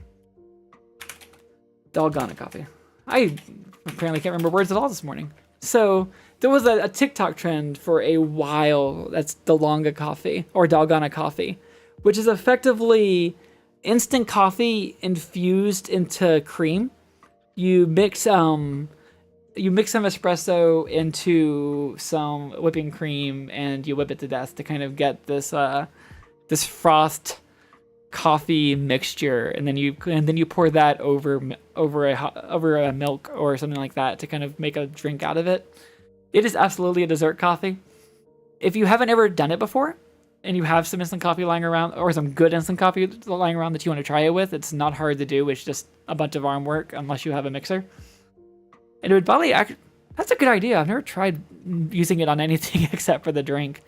Dalgona coffee. I apparently can't remember words at all this morning. So there was a TikTok trend for a while that's DeLonghi coffee or Dalgona coffee, which is effectively instant coffee infused into cream. You mix some espresso into some whipping cream, and you whip it to death to kind of get this frothed coffee mixture, and then you pour that over a milk or something like that to kind of make a drink out of it. It is absolutely a dessert coffee. If you haven't ever done it before, and you have some instant coffee lying around, or some good instant coffee lying around that you want to try it with, it's not hard to do. It's just a bunch of arm work, unless you have a mixer. And it would probably that's a good idea. I've never tried using it on anything except for the drink.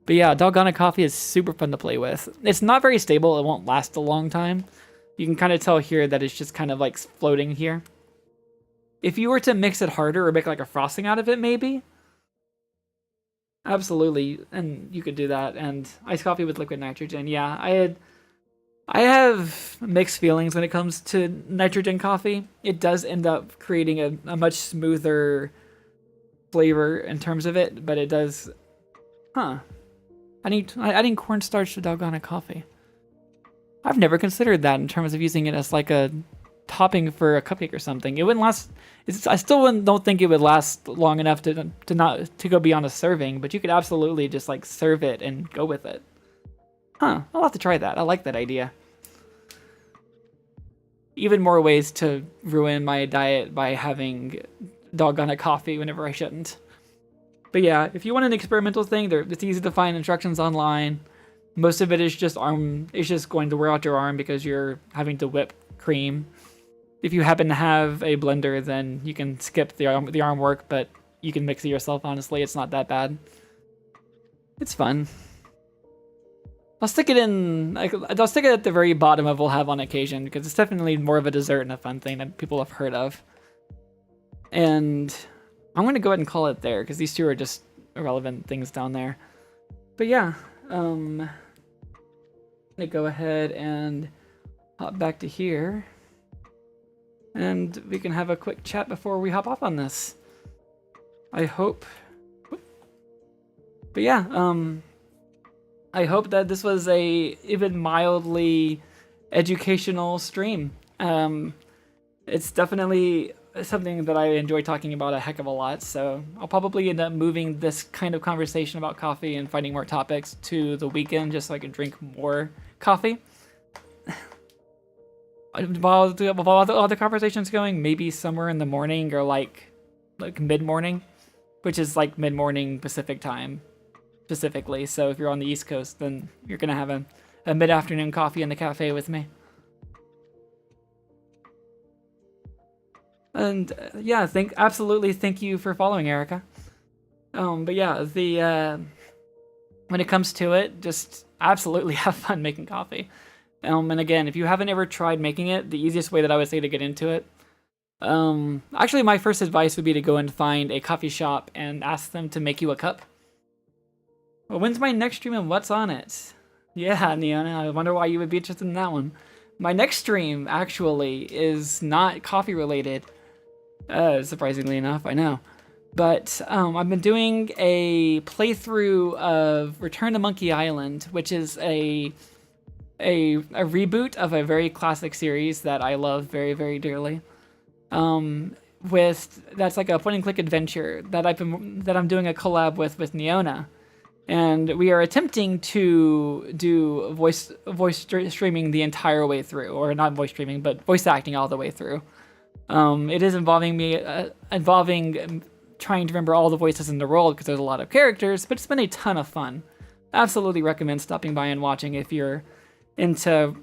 But yeah, Dalgona coffee is super fun to play with. It's not very stable. It won't last a long time. You can kind of tell here that it's just kind of like floating here. If you were to mix it harder or make like a frosting out of it, maybe. Absolutely, and you could do that. And iced coffee with liquid nitrogen. Yeah, I have mixed feelings when it comes to nitrogen coffee. It does end up creating a much smoother flavor in terms of it, but it does... Adding cornstarch to Dalgona coffee. I've never considered that in terms of using it as like a topping for a cupcake or something. It wouldn't last... I still don't think it would last long enough to go beyond a serving, but you could absolutely just like serve it and go with it. I'll have to try that. I like that idea. Even more ways to ruin my diet by having Dalgona coffee whenever I shouldn't. But yeah, if you want an experimental thing, it's easy to find instructions online. Most of it is just going to wear out your arm because you're having to whip cream. If you happen to have a blender, then you can skip the arm work, but you can mix it yourself, honestly. It's not that bad. It's fun. I'll stick it at the very bottom of we'll have on occasion, because it's definitely more of a dessert and a fun thing that people have heard of. And I'm going to go ahead and call it there, because these two are just irrelevant things down there. But yeah, I'm going to go ahead and hop back to here. And we can have a quick chat before we hop off on this. I hope. But yeah, I hope that this was a even mildly educational stream. It's definitely something that I enjoy talking about a heck of a lot, so I'll probably end up moving this kind of conversation about coffee and finding more topics to the weekend just so I can drink more coffee. while all the conversation's going, maybe somewhere in the morning or like mid-morning, which is like mid-morning Pacific time specifically. So if you're on the East Coast, then you're gonna have a mid-afternoon coffee in the cafe with me. And yeah, absolutely thank you for following, Erica. But yeah, when it comes to it, just absolutely have fun making coffee. And again, if you haven't ever tried making it, the easiest way that I would say to get into it, actually my first advice would be to go and find a coffee shop and ask them to make you a cup. Well, when's my next stream and what's on it? Yeah, Neona, I wonder why you would be interested in that one. My next stream, actually, is not coffee related. Surprisingly enough, I know. But I've been doing a playthrough of Return to Monkey Island, which is a reboot of a very classic series that I love very, very dearly. That's like a point-and-click adventure that I'm doing a collab with Neona, and we are attempting to do voice streaming the entire way through, or not voice streaming, but voice acting all the way through. It is involving trying to remember all the voices in the world because there's a lot of characters, but it's been a ton of fun. Absolutely recommend stopping by and watching if you're into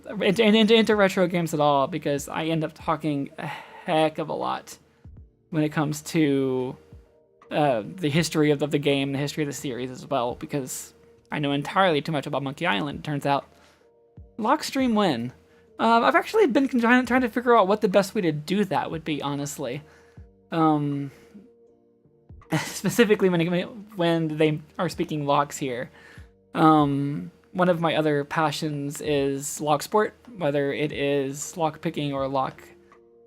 retro games at all, because I end up talking a heck of a lot when it comes to the history of the game, the history of the series as well, because I know entirely too much about Monkey Island, it turns out. Lock stream when? I've actually been trying to figure out what the best way to do that would be, honestly. Specifically when they are speaking locks here. One of my other passions is lock sport, whether it is lock picking or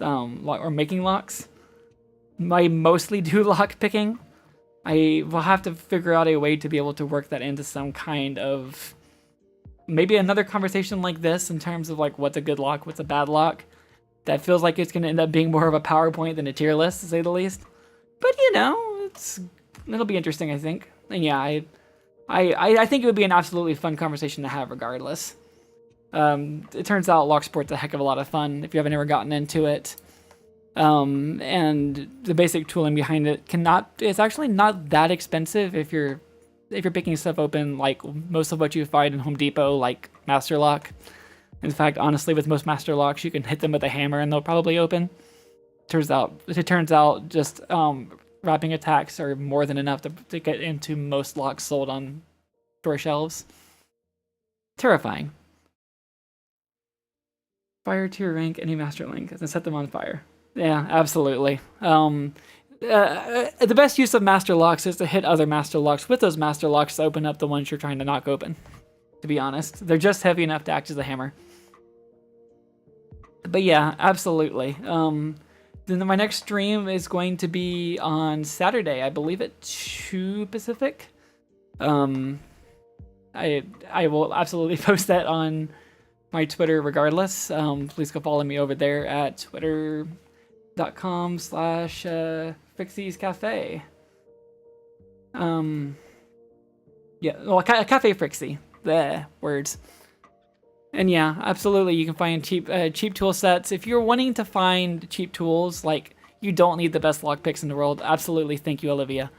or making locks. I mostly do lock picking. I will have to figure out a way to be able to work that into some kind of maybe another conversation like this in terms of like what's a good lock, what's a bad lock. That feels like it's going to end up being more of a PowerPoint than a tier list, to say the least. But you know, it'll be interesting, I think. And yeah, I think it would be an absolutely fun conversation to have regardless. It turns out lock sport's a heck of a lot of fun if you haven't ever gotten into it. And the basic tooling behind it it's actually not that expensive if you're picking stuff open like most of what you find in Home Depot, like Master Lock. In fact, honestly, with most Master Locks, you can hit them with a hammer and they'll probably open. It turns out just wrapping attacks are more than enough to get into most locks sold on store shelves. Terrifying. Fire to your rank any Master Link and set them on fire. Yeah, absolutely. The best use of Master Locks is to hit other Master Locks with those Master Locks to open up the ones you're trying to knock open. To be honest, they're just heavy enough to act as a hammer. But yeah, absolutely. Then my next stream is going to be on Saturday, I believe at 2 Pacific. I will absolutely post that on my Twitter regardless. Please go follow me over there at twitter.com/Fryxie's Cafe. Yeah, well, Cafe Fryxie. The words. And yeah, absolutely, you can find cheap tool sets. If you're wanting to find cheap tools, like, you don't need the best lockpicks in the world, absolutely, thank you, Olivia.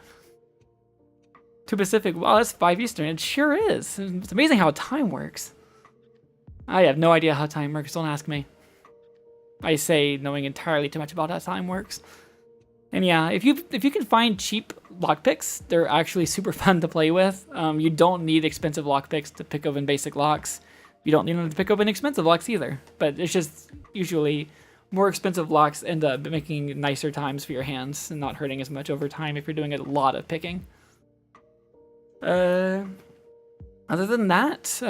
2 Pacific, wow, that's 5 Eastern, it sure is. It's amazing how time works. I have no idea how time works, don't ask me. I say knowing entirely too much about how time works. And yeah, if you can find cheap lockpicks, they're actually super fun to play with. You don't need expensive lockpicks to pick open basic locks. You don't need them to pick open expensive locks either. But it's just usually more expensive locks end up making nicer times for your hands and not hurting as much over time if you're doing a lot of picking. Other than that,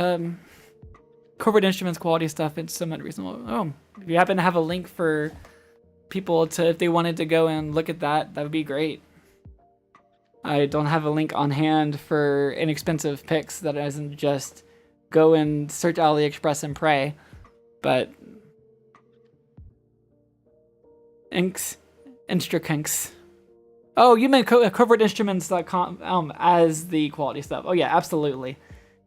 corporate instruments quality stuff, it's somewhat reasonable. Oh, if you happen to have a link for people if they wanted to go and look at that would be great. I don't have a link on hand for inexpensive picks that isn't just go and search AliExpress and pray, but Instrakinks. Oh, you meant covertinstruments.com as the quality stuff. Oh yeah, absolutely.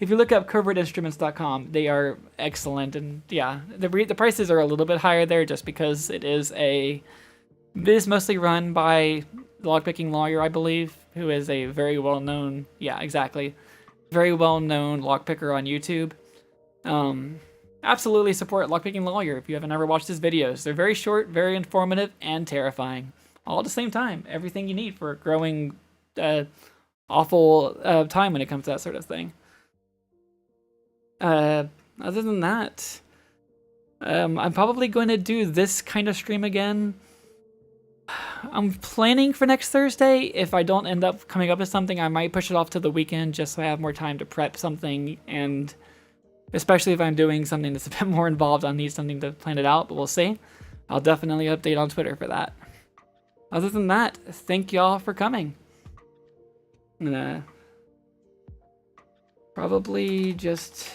if you look up covertinstruments.com, they are excellent, and yeah, the prices are a little bit higher there just because it is mostly run by the lockpicking lawyer, I believe, who is a very well-known, yeah, exactly, very well-known lockpicker on YouTube. Absolutely support Lockpicking Lawyer if you haven't ever watched his videos. They're very short, very informative, and terrifying, all at the same time. Everything you need for a growing, awful time when it comes to that sort of thing. Other than that, I'm probably going to do this kind of stream again. I'm planning for next Thursday. If I don't end up coming up with something, I might push it off to the weekend just so I have more time to prep something, and especially if I'm doing something that's a bit more involved, I'll need something to plan it out, but we'll see. I'll definitely update on Twitter for that. Other than that, thank y'all for coming. I'm gonna probably just